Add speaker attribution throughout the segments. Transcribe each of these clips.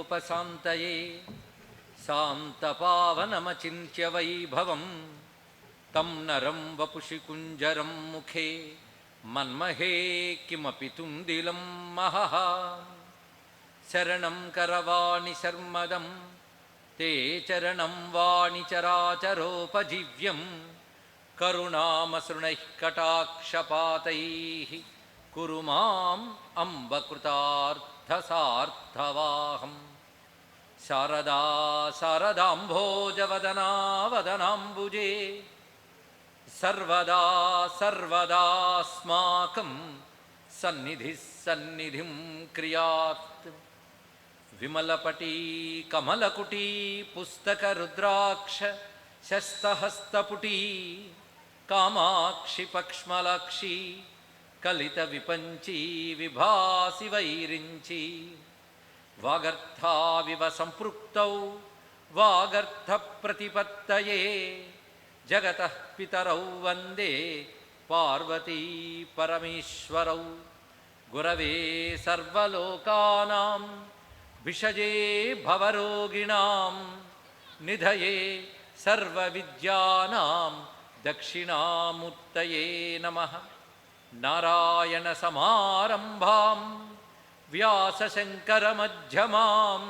Speaker 1: ఉపశాంతయే శాంతపావనమచింత్య వైభవం తం నరం వపుషి కుంజరం ముఖే మన్మహే కిమపి తుందిలం మహః శరణం కరవాణి శర్మదం తే చరణం వాణి చరాచరోపజీవ్యం కరుణామసృణైః కటాక్షపాతైః కురు మాం అంబ కృతార్థసార్థవాహం శారదా శారదాంభోజవదనా వదనాంబుజే సర్వదా సర్వదాస్మాకం సన్నిధిః సన్నిధిం క్రియాత్ విమలపటీ కమలకుటీ పుస్తకరుద్రాక్ష శస్తహస్తపుటీ కామాక్షి పక్ష్మలాక్షి కలిత విపంచీ విభాసి వైరించి వాగర్థావివ సంపృక్తౌ వాగర్థ ప్రతిపత్తయే జగతః పితరౌ వందే పార్వతీ పరమేశ్వరౌ గురవే సర్వలోకానాం విషజే భవరోగిణాం నిధయే సర్వవిద్యానాం దక్షిణామూర్తయే నమః నారాయణ సమారంభాం వ్యాసశంకరమధ్యమాం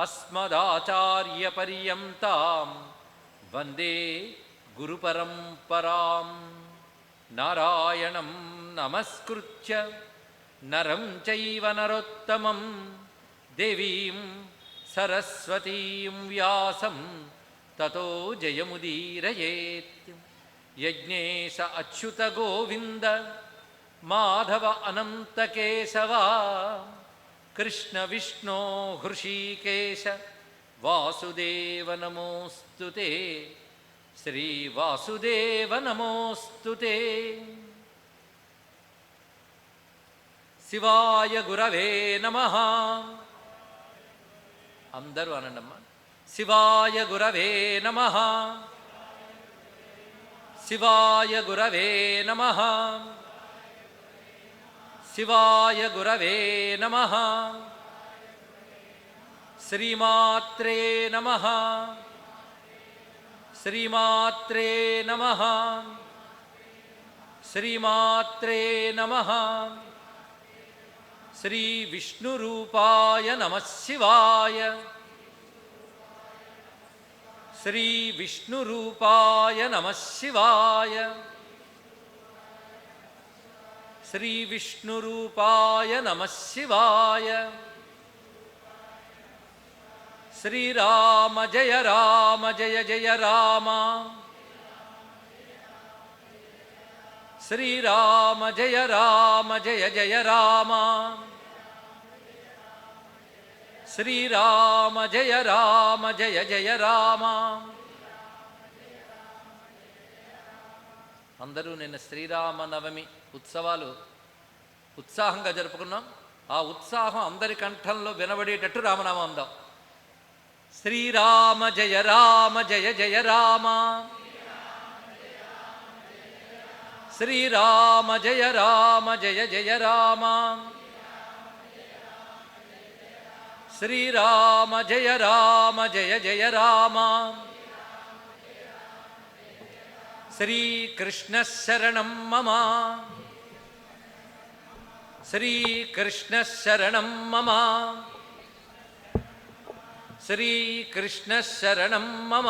Speaker 1: అస్మదాచార్యపర్యంతాం వందే గురుపరంపరాం నారాయణం నమస్కృత్య నరం చైవ నరోత్తమం దేవీం సరస్వతీం వ్యాసం తతో జయముదీరయేత్ యజ్ఞేశ అచ్యుత గోవింద మాధవ అనంత కేశవ కృష్ణ విష్ణో హృషీకేశ వాసుదేవ నమోస్తుతే శ్రీ వాసుదేవ నమోస్తుతే శివాయ గురవే నమః అందరూ అనండమ్మా శివాయ గురవే నమః శివాయ గురవే నమః శివాయ గురవే నమః శ్రీమాత్రే నమః శ్రీమాత్రే నమః శ్రీమాత్రే నమః శ్రీ విష్ణురూపాయ నమః శివాయ శ్రీ విష్ణురూపాయ నమః శివాయ శ్రీ విష్ణురూపాయ నమః శివాయ శ్రీరామ జయ రామ జయ జయ రామ శ్రీరామ జయ రామ జయ జయ రామ శ్రీరామ జయ రామ జయ జయ రామ. అందరూ నిన్న శ్రీరామనవమి ఉత్సవాలు ఉత్సాహంగా జరుపుకున్నాం. ఆ ఉత్సాహం అందరి కంఠంలో వినబడేటట్టు రామనామం అందాం. శ్రీరామ జయ రామ జయ జయ రామ శ్రీరామ జయ రామ జయ జయ రామ శ్రీరామ జయ రామ జయ జయ రామ శ్రీకృష్ణ శరణం మమ శ్రీకృష్ణ శరణం మమ శ్రీకృష్ణ శరణం మమ.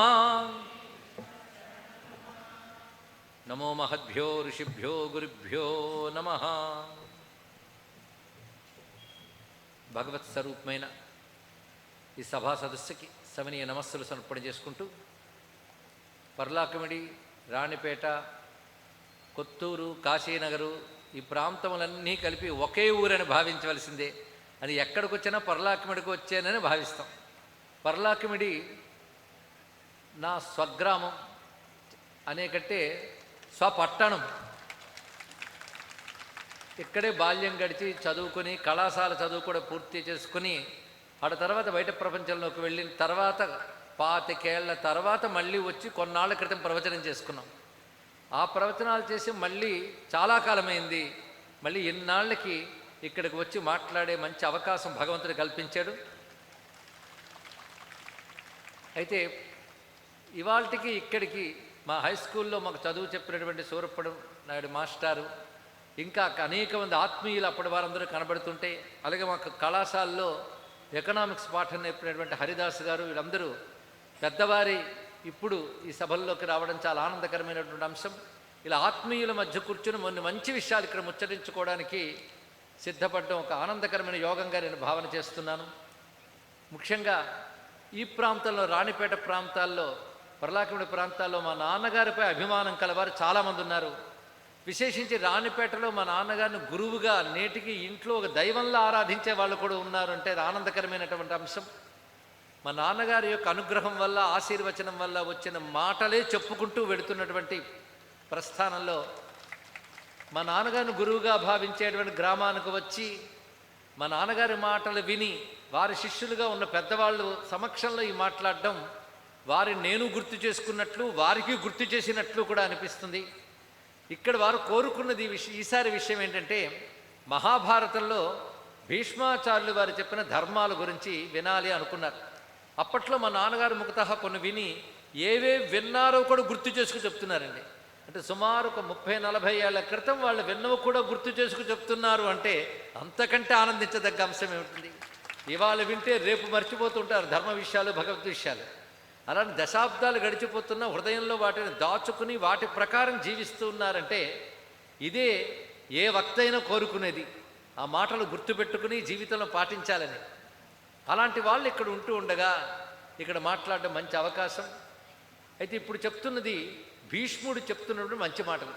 Speaker 1: నమో మహద్భ్యో ఋషిభ్యో గురుభ్యో నమః. భగవత్ స్వరూపమైన ఈ సభా సదస్సుకి సమనీయ నమస్సులు సమర్పణ చేసుకుంటూ పర్లాకిమిడి, రాణిపేట, కొత్తూరు, కాశీనగరు ఈ ప్రాంతములన్నీ కలిపి ఒకే ఊరని భావించవలసిందే అని ఎక్కడికి వచ్చినా పర్లాకిమిడికి వచ్చానని భావిస్తాం. పర్లాకిమిడి నా స్వగ్రామం అనేకంటే స్వపట్టణం. ఇక్కడే బాల్యం గడిచి చదువుకొని కళాశాల చదువు కూడా పూర్తి చేసుకుని ఆ తర్వాత బయట ప్రపంచంలోకి వెళ్ళిన తర్వాత 25 ఏళ్ల తర్వాత మళ్ళీ వచ్చి కొన్నాళ్ళ క్రితం ప్రవచనం చేసుకున్నాం. ఆ ప్రవచనాలు చేసి మళ్ళీ చాలా కాలమైంది. మళ్ళీ ఇన్నాళ్ళకి ఇక్కడికి వచ్చి మాట్లాడే మంచి అవకాశం భగవంతుడు కల్పించాడు. అయితే ఇవాళకి ఇక్కడికి మా హై స్కూల్లో మాకు చదువు చెప్పినటువంటి సూరప్పడు నాయుడు మాస్టారు, ఇంకా అనేక మంది ఆత్మీయులు అప్పటి వారందరూ కనబడుతుంటే, అలాగే మాకు కళాశాలలో ఎకనామిక్స్ పాఠం నేర్పినటువంటి హరిదాస్ గారు, వీళ్ళందరూ పెద్దవారి ఇప్పుడు ఈ సభల్లోకి రావడం చాలా ఆనందకరమైనటువంటి అంశం. ఇలా ఆత్మీయుల మధ్య కూర్చుని కొన్ని మంచి విషయాలు ఇక్కడ ముచ్చరించుకోవడానికి సిద్ధపడడం ఒక ఆనందకరమైన యోగంగా నేను భావన చేస్తున్నాను. ముఖ్యంగా ఈ ప్రాంతంలో, రాణిపేట ప్రాంతాల్లో, పర్లాకిముడి ప్రాంతాల్లో మా నాన్నగారిపై అభిమానం కలవారు చాలామంది ఉన్నారు. విశేషించి రాణిపేటలో మా నాన్నగారిని గురువుగా నేటికి ఇంట్లో ఒక దైవంలా ఆరాధించే వాళ్ళు కూడా ఉన్నారు. అంటే అది ఆనందకరమైనటువంటి అంశం. మా నాన్నగారి యొక్క అనుగ్రహం వల్ల, ఆశీర్వచనం వల్ల వచ్చిన మాటలే చెప్పుకుంటూ వెడుతున్నటువంటి ప్రస్థానంలో మా నాన్నగారిని గురువుగా భావించేటువంటి గ్రామానికి వచ్చి మా నాన్నగారి మాటలు విని వారి శిష్యులుగా ఉన్న పెద్దవాళ్ళు సమక్షంలో ఈ మాట్లాడడం వారిని నేను గుర్తు చేసుకున్నట్లు, వారికి గుర్తు చేసినట్లు కూడా అనిపిస్తుంది. ఇక్కడ వారు కోరుకున్నది ఈసారి విషయం ఏంటంటే, మహాభారతంలో భీష్మాచార్యులు వారు చెప్పిన ధర్మాల గురించి వినాలి అనుకున్నారు. అప్పట్లో మా నాన్నగారు ముఖతః కొన్ని విని ఏవేవి విన్నారో కూడా గుర్తు చేసుకు చెప్తున్నారండి. అంటే సుమారు ఒక 30-40 ఏళ్ల క్రితం వాళ్ళు విన్నవి కూడా గుర్తు చేసుకు చెప్తున్నారు అంటే అంతకంటే ఆనందించదగ్గ అంశం ఏమిటి? ఇవాళ వింటే రేపు మర్చిపోతుంటారు ధర్మ విషయాలు, భగవద్ విషయాలు. అలాంటి దశాబ్దాలు గడిచిపోతున్న హృదయంలో వాటిని దాచుకుని వాటి ప్రకారం జీవిస్తూ ఉన్నారంటే ఇదే ఏ వక్తైనా కోరుకునేది. ఆ మాటలు గుర్తుపెట్టుకుని జీవితంలో పాటించాలని. అలాంటి వాళ్ళు ఇక్కడ ఉంటూ ఉండగా ఇక్కడ మాట్లాడడం మంచి అవకాశం. అయితే ఇప్పుడు చెప్తున్నది భీష్ముడు చెప్తున్నప్పుడు మంచి మాటలు.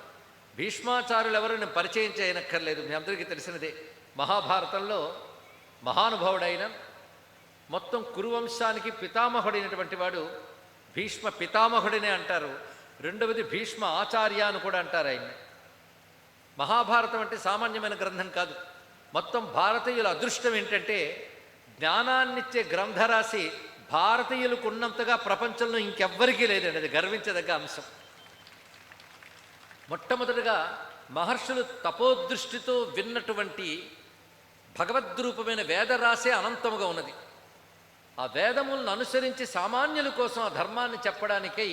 Speaker 1: భీష్మాచార్యులు ఎవరో నేను పరిచయం చేయనక్కర్లేదు, మీ అందరికీ తెలిసినదే. మహాభారతంలో మహానుభావుడైన మొత్తం కురువంశానికి పితామహుడైనటువంటి వాడు భీష్మ పితామహుడినే అంటారు. రెండవది భీష్మ ఆచార్య అని కూడా అంటారు ఆయన్ని. మహాభారతం అంటే సామాన్యమైన గ్రంథం కాదు. మొత్తం భారతీయుల అదృష్టం ఏంటంటే జ్ఞానాన్నిచ్చే గ్రంథరాశి భారతీయులకు ఉన్నంతగా ప్రపంచంలో ఇంకెవ్వరికీ లేదండి. అది గర్వించదగ్గ అంశం. మొట్టమొదటిగా మహర్షులు తపోదృష్టితో విన్నటువంటి భగవద్రూపమైన వేదరాశే అనంతముగా ఉన్నది. ఆ వేదములను అనుసరించి సామాన్యుల కోసం ఆ ధర్మాన్ని చెప్పడానికై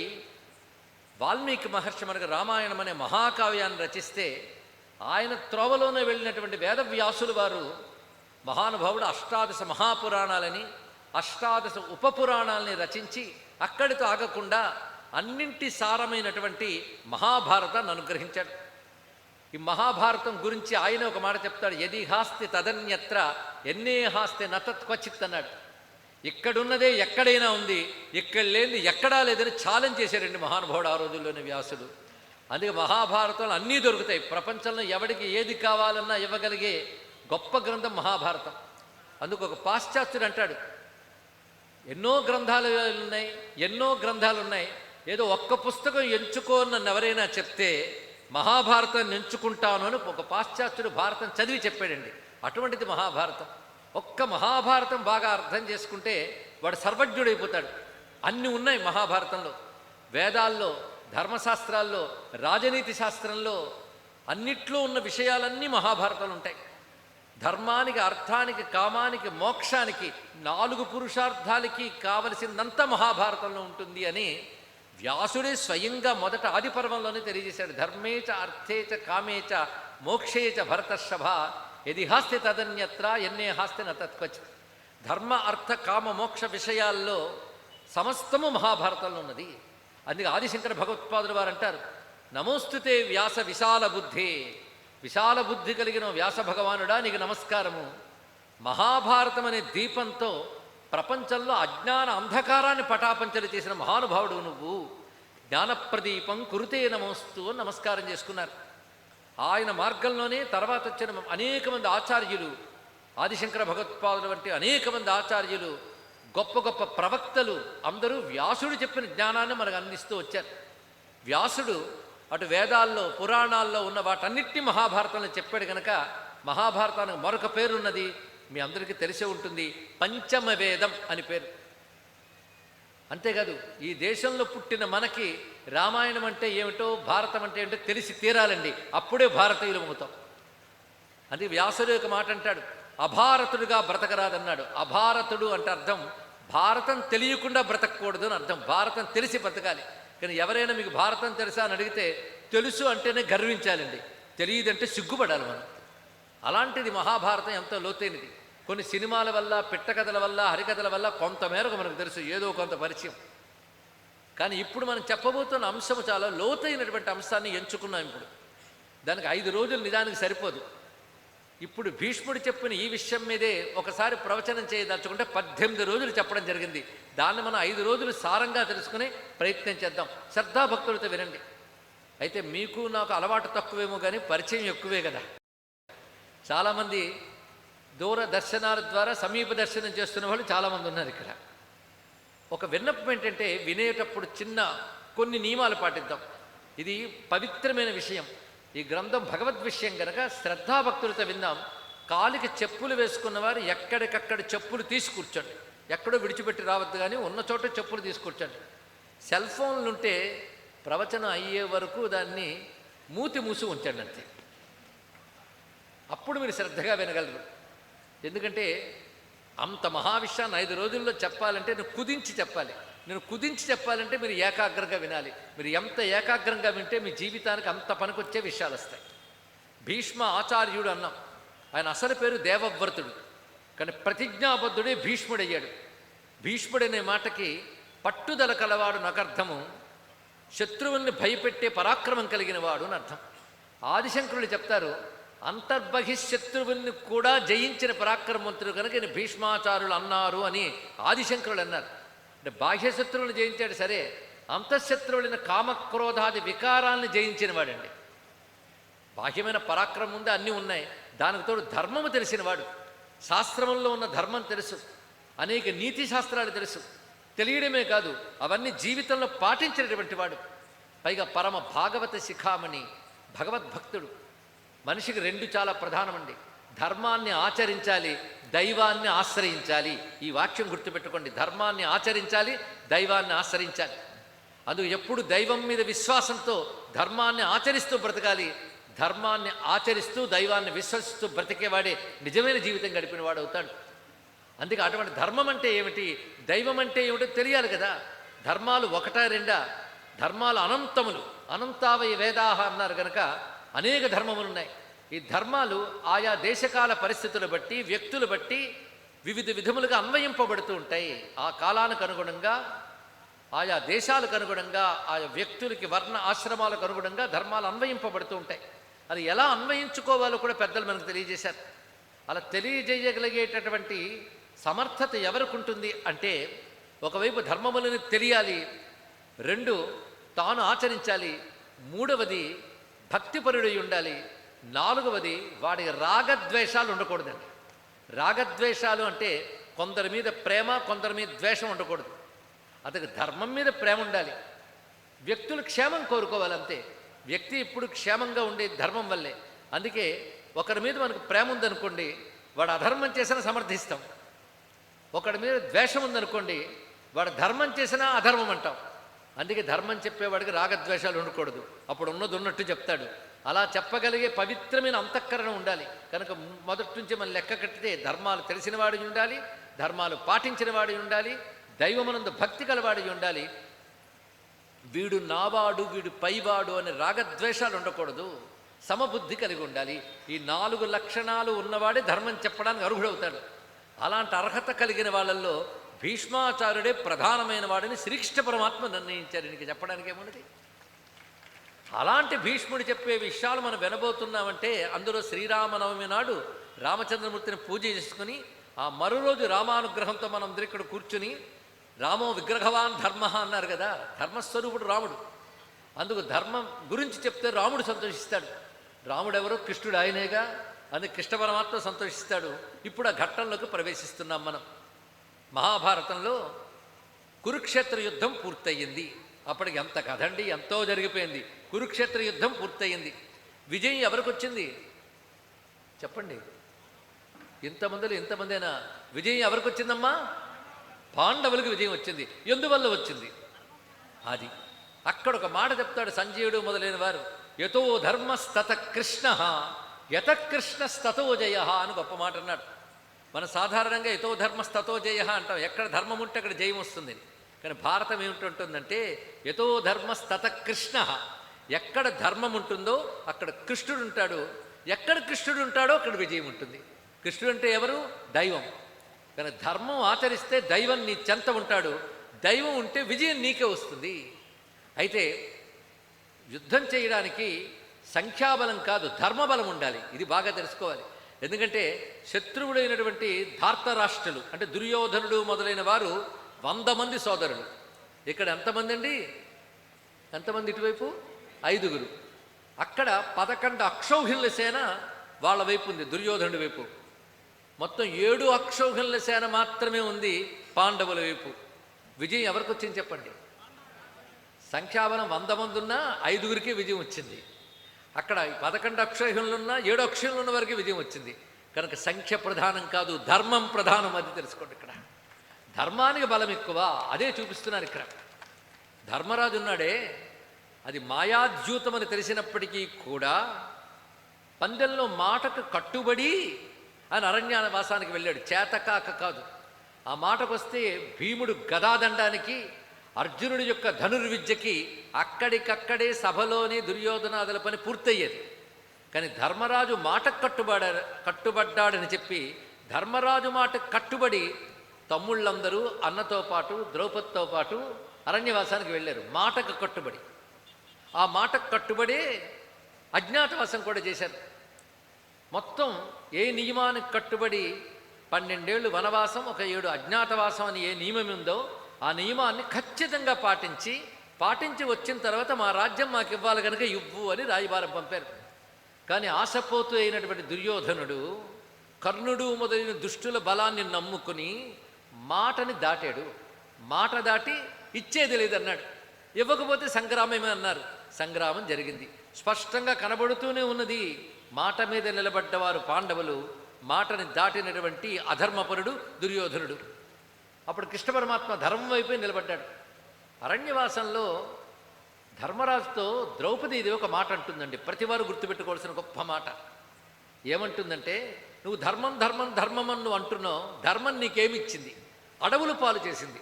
Speaker 1: వాల్మీకి మహర్షి మనకు రామాయణం అనే మహాకావ్యాన్ని రచిస్తే ఆయన త్రోవలోనే వెళ్ళినటువంటి వేదవ్యాసులు వారు మహానుభావుడు అష్టాదశ మహాపురాణాలని, అష్టాదశ ఉపపురాణాలని రచించి అక్కడితో ఆగకుండా అన్నింటి సారమైనటువంటి మహాభారతాన్ని అనుగ్రహించాడు. ఈ మహాభారతం గురించి ఆయన ఒక మాట చెప్తాడు, యది హాస్తి తదన్యత్ర ఎన్నే హాస్తి నతత్వచిత్ అన్నాడు. ఇక్కడున్నదే ఎక్కడైనా ఉంది, ఇక్కడ లేనిది ఎక్కడా లేదని ఛాలెంజ్ చేశారండి మహానుభావుడు ఆ రోజుల్లోని వ్యాసుడు. అందుకే మహాభారతంలో అన్నీ దొరుకుతాయి. ప్రపంచంలో ఎవడికి ఏది కావాలన్నా ఇవ్వగలిగే గొప్ప గ్రంథం మహాభారతం. అందుకు ఒక పాశ్చాత్యుడు అంటాడు, ఎన్నో గ్రంథాలు ఉన్నాయి, ఏదో ఒక్క పుస్తకం ఎంచుకోని నన్ను ఎవరైనా చెప్తే మహాభారతాన్ని ఎంచుకుంటాను అని ఒక పాశ్చాత్యుడు భారతం చదివి చెప్పాడండి. అటువంటిది మహాభారతం. ఒక్క మహాభారతం బాగా అర్థం చేసుకుంటే వాడు సర్వజ్ఞుడైపోతాడు. అన్నీ ఉన్నాయి మహాభారతంలో. వేదాల్లో, ధర్మశాస్త్రాల్లో, రాజనీతి శాస్త్రంలో అన్నిట్లో ఉన్న విషయాలన్నీ మహాభారతంలో ఉంటాయి. ధర్మానికి, అర్థానికి, కామానికి, మోక్షానికి 4 పురుషార్థాలకి కావలసిందంతా మహాభారతంలో ఉంటుంది అని వ్యాసుడే స్వయంగా మొదట ఆది పర్వంలోనే తెలియజేశాడు. ధర్మేచ అర్థేచ కామేచ మోక్షేచ భరతర్షభ యది హాస్తి తదన్యత్ర ఎన్నే హాస్తి నతత్వచిత్. ధర్మ, అర్థ, కామ, మోక్ష విషయాల్లో సమస్తము మహాభారతంలో ఉన్నది. అందుకే ఆదిశంకర భగవత్పాదులు వారు అంటారు, నమోస్తుతే వ్యాస విశాల బుద్ధి. విశాల బుద్ధి కలిగిన వ్యాస భగవానుడా నీకు నమస్కారము. మహాభారతం అనే దీపంతో ప్రపంచంలో అజ్ఞాన అంధకారాన్ని పటాపంచలు చేసిన మహానుభావుడు నువ్వు. జ్ఞానప్రదీపం కురుతే నమోస్తు అని నమస్కారం చేసుకున్నారు. ఆయన మార్గంలోనే తర్వాత వచ్చిన అనేక మంది ఆచార్యులు, ఆదిశంకర భగవత్పాదులు వంటి అనేక మంది ఆచార్యులు, గొప్ప గొప్ప ప్రవక్తలు అందరూ వ్యాసుడు చెప్పిన జ్ఞానాన్ని మనకు అందిస్తూ వచ్చారు. వ్యాసుడు అటు వేదాల్లో, పురాణాల్లో ఉన్న వాటన్నిటినీ మహాభారతంలో చెప్పాడు కనుక మహాభారతానికి మరొక పేరున్నది, మీ అందరికీ తెలిసే ఉంటుంది, పంచమ వేదం అని పేరు. అంతేకాదు ఈ దేశంలో పుట్టిన మనకి రామాయణం అంటే ఏమిటో, భారతం అంటే ఏమిటో తెలిసి తీరాలండి. అప్పుడే భారతీయులం అవుతాం. అందుకే వ్యాసుడు ఒక మాట అంటాడు, అభారతుడుగా బ్రతకరాదన్నాడు. అభారతుడు అంటే అర్థం భారతం తెలియకుండా బ్రతకూడదు అని అర్థం. భారతం తెలిసి బ్రతకాలి. కానీ ఎవరైనా మీకు భారతం తెలుసా అని అడిగితే తెలుసు అంటేనే గర్వించాలండి, తెలియదంటే సిగ్గుపడాలి మనం. అలాంటిది మహాభారతం ఎంతో లోతైనది. కొన్ని సినిమాల వల్ల, పిట్టకథల వల్ల, హరికథల వల్ల కొంతమేరకు మనకు తెలుసు, ఏదో కొంత పరిచయం. కానీ ఇప్పుడు మనం చెప్పబోతున్న అంశము చాలా లోతైనటువంటి అంశాన్ని ఎంచుకున్నాం. ఇప్పుడు దానికి 5 రోజులు నిదానికి సరిపోదు. ఇప్పుడు భీష్ముడు చెప్పిన ఈ విషయం మీదే ఒకసారి ప్రవచనం చేయదలుచుకుంటే 18 రోజులు చెప్పడం జరిగింది. దాన్ని మనం 5 రోజులు సారంగా తెలుసుకునే ప్రయత్నం చేద్దాం. శ్రద్ధాభక్తులతో వినండి. అయితే మీకు నాకు అలవాటు తక్కువేమో కానీ పరిచయం ఎక్కువే కదా. చాలామంది దూర దర్శనాల ద్వారా సమీప దర్శనం చేస్తున్న వాళ్ళు చాలామంది ఉన్నారు ఇక్కడ. ఒక విన్నపం ఏంటంటే వినేటప్పుడు కొన్ని నియమాలు పాటిద్దాం. ఇది పవిత్రమైన విషయం. ఈ గ్రంథం భగవద్ విషయం కనుక శ్రద్ధాభక్తులతో విందాం. కాలికి చెప్పులు వేసుకున్న వారు ఎక్కడికక్కడ చెప్పులు తీసి కూర్చోండి. ఎక్కడో విడిచిపెట్టి రావద్దు, కానీ ఉన్న చోట చెప్పులు తీసి కూర్చోండి. సెల్ ఫోన్లు ఉంటే ప్రవచనం అయ్యే వరకు దాన్ని మూసి ఉంచండి అంతే. అప్పుడు మీరు శ్రద్ధగా వినగలరు. ఎందుకంటే అంత మహావిషయాన్ని 5 రోజుల్లో చెప్పాలంటే నేను కుదించి చెప్పాలి. నేను కుదించి చెప్పాలంటే మీరు ఏకాగ్రంగా వినాలి. మీరు ఎంత ఏకాగ్రంగా వింటే మీ జీవితానికి అంత పనికొచ్చే విషయాలు వస్తాయి. భీష్మ ఆచార్యుడు అన్నాం. ఆయన అసలు పేరు దేవవ్రతుడు, కానీ ప్రతిజ్ఞాబద్ధుడే భీష్ముడయ్యాడు. భీష్ముడనే మాటకి పట్టుదల కలవాడు నకర్థము, శత్రువుల్ని భయపెట్టే పరాక్రమం కలిగిన వాడు అని అర్థం. ఆదిశంకరులు చెప్తారు, అంతర్బహిశత్రువుల్ని కూడా జయించిన పరాక్రమవంతుడు కనుక ఈయన భీష్మాచార్యులు అన్నారు అని ఆదిశంకరులు అన్నారు. అంటే బాహ్య శత్రువులను జయించాడు సరే, అంతఃశత్రువులైన కామక్రోధాది వికారాలను జయించిన వాడండి. బాహ్యమైన పరాక్రమం ఉంది, అన్నీ ఉన్నాయి. దానికి తోడు ధర్మము తెలిసినవాడు. శాస్త్రముల్లో ఉన్న ధర్మం తెలుసు, అనేక నీతి శాస్త్రాలు తెలుసు. తెలియడమే కాదు, అవన్నీ జీవితంలో పాటించినటువంటి వాడు. పైగా పరమ భాగవత శిఖామణి, భగవద్భక్తుడు. మనిషికి 2 చాలా ప్రధానమండి. ధర్మాన్ని ఆచరించాలి, దైవాన్ని ఆశ్రయించాలి. ఈ వాక్యం గుర్తుపెట్టుకోండి. ధర్మాన్ని ఆచరించాలి, దైవాన్ని ఆశ్రయించాలి. అందుకు ఎప్పుడు దైవం మీద విశ్వాసంతో ధర్మాన్ని ఆచరిస్తూ బ్రతకాలి. ధర్మాన్ని ఆచరిస్తూ దైవాన్ని విశ్వసిస్తూ బ్రతికేవాడే నిజమైన జీవితం గడిపిన వాడు అవుతాడు. అందుకే అటువంటి ధర్మం అంటే ఏమిటి, దైవం అంటే ఏమిటో తెలియాలి కదా. ధర్మాలు 1-2 ధర్మాలు అనంతములు, అనంతావయ వేదాహ అన్నారు కనుక అనేక ధర్మములు ఉన్నాయి. ఈ ధర్మాలు ఆయా దేశకాల పరిస్థితులు బట్టి, వ్యక్తులు బట్టి వివిధ విధములుగా అన్వయింపబడుతూ ఉంటాయి. ఆ కాలానికి అనుగుణంగా, ఆయా దేశాలకు అనుగుణంగా, ఆయా వ్యక్తులకి వర్ణ ఆశ్రమాలకు అనుగుణంగా ధర్మాలు అన్వయింపబడుతూ ఉంటాయి. అది ఎలా అన్వయించుకోవాలో కూడా పెద్దలు మనకు తెలియజేశారు. అలా తెలియజేయగలిగేటటువంటి సమర్థత ఎవరికి ఉంటుంది అంటే, ఒకవైపు ధర్మములను తెలియాలి, 2 తాను ఆచరించాలి, 3వది భక్తిపరుడై ఉండాలి, 4వది వాడి రాగద్వేషాలు ఉండకూడదండి. రాగద్వేషాలు అంటే కొందరి మీద ప్రేమ, కొందరి మీద ద్వేషం ఉండకూడదు. అతనికి ధర్మం మీద ప్రేమ ఉండాలి, వ్యక్తులు క్షేమం కోరుకోవాలంతే. వ్యక్తి ఇప్పుడు క్షేమంగా ఉండే ధర్మం వల్లే. అందుకే ఒకరి మీద మనకు ప్రేమ ఉందనుకోండి, వాడు అధర్మం చేసినా సమర్థిస్తాం. ఒకడి మీద ద్వేషం ఉందనుకోండి, వాడు ధర్మం చేసినా అధర్మం అంటాం. అందుకే ధర్మం చెప్పేవాడికి రాగద్వేషాలు ఉండకూడదు. అప్పుడు ఉన్నది ఉన్నట్టు చెప్తాడు. అలా చెప్పగలిగే పవిత్రమైన అంతఃకరణ ఉండాలి. కనుక మొదటి నుంచి మనం లెక్క కట్టితే ధర్మాలు తెలిసిన వాడి ఉండాలి, ధర్మాలు పాటించిన వాడి ఉండాలి, దైవమునందు భక్తి కలవాడి ఉండాలి. వీడు నావాడు, వీడు పైవాడు అనే రాగద్వేషాలు ఉండకూడదు, సమబుద్ధి కలిగి ఉండాలి. ఈ 4 లక్షణాలు ఉన్నవాడే ధర్మం చెప్పడానికి అర్హుడవుతాడు. అలాంటి అర్హత కలిగిన వాళ్ళల్లో భీష్మాచార్యుడే ప్రధానమైన వాడిని శ్రీకృష్ణ పరమాత్మ నిర్ణయించారు. నీకు చెప్పడానికి ఏమున్నది? అలాంటి భీష్ముడు చెప్పే విషయాలు మనం వినబోతున్నామంటే, అందులో శ్రీరామనవమి నాడు రామచంద్రమూర్తిని పూజ చేసుకుని ఆ మరురోజు రామానుగ్రహంతో మనం అందరూ ఇక్కడ కూర్చుని, రామో విగ్రహవాన్ ధర్మ అన్నారు కదా, ధర్మస్వరూపుడు రాముడు. అందుకు ధర్మం గురించి చెప్తే రాముడు సంతోషిస్తాడు. రాముడు ఎవరో? కృష్ణుడు, ఆయనేగా. అందుకు కృష్ణ పరమాత్మ సంతోషిస్తాడు. ఇప్పుడు ఆ ఘట్టంలోకి ప్రవేశిస్తున్నాం మనం. మహాభారతంలో కురుక్షేత్ర యుద్ధం పూర్తయింది. అప్పటికి ఎంత కథండి, ఎంతో జరిగిపోయింది. కురుక్షేత్ర యుద్ధం పూర్తయింది. విజయం ఎవరికి వచ్చింది చెప్పండి? ఇంతమందినా విజయం ఎవరికి వచ్చిందమ్మా? పాండవులకు విజయం వచ్చింది. ఎందువల్ల వచ్చింది? అది అక్కడ ఒక మాట చెప్తాడు సంజయుడు మొదలైన వారు. యతో ధర్మస్తత కృష్ణ యత కృష్ణస్తతో జయ అని గొప్ప మాట అన్నాడు. మన సాధారణంగా యతో ధర్మస్తతో జయ అంటాం, ఎక్కడ ధర్మం ఉంటే అక్కడ జయం వస్తుంది. కానీ భారతం ఏమిటంటుందంటే యతో ధర్మస్తత కృష్ణ, ఎక్కడ ధర్మం ఉంటుందో అక్కడ కృష్ణుడు ఉంటాడు, ఎక్కడ కృష్ణుడు ఉంటాడో అక్కడ విజయం ఉంటుంది. కృష్ణుడు అంటే ఎవరు? దైవం. కానీ ధర్మం ఆచరిస్తే దైవం నీ చెంత ఉంటాడు, దైవం ఉంటే విజయం నీకే వస్తుంది. అయితే యుద్ధం చేయడానికి సంఖ్యాబలం కాదు, ధర్మబలం ఉండాలి. ఇది బాగా తెలుసుకోవాలి. ఎందుకంటే శత్రువుడైనటువంటి ధార్తరాష్ట్రులు అంటే దుర్యోధనుడు మొదలైన వారు 100 మంది సోదరులు. ఇక్కడ ఎంతమంది అండి? ఎంతమంది? ఇటువైపు 5. అక్కడ 11 అక్షౌహిణుల సేన వాళ్ళ వైపు ఉంది, దుర్యోధనుడి వైపు. మొత్తం 7 అక్షౌహిణుల సేన మాత్రమే ఉంది పాండవుల వైపు. విజయం ఎవరికి వచ్చింది చెప్పండి? సంఖ్యాబలం 100 మంది ఉన్నా 5కే విజయం వచ్చింది. అక్కడ 11 అక్షౌహిణులున్నా 7 అక్షౌహిణులు ఉన్న వరకు విజయం వచ్చింది. కనుక సంఖ్య ప్రధానం కాదు, ధర్మం ప్రధానం. అది తెలుసుకోండి. ఇక్కడ ధర్మానికి బలం ఎక్కువ, అదే చూపిస్తున్నారు ఇక్కడ. ధర్మరాజు ఉన్నాడే, అది మాయాద్యూతం అని తెలిసినప్పటికీ కూడా పందెంలో మాటకు కట్టుబడి ఆయన అరణ్యవాసానికి వెళ్ళాడు. చేతకాక కాదు. ఆ మాటకు వస్తే భీముడు గదాదండానికి, అర్జునుడి యొక్క ధనుర్విద్యకి అక్కడికక్కడే సభలోనే దుర్యోధనాదుల పని పూర్తయ్యేది. కానీ ధర్మరాజు మాటకు కట్టుబడ్డాడని చెప్పి ధర్మరాజు మాటకు కట్టుబడి తమ్ముళ్ళందరూ అన్నతో పాటు ద్రౌపదితో పాటు అరణ్యవాసానికి వెళ్ళారు. మాటకు కట్టుబడి, ఆ మాటకు కట్టుబడే అజ్ఞాతవాసం కూడా చేశారు. మొత్తం ఏ నియమానికి కట్టుబడి 12 ఏళ్ళు వనవాసం, ఒక 7 అజ్ఞాతవాసం అని ఏ నియమం ఉందో ఆ నియమాన్ని ఖచ్చితంగా పాటించి వచ్చిన తర్వాత మా రాజ్యం మాకు ఇవ్వాలి కనుక ఇవ్వు అని రాయబారం పంపారు. కానీ ఆశపోతు అయినటువంటి దుర్యోధనుడు కర్ణుడు మొదలైన దుష్టుల బలాన్ని నమ్ముకుని మాటని దాటాడు. మాట దాటి ఇచ్చేది లేదన్నాడు. ఇవ్వకపోతే సంగ్రామమే అన్నారు. సంగ్రామం జరిగింది. స్పష్టంగా కనబడుతూనే ఉన్నది. మాట మీద నిలబడ్డవారు పాండవులు, మాటని దాటినటువంటి అధర్మపరుడు దుర్యోధనుడు. అప్పుడు కృష్ణ పరమాత్మ ధర్మం వైపే నిలబడ్డాడు. అరణ్యవాసంలో ధర్మరాజుతో ద్రౌపదీదేవి ఒక మాట అంటుందండి, ప్రతివారు గుర్తుపెట్టుకోవాల్సిన గొప్ప మాట. ఏమంటుందంటే, నువ్వు ధర్మం ధర్మం ధర్మం అని నువ్వు అంటున్నావు, ధర్మం నీకేమిచ్చింది? అడవులు పాలు చేసింది.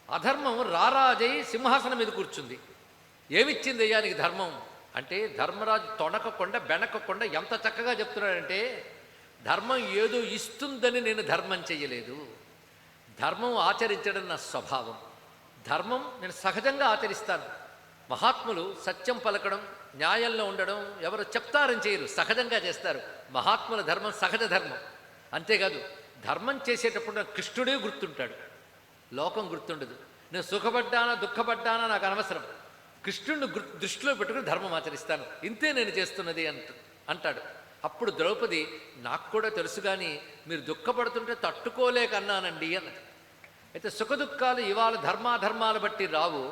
Speaker 1: అధర్మం రారాజై సింహాసనం మీద కూర్చుంది. ఏమిచ్చింది అయ్యా నీకు ధర్మం అంటే? ధర్మరాజు తొణకకుండా బెనకకుండా ఎంత చక్కగా చెప్తున్నాడంటే, ధర్మం ఏదో ఇస్తుందని నేను ధర్మం చెయ్యలేదు. ధర్మం ఆచరించడం నా స్వభావం. ధర్మం నేను సహజంగా ఆచరిస్తాను. మహాత్ములు సత్యం పలకడం, న్యాయంలో ఉండడం ఎవరు చెప్తారని చేయరు, సహజంగా చేస్తారు. మహాత్ముల ధర్మం సహజ ధర్మం. అంతేకాదు, ధర్మం చేసేటప్పుడు నాకు కృష్ణుడే గుర్తుంటాడు, లోకం గుర్తుండదు. నేను సుఖపడ్డానా దుఃఖపడ్డానా నాకు అనవసరం, కృష్ణుడిని దృష్టిలో పెట్టుకుని ధర్మం ఆచరిస్తాను, ఇంతే నేను చేస్తున్నది అంటాడు. అప్పుడు ద్రౌపది, నాకు కూడా తెలుసు కానీ మీరు దుఃఖపడుతుంటే తట్టుకోలేక అన్నానండి అన్నది. అయితే సుఖదుఖాలు ఇవాళ ధర్మాధర్మాల బట్టి రావు,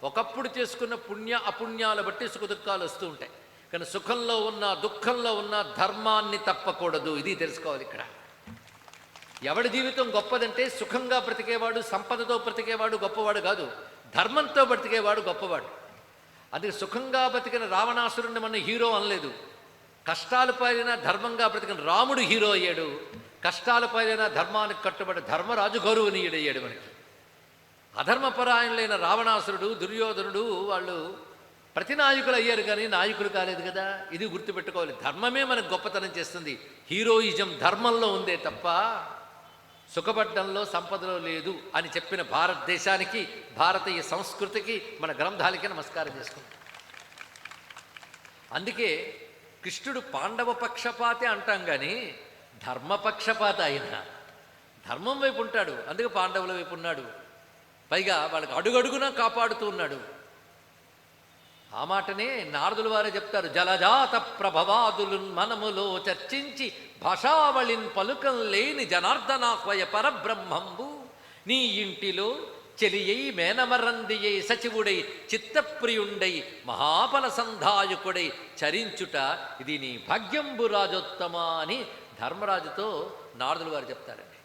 Speaker 1: ఒకప్పుడు చేసుకున్న పుణ్య అపుణ్యాల బట్టి సుఖదుఖాలు వస్తూ ఉంటాయి. కానీ సుఖంలో ఉన్న దుఃఖంలో ఉన్న ధర్మాన్ని తప్పకూడదు. ఇది తెలుసుకోవాలి ఇక్కడ. ఎవడి జీవితం గొప్పదంటే సుఖంగా బ్రతికేవాడు, సంపదతో బ్రతికేవాడు గొప్పవాడు కాదు, ధర్మంతో బ్రతికేవాడు గొప్పవాడు. అందుకే సుఖంగా బ్రతికిన రావణాసురుణ్ణి మన హీరో అనలేదు. కష్టాలు పాలిన ధర్మంగా బ్రతికిన రాముడు హీరో అయ్యాడు. కష్టాలు పాలిన ధర్మానికి కట్టుబడి ధర్మరాజు గౌరవనీయుడయ్యాడు మనకి. అధర్మపరాయణులైన రావణాసురుడు, దుర్యోధనుడు వాళ్ళు ప్రతినాయకులు అయ్యారు కానీ నాయకులు కాలేదు కదా. ఇది గుర్తుపెట్టుకోవాలి. ధర్మమే మనకు గొప్పతనం చేస్తుంది. హీరోయిజం ధర్మంలో ఉందే తప్ప సుఖపడ్డంలో సంపదలో లేదు అని చెప్పిన భారతదేశానికి, భారతీయ సంస్కృతికి, మన గ్రంథాలకి నమస్కారం చేసుకుంటాం. అందుకే కృష్ణుడు పాండవ పక్షపాతే అంటాం కానీ ధర్మపక్షపాత అయినా ధర్మం వైపు ఉంటాడు. అందుకే పాండవుల వైపు ఉన్నాడు. పైగా వాళ్ళకి అడుగడుగునా కాపాడుతూ ఉన్నాడు. ఆ మాటనే నారదుల వారే చెప్తారు. జలజాత ప్రభవాదులు మనములో చర్చించి భాషావళిన్ పలుకం లేని జనార్దనాహ్వయ పరబ్రహ్మంబు నీ ఇంటిలో చెలియై మేనమరందియై సచివుడై చిత్తప్రియుండై మహాఫల సంధాయకుడై చరించుట ఇది నీ భాగ్యంబు రాజోత్తమ అని ధర్మరాజుతో నారదుల వారు చెప్తారండి.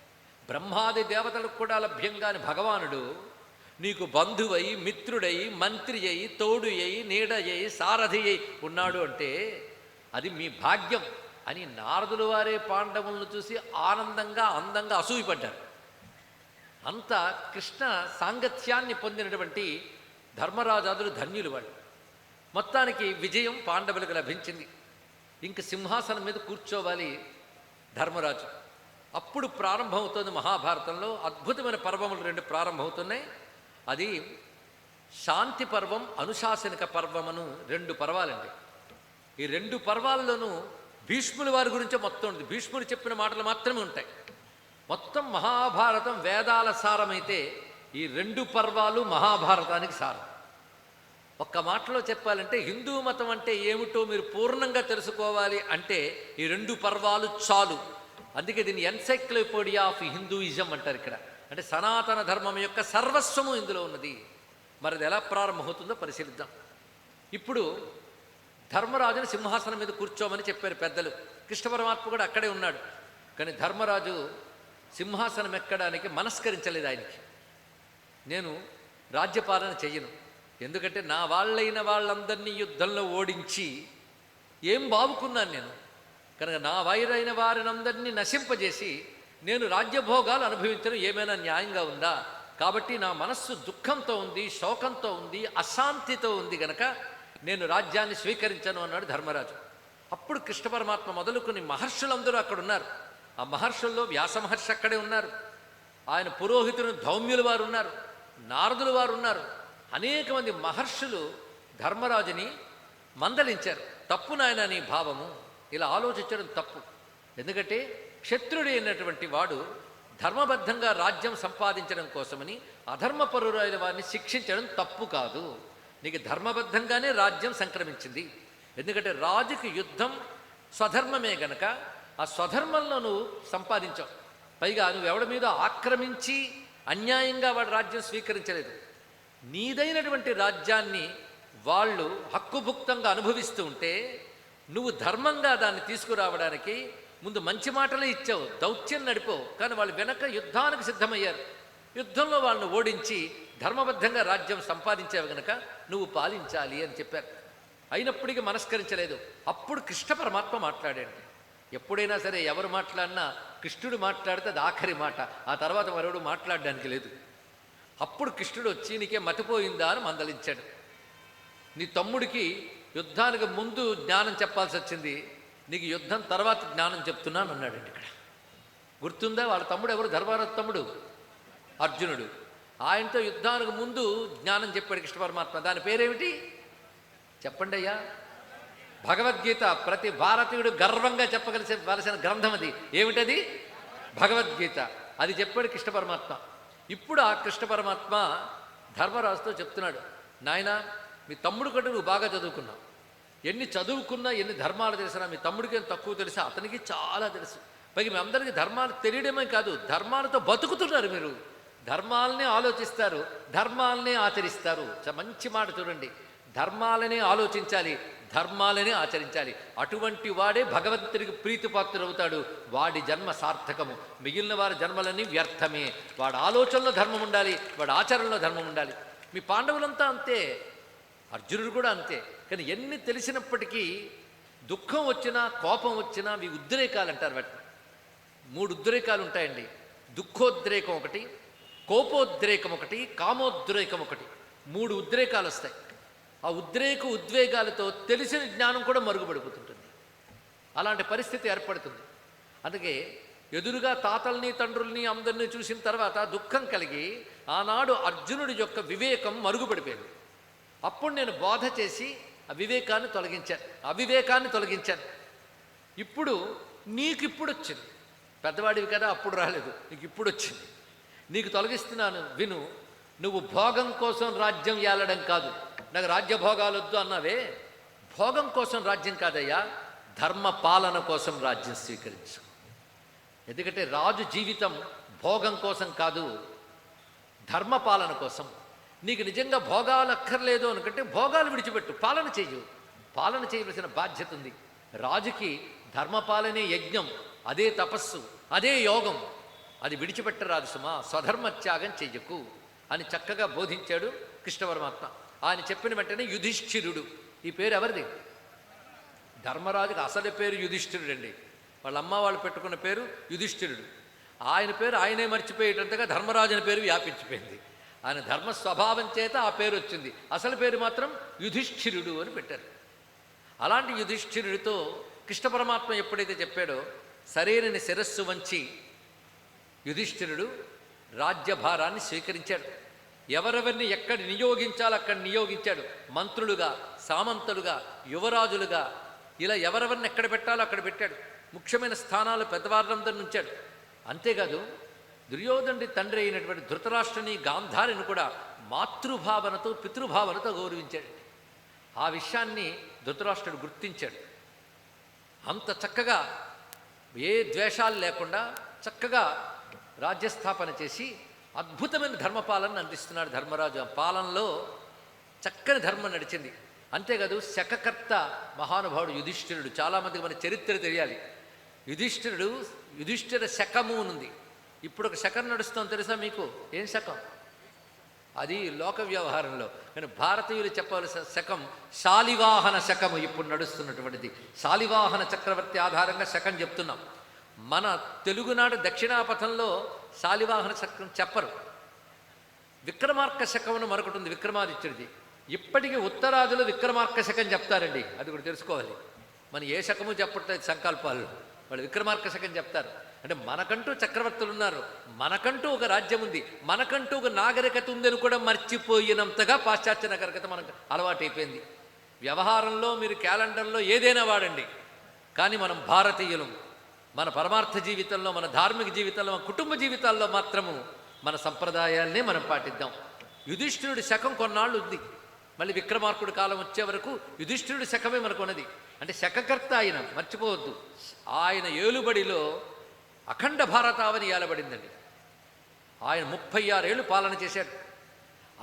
Speaker 1: బ్రహ్మాది దేవతలకు కూడా లభ్యంగాని భగవానుడు నీకు బంధువై, మిత్రుడై, మంత్రి అయి, తోడు అయి, నీడ అయి, సారథి అయి ఉన్నాడు అంటే అది మీ భాగ్యం అని నారదుల వారే పాండవులను చూసి ఆనందంగా అందంగా అసూయపడ్డారు. అంత కృష్ణ సాంగత్యాన్ని పొందినటువంటి ధర్మరాజాదులు ధన్యులు వాళ్ళు. మొత్తానికి విజయం పాండవులకు లభించింది. ఇంక సింహాసనం మీద కూర్చోవాలి ధర్మరాజు. అప్పుడు ప్రారంభమవుతుంది మహాభారతంలో అద్భుతమైన పర్వములు 2 ప్రారంభమవుతున్నాయి. అది శాంతి పర్వం, అనుశాసనిక పర్వమను 2 పర్వాలండి. ఈ 2 పర్వాల్లోనూ భీష్ముల వారి గురించే మొత్తం ఉంది. భీష్ముడు చెప్పిన మాటలు మాత్రమే ఉంటాయి. మొత్తం మహాభారతం వేదాల సారమైతే ఈ 2 పర్వాలు మహాభారతానికి సారం. ఒక్క మాటలో చెప్పాలంటే హిందూ మతం అంటే ఏమిటో మీరు పూర్ణంగా తెలుసుకోవాలి అంటే ఈ 2 పర్వాలు చాలు. అందుకే దీన్ని ఎన్సైక్లోపీడియా ఆఫ్ హిందూయిజం అంటారు ఇక్కడ. అంటే సనాతన ధర్మం యొక్క సర్వస్వము ఇందులో ఉన్నది. మరి అది ఎలా ప్రారంభమవుతుందో పరిశీలిద్దాం. ఇప్పుడు ధర్మరాజుని సింహాసనం మీద కూర్చోమని చెప్పారు పెద్దలు. కృష్ణ పరమాత్మ కూడా అక్కడే ఉన్నాడు. కానీ ధర్మరాజు సింహాసనం ఎక్కడానికి మనస్కరించలేదు. ఆయనకి నేను రాజ్యపాలన చెయ్యను, ఎందుకంటే నా వాళ్ళైన వాళ్ళందరినీ యుద్ధంలో ఓడించి ఏం బావుకున్నాను నేను, కనుక నా వైరైన వారినందరినీ నశింపజేసి నేను రాజ్యభోగాలు అనుభవించడం ఏమైనా న్యాయంగా ఉందా? కాబట్టి నా మనస్సు దుఃఖంతో ఉంది, శోకంతో ఉంది, అశాంతితో ఉంది, గనక నేను రాజ్యాన్ని స్వీకరించను అన్నాడు ధర్మరాజు. అప్పుడు కృష్ణ పరమాత్మ మొదలుకొని మహర్షులందరూ అక్కడ ఉన్నారు. ఆ మహర్షుల్లో వ్యాస మహర్షి అక్కడే ఉన్నారు. ఆయన పురోహితులు ధౌమ్యుల వారు ఉన్నారు, నారదుల వారు ఉన్నారు. అనేక మంది మహర్షులు ధర్మరాజుని మందలించారు. తప్పు నాయన నీ భావము, ఇలా ఆలోచించడం తప్పు. ఎందుకంటే క్షత్రుడు అయినటువంటి వాడు ధర్మబద్ధంగా రాజ్యం సంపాదించడం కోసమని అధర్మపరులైన వారిని శిక్షించడం తప్పు కాదు. నీకు ధర్మబద్ధంగానే రాజ్యం సంక్రమించింది. ఎందుకంటే రాజుకి యుద్ధం స్వధర్మమే గనక ఆ స్వధర్మంలో నువ్వు సంపాదించావు. పైగా నువ్వు ఎవడి మీద ఆక్రమించి అన్యాయంగా వాడు రాజ్యం స్వీకరించలేదు. నీదైనటువంటి రాజ్యాన్ని వాళ్ళు హక్కుభుక్తంగా అనుభవిస్తూ ఉంటే నువ్వు ధర్మంగా దాన్ని తీసుకురావడానికి ముందు మంచి మాటలే ఇచ్చావు, దౌత్యం నడిపావు. కానీ వాళ్ళు వెనక యుద్ధానికి సిద్ధమయ్యారు. యుద్ధంలో వాళ్ళను ఓడించి ధర్మబద్ధంగా రాజ్యం సంపాదించావు గనక నువ్వు పాలించాలి అని చెప్పారు. అయినప్పటికీ మనస్కరించలేదు. అప్పుడు కృష్ణ పరమాత్మ మాట్లాడాడు. ఎప్పుడైనా సరే ఎవరు మాట్లాడినా కృష్ణుడు మాట్లాడితే అది ఆఖరి మాట, ఆ తర్వాత మరెవడు మాట్లాడడానికి లేదు. అప్పుడు కృష్ణుడు వచ్చి నీకే మతిపోయిందా అని మందలించాడు. నీ తమ్ముడికి యుద్ధానికి ముందు జ్ఞానం చెప్పాల్సి వచ్చింది, నీకు యుద్ధం తర్వాత జ్ఞానం చెప్తున్నాను అన్నాడండి. ఇక్కడ గుర్తుందా? వాళ్ళ తమ్ముడు ఎవరు? ధర్మరాజు తమ్ముడు అర్జునుడు. ఆయనతో యుద్ధానికి ముందు జ్ఞానం చెప్పాడు కృష్ణ పరమాత్మ. దాని పేరేమిటి చెప్పండి అయ్యా? భగవద్గీత. ప్రతి భారతీయుడు గర్వంగా చెప్పవలసిన గ్రంథం అది. ఏమిటది? భగవద్గీత. అది చెప్పాడు కృష్ణ పరమాత్మ. ఇప్పుడు ఆ కృష్ణ పరమాత్మ ధర్మరాజుతో చెప్తున్నాడు, నాయనా మీ తమ్ముడు కంటే నువ్వు బాగా చదువుకున్నావు. ఎన్ని చదువుకున్నా ఎన్ని ధర్మాలు తెలిసినా మీ తమ్ముడికి ఏం తక్కువ తెలిసా? అతనికి చాలా తెలుసు. పైగా మీ అందరికీ ధర్మాలు తెలియడమే కాదు, ధర్మాలతో బతుకుతున్నారు. మీరు ధర్మాలనే ఆలోచిస్తారు, ధర్మాలనే ఆచరిస్తారు. మంచి మాట చూడండి. ధర్మాలనే ఆలోచించాలి, ధర్మాలనే ఆచరించాలి. అటువంటి వాడే భగవంతుడికి ప్రీతిపాత్రుడవుతాడు. వాడి జన్మ సార్థకము. మిగిలిన వారి జన్మలన్నీ వ్యర్థమే. వాడి ఆలోచనలో ధర్మం ఉండాలి, వాడి ఆచరణలో ధర్మం ఉండాలి. మీ పాండవులంతా అంతే, అర్జునుడు కూడా అంతే. కానీ ఎన్ని తెలిసినప్పటికీ దుఃఖం వచ్చినా కోపం వచ్చినా మీ ఉద్రేకాలు అంటారు. వాటిని 3 ఉద్రేకాలు ఉంటాయండి. దుఃఖోద్రేకం ఒకటి, కోపోద్రేకం ఒకటి, కామోద్రేకం ఒకటి. 3 ఉద్రేకాలు వస్తాయి. ఆ ఉద్వేగాలతో తెలిసిన జ్ఞానం కూడా మరుగుపడిపోతుంటుంది. అలాంటి పరిస్థితి ఏర్పడుతుంది. అందుకే ఎదురుగా తాతల్ని తండ్రుల్ని అందరినీ చూసిన తర్వాత దుఃఖం కలిగి ఆనాడు అర్జునుడి యొక్క వివేకం మరుగుపడిపోయింది. అప్పుడు నేను బోధ చేసి అవివేకాన్ని తొలగించాను. ఇప్పుడు నీకు ఇప్పుడు వచ్చింది. పెద్దవాడివి కదా, అప్పుడు రాలేదు, నీకు ఇప్పుడు వచ్చింది. నీకు తొలగిస్తున్నాను, విను. నువ్వు భోగం కోసం రాజ్యం ఏలడం కాదు. నాకు రాజ్యభోగాలు వద్దు అన్నావే, భోగం కోసం రాజ్యం కాదయ్యా, ధర్మ పాలన కోసం రాజ్యం స్వీకరించు. ఎందుకంటే రాజు జీవితం భోగం కోసం కాదు, ధర్మపాలన కోసం. నీకు నిజంగా భోగాలు అక్కర్లేదు అనుకుంటే భోగాలు విడిచిపెట్టు, పాలన చెయ్యు. పాలన చేయవలసిన బాధ్యత ఉంది. రాజుకి ధర్మపాలనే యజ్ఞం, అదే తపస్సు, అదే యోగం. అది విడిచిపెట్టరాదు సుమా. స్వధర్మత్యాగం చెయ్యకు అని చక్కగా బోధించాడు కృష్ణ పరమాత్మ. ఆయన చెప్పిన వెంటనే యుధిష్ఠిరుడు, ఈ పేరు ఎవరిది? ధర్మరాజుకి అసలు పేరు యుధిష్ఠిరుడు అండి. వాళ్ళ అమ్మ వాళ్ళు పెట్టుకున్న పేరు యుధిష్ఠిరుడు. ఆయన పేరు ఆయనే మర్చిపోయేటంతగా ధర్మరాజు అనే పేరు వ్యాపించిపోయింది. ఆయన ధర్మ స్వభావం చేత ఆ పేరు వచ్చింది. అసలు పేరు మాత్రం యుధిష్ఠిరుడు అని పెట్టారు. అలాంటి యుధిష్ఠిరుడితో కృష్ణ పరమాత్మ ఎప్పుడైతే చెప్పాడో సరైన శిరస్సు వంచి యుధిష్ఠిరుడు రాజ్యభారాన్ని స్వీకరించాడు. ఎవరెవరిని ఎక్కడ నియోగించాలో అక్కడ నియోగించాడు. మంత్రులుగా, సామంతులుగా, యువరాజులుగా, ఇలా ఎవరెవరిని ఎక్కడ పెట్టాలో అక్కడ పెట్టాడు. ముఖ్యమైన స్థానాలు పెద్దవారందరిని ఉంచాడు. అంతేకాదు దుర్యోధనుడి తండ్రి అయినటువంటి ధృతరాష్ట్రుని, గాంధారిని కూడా మాతృభావనతో, పితృభావనతో గౌరవించాడు. ఆ విషయాన్ని ధృతరాష్ట్రుడు గుర్తించాడు. అంత చక్కగా ఏ ద్వేషాలు లేకుండా చక్కగా రాజ్యస్థాపన చేసి అద్భుతమైన ధర్మపాలన అందిస్తున్నాడు ధర్మరాజు. ఆ పాలనలో చక్కని ధర్మం నడిచింది. అంతేకాదు శకకర్త మహానుభావుడు యుధిష్ఠిరుడు. చాలామందికి మన చరిత్ర తెలియాలి. యుధిష్ఠిర శకము ఉంది. ఇప్పుడు ఒక శకం నడుస్తాం తెలుసా మీకు? ఏం శకం? అది లోక వ్యవహారంలో. కానీ భారతీయులు చెప్పవలసిన శకం శాలివాహన శకము ఇప్పుడు నడుస్తున్నటువంటిది. శాలివాహన చక్రవర్తి ఆధారంగా శకం చెప్తున్నాం. మన తెలుగునాడు దక్షిణాపథంలో శాలివాహన శకం చెప్పరు. విక్రమార్క శకమును మరొకటి ఉంది, విక్రమాదిత్యుడిది. ఇప్పటికీ ఉత్తరాదిలో విక్రమార్క శకం చెప్తారండి. అది కూడా తెలుసుకోవాలి. మన ఏ శకము చెప్పట్లేదు సంకల్పాల్లో, వాళ్ళు విక్రమార్క శకం చెప్తారు. అంటే మనకంటూ చక్రవర్తులు ఉన్నారు, మనకంటూ ఒక రాజ్యం ఉంది, మనకంటూ ఒక నాగరికత ఉందని కూడా మర్చిపోయినంతగా పాశ్చాత్య నాగరికత మనకు అలవాటైపోయింది. వ్యవహారంలో మీరు క్యాలెండర్లో ఏదైనా వాడండి, కానీ మనం భారతీయులం. మన పరమార్థ జీవితంలో, మన ధార్మిక జీవితంలో, మన కుటుంబ జీవితాల్లో మాత్రము మన సంప్రదాయాల్నే మనం పాటిద్దాం. యుధిష్ఠిరుడి శకం కొన్నాళ్ళు ఉంది. మళ్ళీ విక్రమార్కుడి కాలం వచ్చే వరకు యుధిష్ఠిరుడి శకమే మనకు ఉన్నది. అంటే శకకర్త ఆయన, మర్చిపోవద్దు. ఆయన ఏలుబడిలో అఖండ భారతావని ఏలబడిందండి. ఆయన 36 ఏళ్ళు పాలన చేశాడు.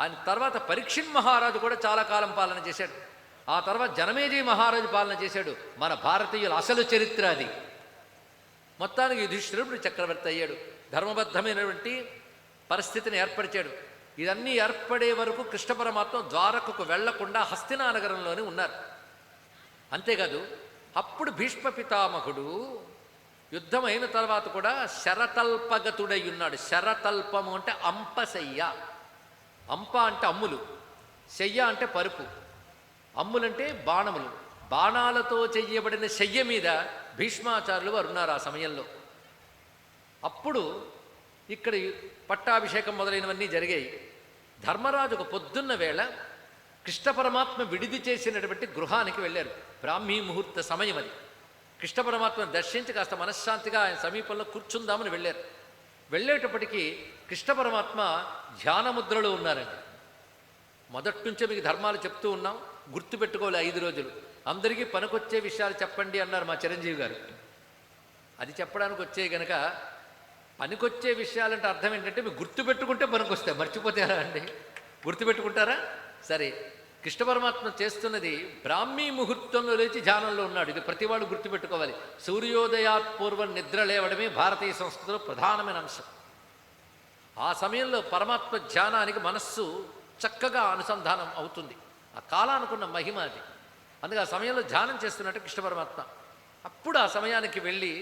Speaker 1: ఆయన తర్వాత పరీక్షిత్ మహారాజు కూడా చాలా కాలం పాలన చేశాడు. ఆ తర్వాత జనమేజయ మహారాజు పాలన చేశాడు. మన భారతీయుల అసలు చరిత్ర అది. మొత్తానికి యుధిష్ఠిరుడు చక్రవర్తి అయ్యాడు. ధర్మబద్ధమైనటువంటి పరిస్థితిని ఏర్పరిచాడు. ఇదన్నీ ఏర్పడే వరకు కృష్ణ పరమాత్మ ద్వారకకు వెళ్లకుండా హస్తినానగరంలోనే ఉన్నారు. అంతేకాదు అప్పుడు భీష్మ పితామహుడు యుద్ధం అయిన తర్వాత కూడా శరతల్పగతుడై ఉన్నాడు. శరతల్పము అంటే అంపశయ్య. అంప అంటే అమ్ములు, శయ్య అంటే పరుపు, అమ్ములంటే బాణములు. బాణాలతో చెయ్యబడిన శయ్య మీద భీష్మాచార్యులు వారు ఉన్నారు ఆ సమయంలో. అప్పుడు ఇక్కడ పట్టాభిషేకం మొదలైనవన్నీ జరిగాయి. ధర్మరాజు ఒక పొద్దున్న వేళ కృష్ణ పరమాత్మ విడిది చేసినటువంటి గృహానికి వెళ్ళారు. బ్రాహ్మీ ముహూర్త సమయం అది. కృష్ణ పరమాత్మను దర్శించి కాస్త మనశ్శాంతిగా ఆయన సమీపంలో కూర్చుందామని వెళ్ళారు. వెళ్ళేటప్పటికీ కృష్ణ పరమాత్మ ధ్యానముద్రలో ఉన్నారండి. మొదటి నుంచే మీకు ధర్మాలు చెప్తూ ఉన్నాం, గుర్తుపెట్టుకోవాలి 5 రోజులు. అందరికీ పనికొచ్చే విషయాలు చెప్పండి అన్నారు మా చిరంజీవి గారు. అది చెప్పడానికి వచ్చే గనక పనికొచ్చే విషయాలంటే అర్థం ఏంటంటే మీకు గుర్తుపెట్టుకుంటే పనికొస్తాయి, మర్చిపోతే ఎలా అండి? గుర్తుపెట్టుకుంటారా? సరే, కృష్ణ పరమాత్మ చేస్తున్నది బ్రాహ్మీ ముహూర్తంలో లేచి ధ్యానంలో ఉన్నాడు. ఇది ప్రతి వాళ్ళు గుర్తుపెట్టుకోవాలి. సూర్యోదయాత్ పూర్వం నిద్ర లేవడమే భారతీయ సంస్కృతిలో ప్రధానమైన అంశం. ఆ సమయంలో పరమాత్మ ధ్యానానికి మనస్సు చక్కగా అనుసంధానం అవుతుంది. ఆ కాలానుకున్న మహిమ అది. అందుకే ఆ సమయంలో ధ్యానం చేస్తున్నట్టు కృష్ణ పరమాత్మ. అప్పుడు ఆ సమయానికి వెళ్ళి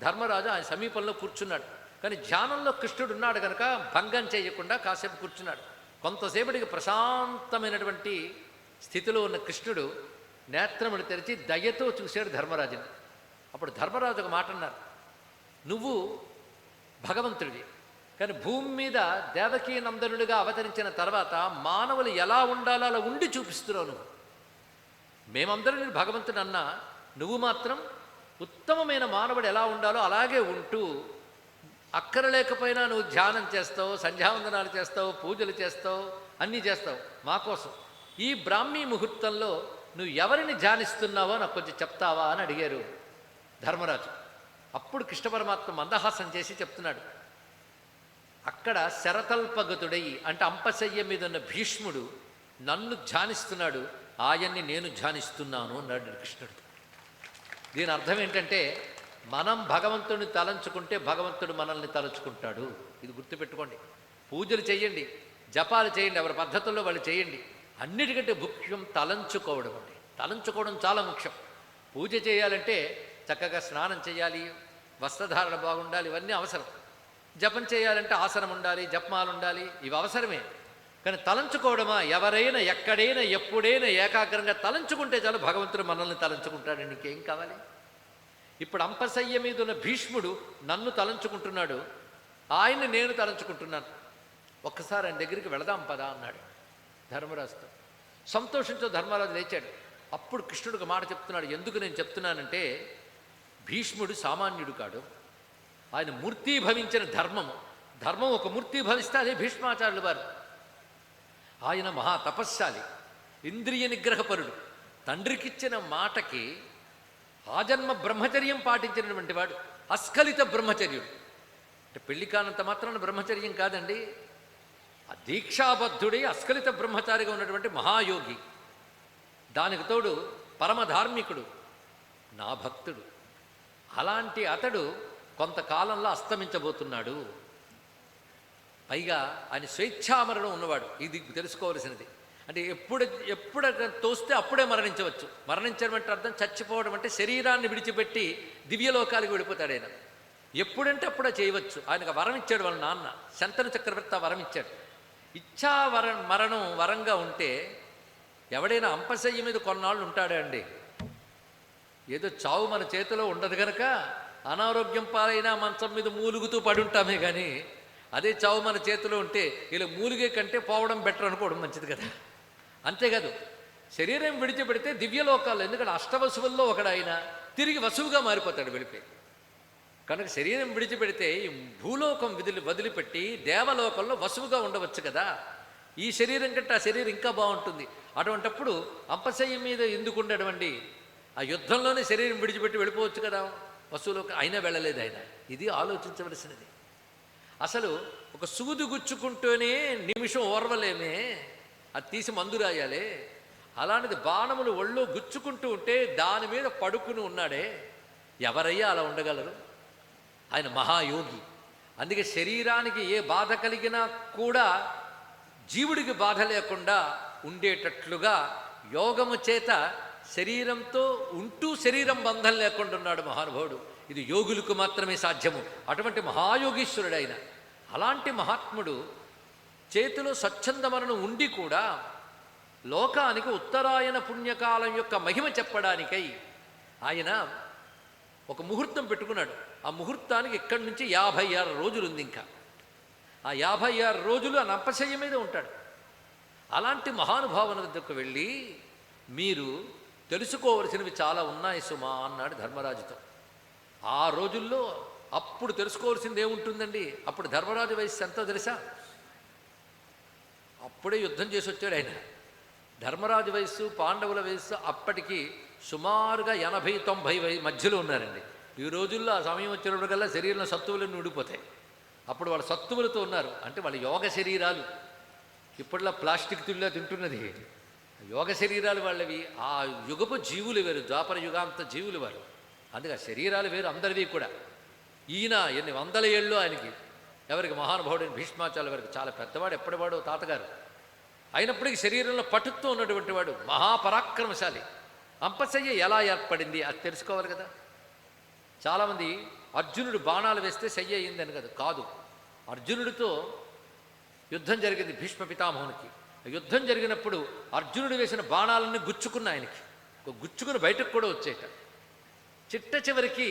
Speaker 1: ధర్మరాజు ఆయన సమీపంలో కూర్చున్నాడు. కానీ ధ్యానంలో కృష్ణుడు ఉన్నాడు కనుక భంగం చేయకుండా కాసేపు కూర్చున్నాడు. కొంతసేపటికి ప్రశాంతమైనటువంటి స్థితిలో ఉన్న కృష్ణుడు నేత్రములు తెరిచి దయతో చూశాడు ధర్మరాజుని. అప్పుడు ధర్మరాజు ఒక మాట అన్నారు, నువ్వు భగవంతుడివి, కానీ భూమి మీద దేవకీ నందనుడిగా అవతరించిన తర్వాత మానవులు ఎలా ఉండాలో అలా ఉండి చూపిస్తున్నావు నువ్వు. మేమందరం నేను భగవంతుడు అన్నా, నువ్వు మాత్రం ఉత్తమమైన మానవుడు ఎలా ఉండాలో అలాగే ఉంటూ అక్కర లేకపోయినా నువ్వు ధ్యానం చేస్తావు, సంధ్యావందనాలు చేస్తావు, పూజలు చేస్తావు, అన్నీ చేస్తావు మా కోసం. ఈ బ్రాహ్మీ ముహూర్తంలో నువ్వు ఎవరిని ధ్యానిస్తున్నావో నాకు కొంచెం చెప్తావా అని అడిగారు ధర్మరాజు. అప్పుడు కృష్ణ పరమాత్మ మందహాసం చేసి చెప్తున్నాడు, అక్కడ శరతల్పగతుడై అంటే అంపశయ్య మీద ఉన్న భీష్ముడు నన్ను ధ్యానిస్తున్నాడు, ఆయన్ని నేను ధ్యానిస్తున్నాను అన్నాడు కృష్ణుడు. దీని అర్థం ఏంటంటే మనం భగవంతుడిని తలంచుకుంటే భగవంతుడు మనల్ని తలుచుకుంటాడు. ఇది గుర్తుపెట్టుకోండి. పూజలు చేయండి, జపాలు చేయండి, ఎవరి పద్ధతుల్లో వాళ్ళు చేయండి. అన్నిటికంటే ముఖ్యం తలంచుకోవడం అండి. తలంచుకోవడం చాలా ముఖ్యం. పూజ చేయాలంటే చక్కగా స్నానం చేయాలి, వస్త్రధారణ బాగుండాలి, ఇవన్నీ అవసరం. జపం చేయాలంటే ఆసనం ఉండాలి, జపమాలు ఉండాలి, ఇవి అవసరమే. కానీ తలంచుకోవడమా? ఎవరైనా ఎక్కడైనా ఎప్పుడైనా ఏకాగ్రంగా తలంచుకుంటే చాలు భగవంతుడు మనల్ని తలంచుకుంటాడు. ఇంకేం కావాలి? ఇప్పుడు అంపశయ్య మీద ఉన్న భీష్ముడు నన్ను తలంచుకుంటున్నాడు, ఆయన్ని నేను తలంచుకుంటున్నాను. ఒక్కసారి ఆయన దగ్గరికి వెళదాం పదా అన్నాడు ధర్మరాజుతో. సంతోషించో ధర్మరాజు లేచాడు. అప్పుడు కృష్ణుడు ఒక మాట చెప్తున్నాడు. ఎందుకు నేను చెప్తున్నానంటే, భీష్ముడు సామాన్యుడు కాడు, ఆయన మూర్తీభవించిన ధర్మం ఒక మూర్తీభవిస్తే అదే భీష్మాచార్యులు వారు. ఆయన మహా తపస్శాలి, ఇంద్రియ నిగ్రహపరుడు, తండ్రికిచ్చిన మాటకి ఆజన్మ బ్రహ్మచర్యం పాటించినటువంటి వాడు, అస్ఖలిత బ్రహ్మచర్యుడు. అంటే పెళ్లి కానంత మాత్రాన బ్రహ్మచర్యం కాదండి, ఆ దీక్షాబద్ధుడై అస్ఖలిత బ్రహ్మచారిగా ఉన్నటువంటి మహాయోగి. దానికి తోడు పరమధార్మికుడు, నా భక్తుడు. అలాంటి అతడు కొంతకాలంలో అస్తమించబోతున్నాడు. పైగా ఆయన స్వేచ్ఛామరణం ఉన్నవాడు, ఇది తెలుసుకోవలసినది. అంటే ఎప్పుడు తోస్తే అప్పుడే మరణించవచ్చు. మరణించడం అంటే అర్థం చచ్చిపోవడం అంటే శరీరాన్ని విడిచిపెట్టి దివ్యలోకాలకు వెళ్ళిపోతాడు ఆయన. ఎప్పుడంటే అప్పుడే చేయవచ్చు. ఆయనకు వరం ఇచ్చాడు వాళ్ళ నాన్న శంతను చక్రవర్తి, వరం ఇచ్చాడు. మరణం వరంగా ఉంటే ఎవడైనా అంపశయ్య మీద కొన్నాళ్ళు ఉంటాడా అండి? ఏదో చావు మన చేతిలో ఉండదు కనుక అనారోగ్యం పాలైనా మంచం మీద మూలుగుతూ పడి ఉంటామే, కానీ అదే చావు మన చేతిలో ఉంటే ఇలా మూలిగే కంటే పోవడం బెటర్ అనుకోవడం మంచిది కదా. అంతేకాదు, శరీరం విడిచిపెడితే దివ్యలోకాల్లో, ఎందుకంటే అష్టవసువుల్లో ఒకడాయన తిరిగి వసువుగా మారిపోతాడు వెళ్ళిపోయి. కనుక శరీరం విడిచిపెడితే ఈ భూలోకం వదిలిపెట్టి దేవలోకంలో వసువుగా ఉండవచ్చు కదా. ఈ శరీరం కంటే ఆ శరీరం ఇంకా బాగుంటుంది. అటువంటప్పుడు అంపశయ్య మీద ఎందుకు ఉండడం అండి? ఆ యుద్ధంలోనే శరీరం విడిచిపెట్టి వెళ్ళిపోవచ్చు కదా వసువులోకి. అయినా వెళ్ళలేదు ఆయన. ఇది ఆలోచించవలసినది. అసలు ఒక సూది గుచ్చుకుంటూనే నిమిషం ఓర్వలేమే, అది తీసి మందు రాయాలి. అలాంటిది బాణములు ఒళ్ళో గుచ్చుకుంటూ ఉంటే దాని మీద పడుకుని ఉన్నాడే, ఎవరయ్యా అలా ఉండగలరు? ఆయన మహాయోగి. అందుకే శరీరానికి ఏ బాధ కలిగినా కూడా జీవుడికి బాధ లేకుండా ఉండేటట్లుగా యోగము చేత శరీరంతో ఉంటూ శరీరం బంధం లేకుండా ఉన్నాడు మహానుభావుడు. ఇది యోగులకు మాత్రమే సాధ్యము. అటువంటి మహాయోగీశ్వరుడు ఆయన. అలాంటి మహాత్ముడు చేతిలో స్వచ్ఛంద మరణం ఉండి కూడా లోకానికి ఉత్తరాయణ పుణ్యకాలం యొక్క మహిమ చెప్పడానికై ఆయన ఒక ముహూర్తం పెట్టుకున్నాడు. ఆ ముహూర్తానికి ఇక్కడి నుంచి 56 రోజులు ఉంది. ఇంకా ఆ 56 రోజులు ఆ అంపశయ్య మీద ఉంటాడు. అలాంటి మహానుభావుని వద్దకు వెళ్ళి, మీరు తెలుసుకోవలసినవి చాలా ఉన్నాయి సుమా అన్నాడు ధర్మరాజుతో. ఆ రోజుల్లో అప్పుడు తెలుసుకోవాల్సింది ఏముంటుందండి? అప్పుడు ధర్మరాజు వయస్సు ఎంతో తెలుసా? అప్పుడే యుద్ధం చేసి వచ్చాడు ఆయన. ధర్మరాజు వయస్సు, పాండవుల వయస్సు అప్పటికి సుమారుగా 80-90 మధ్యలో ఉన్నారండి. ఈ రోజుల్లో ఆ సమయం వచ్చినప్పటికల్లా శరీరంలో సత్తువులన్నీ ఊడిపోతాయి. అప్పుడు వాళ్ళ సత్తువులతో ఉన్నారు. అంటే వాళ్ళ యోగ శరీరాలు. ఇప్పట్లో ప్లాస్టిక్ తుల్లా తింటున్నది. యోగ శరీరాలు వాళ్ళవి. ఆ యుగపు జీవులు వేరు, ద్వాపర యుగాంత జీవులు వారు. అందుకే శరీరాలు వేరు అందరివి కూడా. ఈయన ఎన్ని వందల ఏళ్ళు ఆయనకి, ఎవరికి మహానుభావుడైన భీష్మాచార్యుల వారికి చాలా పెద్దవాడు, ఎప్పటివాడో తాతగారు. అయినప్పటికీ శరీరంలో పటుత్వం ఉన్నటువంటి వాడు, మహాపరాక్రమశాలి. అంపశయ్య ఎలా ఏర్పడింది అది తెలుసుకోవాలి కదా. చాలామంది అర్జునుడు బాణాలు వేస్తే శయ్య అయిందని కదా. కాదు, అర్జునుడితో యుద్ధం జరిగింది భీష్మ పితామహునికి. యుద్ధం జరిగినప్పుడు అర్జునుడు వేసిన బాణాలన్నీ గుచ్చుకున్న ఆయనకి, గుచ్చుకుని బయటకు కూడా వచ్చేట. చిట్ట చివరికి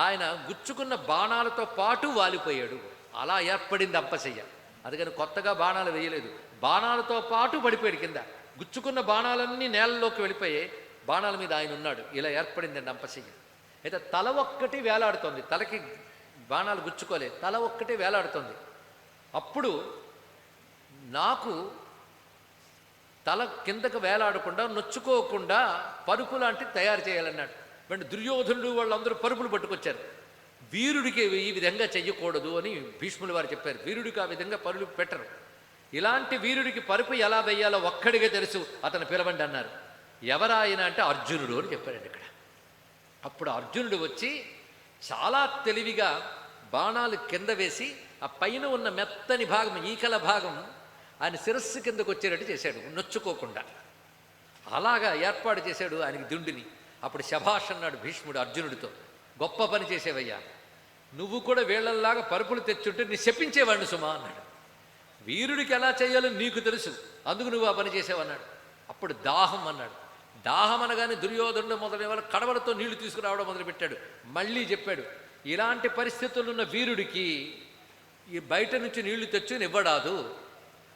Speaker 1: ఆయన గుచ్చుకున్న బాణాలతో పాటు వాలిపోయాడు. అలా ఏర్పడింది అంపశయ్య. అందుకని కొత్తగా బాణాలు వేయలేదు, బాణాలతో పాటు పడిపోయాడు కింద. గుచ్చుకున్న బాణాలన్నీ నేలలోకి వెళ్ళిపోయి బాణాల మీద ఆయన ఉన్నాడు. ఇలా ఏర్పడిందండి అంపశయ్య. అయితే తల ఒక్కటి వేలాడుతోంది, తలకి బాణాలు గుచ్చుకోలేదు, తల ఒక్కటే వేలాడుతోంది. అప్పుడు నాకు తల కిందకు వేలాడకుండా నొచ్చుకోకుండా పరుపు లాంటిది తయారు చేయాలన్నాడు. వెంట దుర్యోధనుడు వాళ్ళందరూ పరుపులు పట్టుకొచ్చారు. వీరుడికి ఈ విధంగా చెయ్యకూడదు అని భీష్ములు వారు చెప్పారు. వీరుడికి ఆ విధంగా పరుపు పెట్టరు. ఇలాంటి వీరుడికి పరుపు ఎలా వేయాలో ఒక్కడిగా తెలుసు, అతను పిలవండి అన్నారు. ఎవరాయన అంటే అర్జునుడు అని చెప్పారండి ఇక్కడ. అప్పుడు అర్జునుడు వచ్చి చాలా తెలివిగా బాణాలు కింద వేసి ఆ పైన ఉన్న మెత్తని భాగం, ఈకల భాగం ఆయన శిరస్సు కిందకు వచ్చేటట్టు చేశాడు, నొచ్చుకోకుండా. అలాగా ఏర్పాటు చేశాడు ఆయనకి దిండుని. అప్పుడు శభాష్ అన్నాడు భీష్ముడు అర్జునుడితో, గొప్ప పని చేసేవయ్యా, నువ్వు కూడా వీళ్ళల్లాగా పరుపులు తెచ్చుంటే నీ శపించేవాడిని సుమా అన్నాడు. వీరుడికి ఎలా చేయాలో నీకు తెలుసు, అందుకు నువ్వు ఆ పని చేసావన్నాడు. అప్పుడు దాహం అన్నాడు. దాహం అనగానే దుర్యోధనుడు మొదలైన వాళ్ళు కడవలతో నీళ్లు తీసుకురావడం మొదలుపెట్టాడు. మళ్ళీ చెప్పాడు, ఇలాంటి పరిస్థితుల్లో ఉన్న వీరుడికి ఈ బయట నుంచి నీళ్లు తెచ్చుని ఇవ్వడాదు,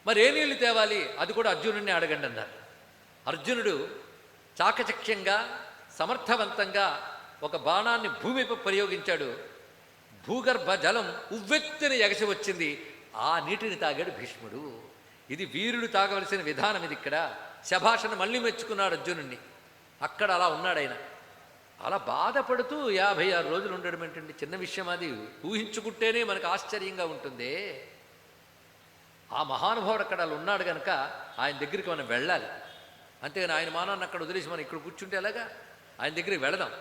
Speaker 1: మరి ఏ నీళ్లు తేవాలి అది కూడా అర్జునుడిని అడగండి అన్నారు. అర్జునుడు చాకచక్యంగా సమర్థవంతంగా ఒక బాణాన్ని భూమిపై ప్రయోగించాడు. భూగర్భ జలం ఉవ్వెత్తున ఎగసి వచ్చింది. ఆ నీటిని తాగాడు భీష్ముడు. ఇది వీరుడు తాగవలసిన విధానం. ఇది ఇక్కడ శభాషను మళ్ళీ మెచ్చుకున్నాడు అర్జునుడిని. అక్కడ అలా ఉన్నాడు ఆయన. అలా బాధపడుతూ 56 రోజులు ఉండడం ఏంటంటే చిన్న విషయం, అది ఊహించుకుంటేనే మనకు ఆశ్చర్యంగా ఉంటుంది. ఆ మహానుభావుడు అక్కడ అలా ఉన్నాడు కనుక ఆయన దగ్గరికి మనం వెళ్ళాలి. అంతేగాని ఆయన మానాన్ని అక్కడ వదిలేసి మనం ఇక్కడ కూర్చుంటే ఎలాగా? ఆయన దగ్గరికి వెళదాం.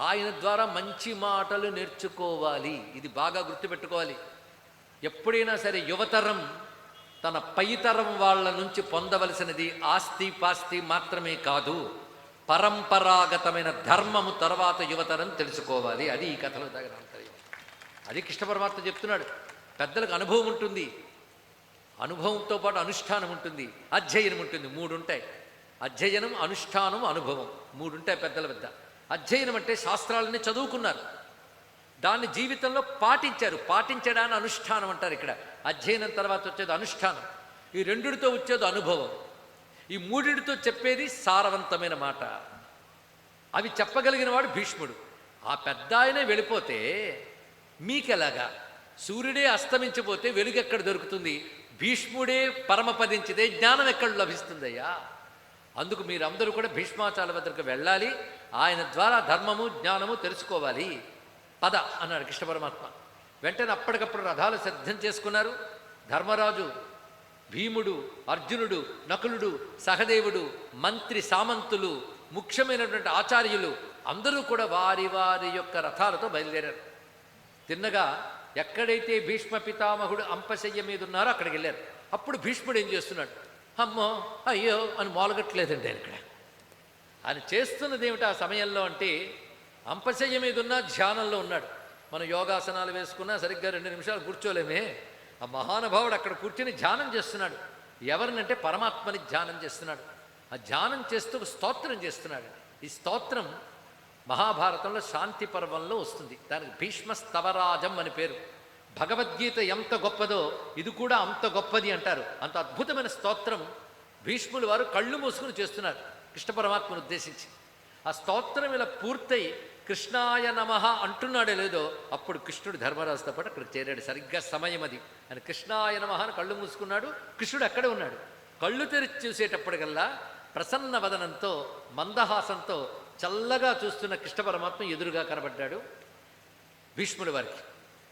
Speaker 1: ఆయన ద్వారా మంచి మాటలు నేర్చుకోవాలి. ఇది బాగా గుర్తుపెట్టుకోవాలి. ఎప్పుడైనా సరే యువతరం తన పైతరం వాళ్ళ నుంచి పొందవలసినది ఆస్తి పాస్తి మాత్రమే కాదు, పరంపరాగతమైన ధర్మము తర్వాత యువతరం తెలుసుకోవాలి. అది ఈ కథలో తగిన అంతర్యం. అది కృష్ణ పరమాత్మ చెప్తున్నాడు. పెద్దలకు అనుభవం ఉంటుంది, అనుభవంతో పాటు అనుష్ఠానం ఉంటుంది, అధ్యయనం ఉంటుంది. 3 ఉంటాయి. అధ్యయనం, అనుష్ఠానం, అనుభవం 3 ఉంటాయి పెద్దల వద్ద. అధ్యయనం అంటే శాస్త్రాలన్నీ చదువుకున్నారు, దాన్ని జీవితంలో పాటించారు. పాటించడాన్ని అనుష్ఠానం అంటారు. ఇక్కడ అధ్యయనం తర్వాత వచ్చేది అనుష్ఠానం. ఈ 2తో వచ్చేది అనుభవం. ఈ 3తో చెప్పేది సారవంతమైన మాట. అవి చెప్పగలిగిన వాడు భీష్ముడు. ఆ పెద్ద ఆయనే వెళ్ళిపోతే మీకెలాగా? సూర్యుడే అస్తమించిపోతే వెలుగు ఎక్కడ దొరుకుతుంది? భీష్ముడే పరమపదించితే జ్ఞానం ఎక్కడ లభిస్తుందయ్యా? అందుకు మీరందరూ కూడా భీష్మాచార్య వద్దకు వెళ్ళాలి. ఆయన ద్వారా ధర్మము జ్ఞానము తెలుసుకోవాలి. పద అన్నాడు కృష్ణ పరమాత్మ. వెంటనే అప్పటికప్పుడు రథాలు సిద్ధం చేసుకున్నారు. ధర్మరాజు, భీముడు, అర్జునుడు, నకులుడు, సహదేవుడు, మంత్రి సామంతులు, ముఖ్యమైనటువంటి ఆచార్యులు అందరూ కూడా వారి వారి యొక్క రథాలతో బయలుదేరారు. తిన్నగా ఎక్కడైతే భీష్మ పితామహుడు అంపశయ్య మీద ఉన్నారో అక్కడికి వెళ్ళారు. అప్పుడు భీష్ముడు ఏం చేస్తున్నాడు? అమ్మో అయ్యో అని మొలగట్లేదండి ఆయన. ఇక్కడ ఆయన చేస్తున్నది ఏమిటి ఆ సమయంలో అంటే, అంపశయ్య మీద ఉన్న ధ్యానంలో ఉన్నాడు. మనం యోగాసనాలు వేసుకున్నా సరిగ్గా 2 నిమిషాలు కూర్చోలేమే. ఆ మహానుభావుడు అక్కడ కూర్చొని ధ్యానం చేస్తున్నాడు. ఎవరినంటే పరమాత్మని ధ్యానం చేస్తున్నాడు. ఆ ధ్యానం చేస్తూ స్తోత్రం చేస్తున్నాడు. ఈ స్తోత్రం మహాభారతంలో శాంతి పర్వంలో వస్తుంది. దానికి భీష్మ స్తవరాజం అని పేరు. భగవద్గీత ఎంత గొప్పదో ఇది కూడా అంత గొప్పది అంటారు. అంత అద్భుతమైన స్తోత్రం భీష్ములు వారు కళ్ళు మూసుకుని చేస్తున్నారు కృష్ణ పరమాత్మను ఉద్దేశించి. ఆ స్తోత్రం ఇలా పూర్తయి కృష్ణాయ నమః అంటున్నాడో లేదో అప్పుడు కృష్ణుడు ధర్మరాజుతో పాటు అక్కడికి చేరాడు. సరిగ్గా సమయం అది. ఆయన కృష్ణాయ నమః అని కళ్ళు మూసుకున్నాడు. కృష్ణుడు అక్కడే ఉన్నాడు. కళ్ళు తెరిచి చూసేటప్పటికల్లా ప్రసన్న వదనంతో మందహాసంతో చల్లగా చూస్తున్న కృష్ణ పరమాత్మ ఎదురుగా కనబడ్డాడు భీష్ముడి వారికి.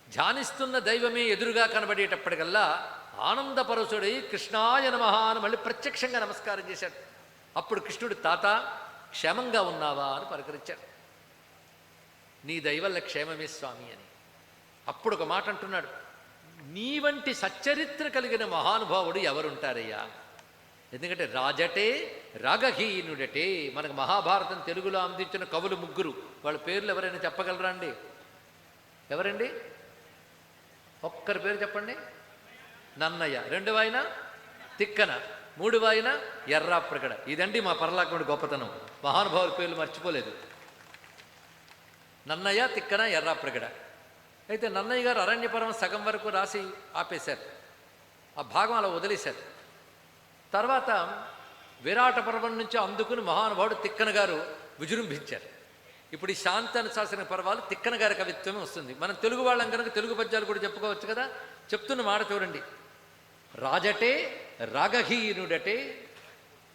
Speaker 1: ధ్యానిస్తున్న దైవమే ఎదురుగా కనబడేటప్పటికల్లా ఆనందపరచుడై కృష్ణాయ నమః అని మళ్ళీ ప్రత్యక్షంగా నమస్కారం చేశాడు. అప్పుడు కృష్ణుడు, తాత క్షేమంగా ఉన్నావా అని పలకరించాడు. నీ దయవల్ల క్షేమమే స్వామి అని. అప్పుడు ఒక మాట అంటున్నాడు, నీ వంటి సచ్చరిత్ర కలిగిన మహానుభావుడు ఎవరుంటారయ్యా? ఎందుకంటే రాజటే రాగహీనుడటే. మనకు మహాభారతం తెలుగులో అందించిన కవులు 3. వాళ్ళ పేర్లు ఎవరైనా చెప్పగలరా అండి? ఎవరండి? ఒక్కరి పేరు చెప్పండి. నన్నయ్య. 2వ ఆయన తిక్కన. 3వ ఆయన ఎర్రాప్రగడ. ఇదండి మా పరలాకముడి గొప్పతనం. మహానుభావుల పేర్లు మర్చిపోలేదు. నన్నయ్య, తిక్కన, ఎర్రాప్రగడ. అయితే నన్నయ్య గారు అరణ్యపర్వం సగం వరకు రాసి ఆపేశారు. ఆ భాగం అలా వదిలేశారు. తర్వాత విరాట పర్వం నుంచి అందుకుని మహానుభావుడు తిక్కన గారు విజృంభించారు. ఇప్పుడు ఈ శాంతానుశాసన పర్వాలు తిక్కన గారి కవిత్వమే వస్తుంది. మనం తెలుగు వాళ్ళం కనుక తెలుగు పద్యాలు కూడా చెప్పుకోవచ్చు కదా. చెప్తున్న మాట చూడండి. రాజటే రాగహీనుడటే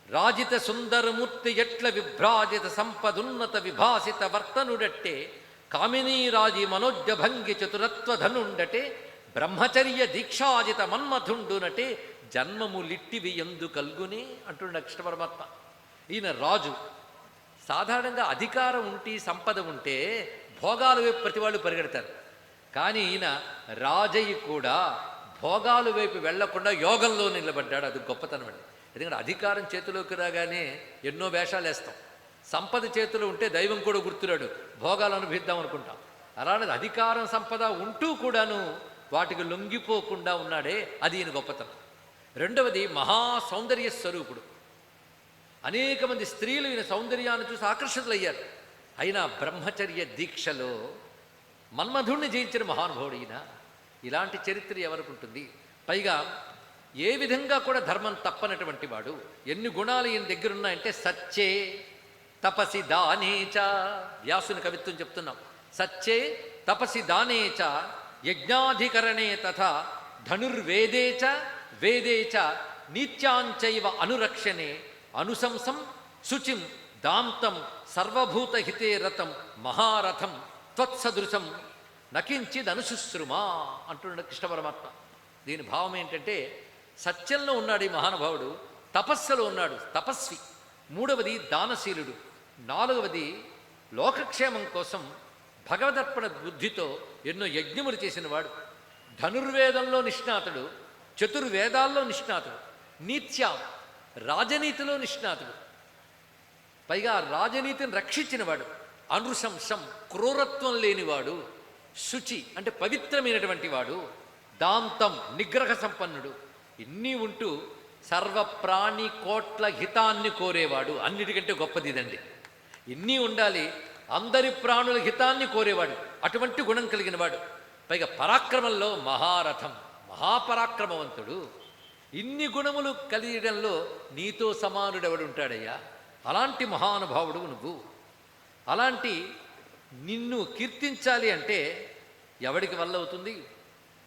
Speaker 1: రాజిత సుందరమూర్తి ఎట్ల విభ్రాజిత సంపదున్నత విభాసిత వర్తనుడట్టే కామినీ రాజి మనోజ్ఞ భంగి చతురత్వధనుండటే బ్రహ్మచర్య దీక్షాజిత మన్మథుండునటే జన్మము లిట్టివి ఎందు కల్గుని అంటున్న కృష్ణ పరమాత్మ. ఈయన రాజు. సాధారణంగా అధికారం ఉంటే సంపద ఉంటే భోగాలు వైపు ప్రతి వాళ్ళు పరిగెడతారు. కానీ ఈయన రాజయ్య కూడా భోగాలు వైపు వెళ్లకుండా యోగంలో నిలబడ్డాడు. అది గొప్పతనం అండి. ఎందుకంటే అధికారం చేతిలోకి రాగానే ఎన్నో వేషాలు వేస్తాం. సంపద చేతిలో ఉంటే దైవం కూడా గుర్తురాడు, భోగాలు అనుభవిద్దాం అనుకుంటాం. అలాంటిది అధికారం సంపద ఉంటూ కూడాను వాటికి లొంగిపోకుండా ఉన్నాడే, అది ఈయన గొప్పతనం. రెండవది మహా సౌందర్య స్వరూపుడు. అనేక మంది స్త్రీలు ఈయన సౌందర్యాన్ని చూసి ఆకర్షితులయ్యారు. అయినా బ్రహ్మచర్య దీక్షలో మన్మధుణ్ణి జయించిన మహానుభావుడు ఈయన. ఇలాంటి చరిత్ర ఎవరికి ఉంటుంది? పైగా ఏ విధంగా కూడా ధర్మం తప్పనటువంటి వాడు. ఎన్ని గుణాలు ఈయన దగ్గరున్నాయంటే సచ్చే తపసి దానేచ, వ్యాసుని కవిత్వం చెప్తున్నాం. సచ్చే తపసి దానేచ యజ్ఞాధికరణే తథా ధనుర్వేదేచ వేదేచ నీత్యాంచైవ అనురక్షణే అనుశంసం శుచిం దాంతం సర్వభూతహితే రతం మహారథం త్వత్సదృశం నకించిద్ అనుశుశ్రుమా అంటున్నాడు కృష్ణ పరమాత్మ. దీని భావం ఏంటంటే సత్యంలో ఉన్నాడు ఈ మహానుభావుడు, తపస్సులో ఉన్నాడు, తపస్వి. మూడవది దానశీలుడు. నాలుగవది లోకక్షేమం కోసం భగవదర్పణ బుద్ధితో ఎన్నో యజ్ఞములు చేసినవాడు. ధనుర్వేదంలో నిష్ణాతుడు, చతుర్వేదాల్లో నిష్ణాతుడు, నీత్యా రాజనీతిలో నిష్ణాతుడు. పైగా రాజనీతిని రక్షించినవాడు, అనుశంసం క్రూరత్వం లేనివాడు, శుచి అంటే పవిత్రమైనటువంటి వాడు, దాంతం నిగ్రహ సంపన్నుడు. ఇన్ని ఉంటూ సర్వప్రాణి కోట్ల హితాన్ని కోరేవాడు. అన్నిటికంటే గొప్పది ఇదండి. ఇన్ని ఉండాలి, అందరి ప్రాణుల హితాన్ని కోరేవాడు, అటువంటి గుణం కలిగిన వాడు. పైగా పరాక్రమంలో మహారథం, మహాపరాక్రమవంతుడు. ఇన్ని గుణములు కలిగడంలో నీతో సమానుడెవడు ఉంటాడయ్యా? అలాంటి మహానుభావుడు నువ్వు. అలాంటి నిన్ను కీర్తించాలి అంటే ఎవడికి వల్ల అవుతుంది?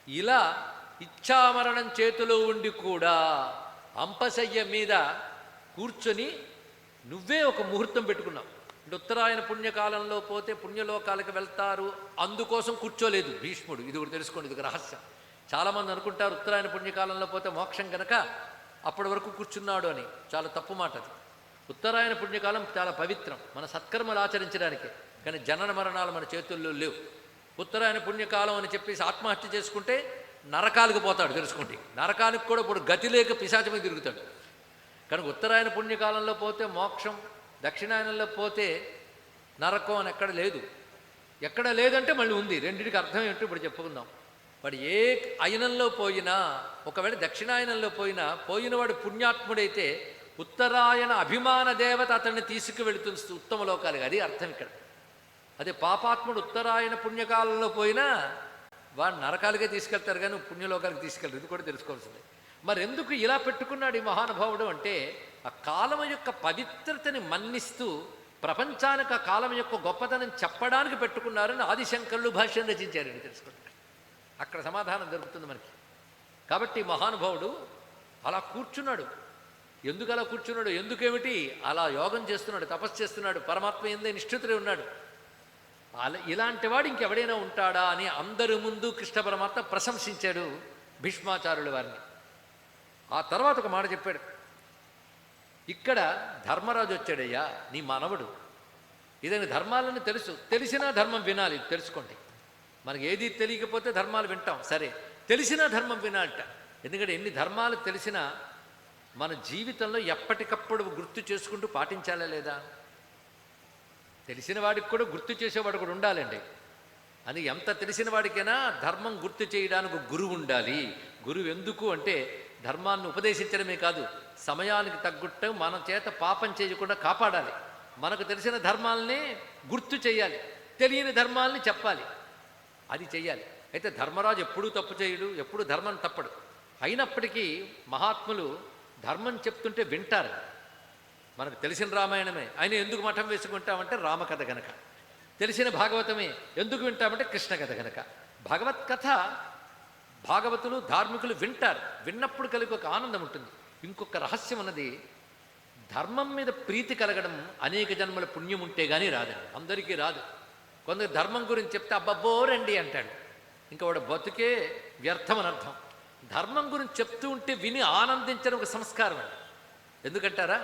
Speaker 1: ఇలా ఇచ్ఛామరణం చేతిలో ఉండి కూడా అంపశయ్య మీద కూర్చొని నువ్వే ఒక ముహూర్తం పెట్టుకున్నావు. అంటే ఉత్తరాయణ పుణ్యకాలంలో పోతే పుణ్యలోకాలకు వెళ్తారు, అందుకోసం కూర్చోలేదు భీష్ముడు. ఇది కూడా తెలుసుకోండి, ఇది ఒక రహస్యం. చాలామంది అనుకుంటారు ఉత్తరాయణ పుణ్యకాలంలో పోతే మోక్షం కనుక అప్పటి వరకు కూర్చున్నాడు అని. చాలా తప్పు మాట అది. ఉత్తరాయణ పుణ్యకాలం చాలా పవిత్రం, మన సత్కర్మలు ఆచరించడానికే. కానీ జనన మరణాలు మన చేతుల్లో లేవు. ఉత్తరాయణ పుణ్యకాలం అని చెప్పేసి ఆత్మహత్య చేసుకుంటే నరకాలకు పోతాడు, తెలుసుకోండి. నరకానికి కూడా ఇప్పుడు గతి లేక పిశాచమే తిరుగుతాడు. కనుక ఉత్తరాయణ పుణ్యకాలంలో పోతే మోక్షం, దక్షిణాయనంలో పోతే నరకం అని ఎక్కడ లేదు. ఎక్కడ లేదంటే మళ్ళీ ఉంది. రెండింటికి అర్థం ఏంటో ఇప్పుడు చెప్పుకుందాం. వాడు ఏ అయనంలో పోయినా, ఒకవేళ దక్షిణాయనంలో పోయినవాడు పుణ్యాత్ముడైతే ఉత్తరాయణ అభిమాన దేవత అతన్ని తీసుకువెళుతుంది ఉత్తమ లోకాలుగా. అది అర్థం ఇక్కడ. అదే పాపాత్ముడు ఉత్తరాయణ పుణ్యకాలంలో పోయినా వాడు నరకాలుగా తీసుకెళ్తారు, కానీ పుణ్యలోకాలకు తీసుకెళ్తారు. ఇది కూడా తెలుసుకోవాల్సిందే. మరి ఎందుకు ఇలా పెట్టుకున్నాడు ఈ మహానుభావుడు అంటే, ఆ కాలం యొక్క పవిత్రతని మన్నిస్తూ ప్రపంచానికి ఆ కాలం యొక్క గొప్పతనం చెప్పడానికి పెట్టుకున్నారని ఆదిశంకరులు భాష్యం రచించారండి, తెలుసుకోండి. అక్కడ సమాధానం దొరుకుతుంది మనకి. కాబట్టి మహానుభావుడు అలా కూర్చున్నాడు. ఎందుకు అలా కూర్చున్నాడు? ఎందుకేమిటి? అలా యోగం చేస్తున్నాడు, తపస్సు చేస్తున్నాడు, పరమాత్మ ఎందే నిష్ఠితుడై ఉన్నాడు. అలా ఇలాంటి వాడు ఇంకెవడైనా ఉంటాడా అని అందరి ముందు కృష్ణ పరమాత్మ ప్రశంసించాడు భీష్మాచార్యుల వారిని. ఆ తర్వాత ఒక మాట చెప్పాడు. ఇక్కడ ధర్మరాజు వచ్చాడయ్యా, నీ మనవడు. ఇదని ధర్మాలను తెలిసినా ధర్మం వినాలి, తెలుసుకోండి. మనకి ఏది తెలియకపోతే ధర్మాలు వింటాం, సరే. తెలిసినా ధర్మం వినాలట. ఎందుకంటే ఎన్ని ధర్మాలు తెలిసినా మన జీవితంలో ఎప్పటికప్పుడు గుర్తు చేసుకుంటూ పాటించాలా లేదా? తెలిసిన వాడికి కూడా గుర్తు చేసేవాడు కూడా ఉండాలండి. అని ఎంత తెలిసిన వాడికైనా ధర్మం గుర్తు చేయడానికి గురువు ఉండాలి. గురువు ఎందుకు అంటే ధర్మాన్ని ఉపదేశించడమే కాదు, సమయానికి తగ్గట్టు మన చేత పాపం చేయకుండా కాపాడాలి. మనకు తెలిసిన ధర్మాలనే గుర్తు చేయాలి, తెలియని ధర్మాలని చెప్పాలి, అది చెయ్యాలి. అయితే ధర్మరాజు ఎప్పుడూ తప్పు చేయడు, ఎప్పుడు ధర్మం తప్పడు. అయినప్పటికీ మహాత్ములు ధర్మం చెప్తుంటే వింటారు. మనకు తెలిసిన రామాయణమే, ఆయన ఎందుకు మఠం వేసుకుంటామంటే రామకథ గనక. తెలిసిన భాగవతమే ఎందుకు వింటామంటే కృష్ణ కథ గనక. భగవత్కథ భాగవతులు ధార్మికులు వింటారు. విన్నప్పుడు కలిగి ఒక ఆనందం ఉంటుంది. ఇంకొక రహస్యం ఉన్నది, ధర్మం మీద ప్రీతి కలగడం అనేక జన్మల పుణ్యం ఉంటే కానీ రాదండి, అందరికీ రాదు. కొందరు ధర్మం గురించి చెప్తే అబ్బబ్బో రండి అంటాడు, ఇంకా వాడు బతుకే వ్యర్థం అని అర్థం. ధర్మం గురించి చెప్తూ ఉంటే విని ఆనందించడం ఒక సంస్కారం అండి. ఎందుకంటారా?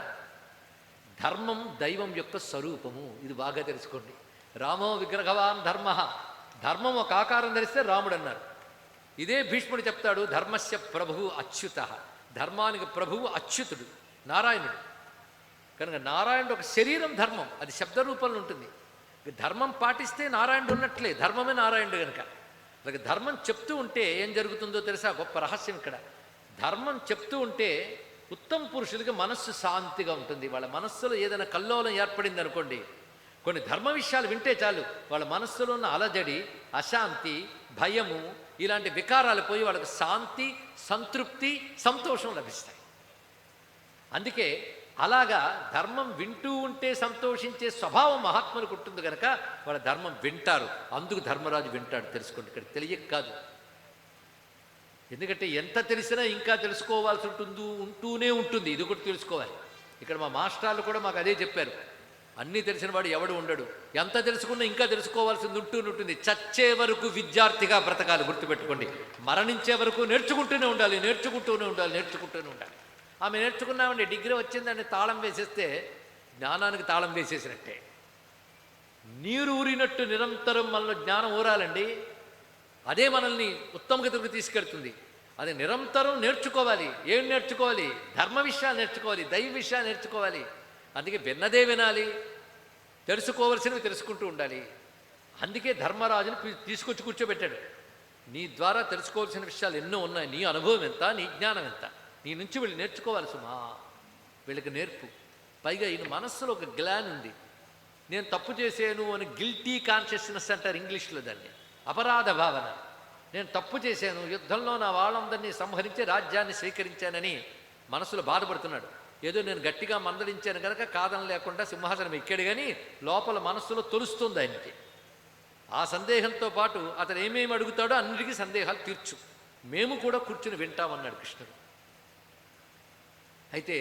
Speaker 1: ధర్మం దైవం యొక్క స్వరూపము, ఇది బాగా తెలుసుకోండి. రామో విగ్రహవాన్ ధర్మ, ధర్మం ఒక ఆకారం ధరిస్తే రాముడు అన్నారు. ఇదే భీష్ముడు చెప్తాడు, ధర్మస్య ప్రభువు అచ్యుత, ధర్మానికి ప్రభువు అచ్యుతుడు నారాయణుడు. కనుక నారాయణుడు ఒక శరీరం ధర్మం, అది శబ్ద రూపంలో ఉంటుంది. ధర్మం పాటిస్తే నారాయణుడు ఉన్నట్లే, ధర్మమే నారాయణుడు కనుక. అలాగే ధర్మం చెప్తూ ఉంటే ఏం జరుగుతుందో తెలుసా? గొప్ప రహస్యం ఇక్కడ. ధర్మం చెప్తూ ఉంటే ఉత్తమ పురుషులకి మనస్సు శాంతిగా ఉంటుంది. వాళ్ళ మనస్సులో ఏదైనా కల్లోలం ఏర్పడింది అనుకోండి, కొన్ని ధర్మ విషయాలు వింటే చాలు వాళ్ళ మనస్సులో ఉన్న అలజడి, అశాంతి, భయము ఇలాంటి వికారాలు పోయి వాళ్ళకి శాంతి, సంతృప్తి, సంతోషం లభిస్తాయి. అందుకే అలాగా ధర్మం వింటూ ఉంటే సంతోషించే స్వభావం మహాత్ములకు ఉంటుంది కనుక వాళ్ళ ధర్మం వింటారు. అందుకు ధర్మరాజు వింటాడు. తెలుసుకోండి, ఇక్కడ తెలియక కాదు. ఎందుకంటే ఎంత తెలిసినా ఇంకా తెలుసుకోవాల్సి ఉంటూనే ఉంటుంది. ఇది కూడా తెలుసుకోవాలి. ఇక్కడ మా మాస్టర్లు కూడా మాకు అదే చెప్పారు. అన్నీ తెలిసిన వాడు ఎవడు ఉండడు, ఎంత తెలుసుకున్నా ఇంకా తెలుసుకోవాల్సింది ఉంటుంది. చచ్చే వరకు విద్యార్థిగా బ్రతకాలి, గుర్తుపెట్టుకోండి. మరణించే వరకు నేర్చుకుంటూనే ఉండాలి. ఆమె నేర్చుకున్నామండి, డిగ్రీ వచ్చిందని తాళం వేసేస్తే జ్ఞానానికి తాళం వేసేసినట్టే. నీరు ఊరినట్టు నిరంతరం మనలో జ్ఞానం ఊరాలండి. అదే మనల్ని ఉత్తమగతికి తీసుకెళ్తుంది. అది నిరంతరం నేర్చుకోవాలి. ఏం నేర్చుకోవాలి? ధర్మ విషయాలు నేర్చుకోవాలి, దైవ విషయాలు నేర్చుకోవాలి. అందుకే విన్నదే వినాలి, తెలుసుకోవలసినవి తెలుసుకుంటూ ఉండాలి. అందుకే ధర్మరాజుని తీసుకొచ్చి కూర్చోబెట్టాడు. నీ ద్వారా తెలుసుకోవాల్సిన విషయాలు ఎన్నో ఉన్నాయి. నీ అనుభవం ఎంత, నీ జ్ఞానం ఎంత, నీ నుంచి వీళ్ళు నేర్చుకోవాలి సుమా. వీళ్ళకి నేర్పు. పైగా ఈయన మనస్సులో ఒక గ్లాన్ ఉంది. నేను తప్పు చేశాను అని గిల్టీ కాన్షియస్నెస్ అంటారు ఇంగ్లీష్లో దాన్ని, అపరాధ భావన. నేను తప్పు చేశాను, యుద్ధంలో నా వాళ్ళందరినీ సంహరించి రాజ్యాన్ని స్వీకరించానని మనసులో బాధపడుతున్నాడు. ఏదో నేను గట్టిగా మందలించాను కనుక కాదని లేకుండా సింహాసనం ఎక్కాడు, కానీ లోపల మనస్సులో తొలుస్తుంది ఆయనకి. ఆ సందేహంతో పాటు అతను ఏమేమి అడుగుతాడో అన్నిటికీ సందేహాలు తీర్చు, మేము కూడా కూర్చుని వింటామన్నాడు కృష్ణుడు. అయితే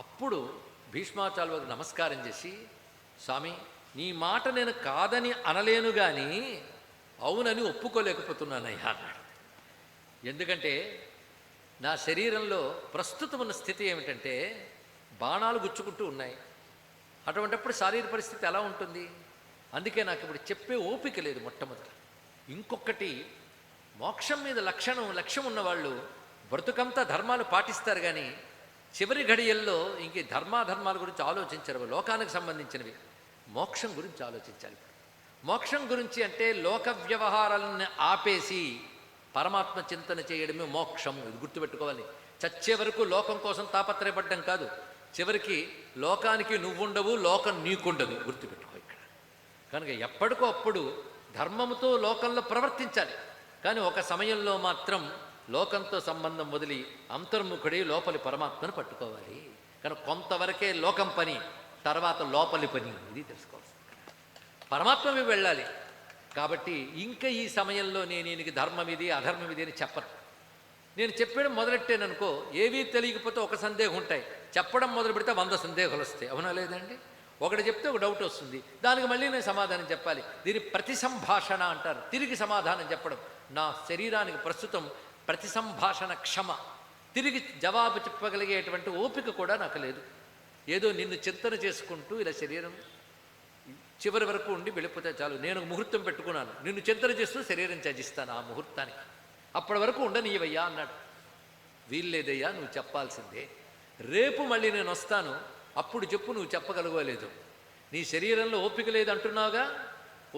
Speaker 1: అప్పుడు భీష్మాచార్యుల వారికి నమస్కారం చేసి, స్వామి నీ మాట నేను కాదని అనలేను కానీ అవునని ఒప్పుకోలేకపోతున్నానయ్యా అన్నాడు. ఎందుకంటే నా శరీరంలో ప్రస్తుతం ఉన్న స్థితి ఏమిటంటే బాణాలు గుచ్చుకుంటూ ఉన్నాయి. అటువంటిప్పుడు శారీరక పరిస్థితి ఎలా ఉంటుంది? అందుకే నాకు ఇప్పుడు చెప్పే ఓపిక లేదు మొట్టమొదట. ఇంకొకటి, మోక్షం మీద లక్ష్యం ఉన్నవాళ్ళు బ్రతుకంతా ధర్మాలు పాటిస్తారు, కానీ చివరి ఘడియల్లో ఇంక ధర్మాధర్మాల గురించి ఆలోచించరు. లోకానికి సంబంధించినవి, మోక్షం గురించి ఆలోచించాలి. మోక్షం గురించి అంటే లోక వ్యవహారాలను ఆపేసి పరమాత్మ చింతన చేయడమే మోక్షం. ఇది గుర్తుపెట్టుకోవాలి. చచ్చే వరకు లోకం కోసం తాపత్రయపడ్డం కాదు. చివరికి లోకానికి నువ్వుండవు, లోకం నీకుండదు, గుర్తుపెట్టుకో ఇక్కడ. కనుక ఎప్పటికో అప్పుడు ధర్మముతో లోకంలో ప్రవర్తించాలి, కానీ ఒక సమయంలో మాత్రం లోకంతో సంబంధం వదిలి అంతర్ముఖుడి లోపలి పరమాత్మను పట్టుకోవాలి. కనుక కొంతవరకే లోకం పని, తర్వాత లోపలి పని. ఇది తెలుసుకోవాలి. పరమాత్మ వెళ్ళాలి. కాబట్టి ఇంకా ఈ సమయంలో నేను ఈయనకి ధర్మం ఇది అధర్మం ఇది అని చెప్పను. నేను చెప్పడం మొదలెట్టాననుకో, ఏవీ తెలియకపోతే ఒక సందేహం ఉంటాయి, చెప్పడం మొదలు పెడితే 100 సందేహాలు వస్తాయి. అవునా లేదండి? ఒకటి చెప్తే ఒక డౌట్ వస్తుంది, దానికి మళ్ళీ నేను సమాధానం చెప్పాలి. దీన్ని ప్రతి సంభాషణ అంటారు, తిరిగి సమాధానం చెప్పడం. నా శరీరానికి ప్రస్తుతం ప్రతి సంభాషణ క్షమ, తిరిగి జవాబు చెప్పగలిగేటువంటి ఓపిక కూడా నాకు లేదు. ఏదో నిన్ను చింతన చేసుకుంటూ ఇలా శరీరం చివరి వరకు ఉండి వెళ్ళిపోతే చాలు. నేను ముహూర్తం పెట్టుకున్నాను, నిన్ను చింతన చేస్తూ శరీరం త్యజిస్తాను ఆ ముహూర్తానికి, అప్పటి వరకు ఉండనీయవయ్యా అన్నాడు. వీల్లేదయ్యా, నువ్వు చెప్పాల్సిందే. రేపు మళ్ళీ నేను వస్తాను, అప్పుడు చెప్పు, నువ్వు చెప్పగలగలేదు. నీ శరీరంలో ఓపిక లేదు అంటున్నావుగా,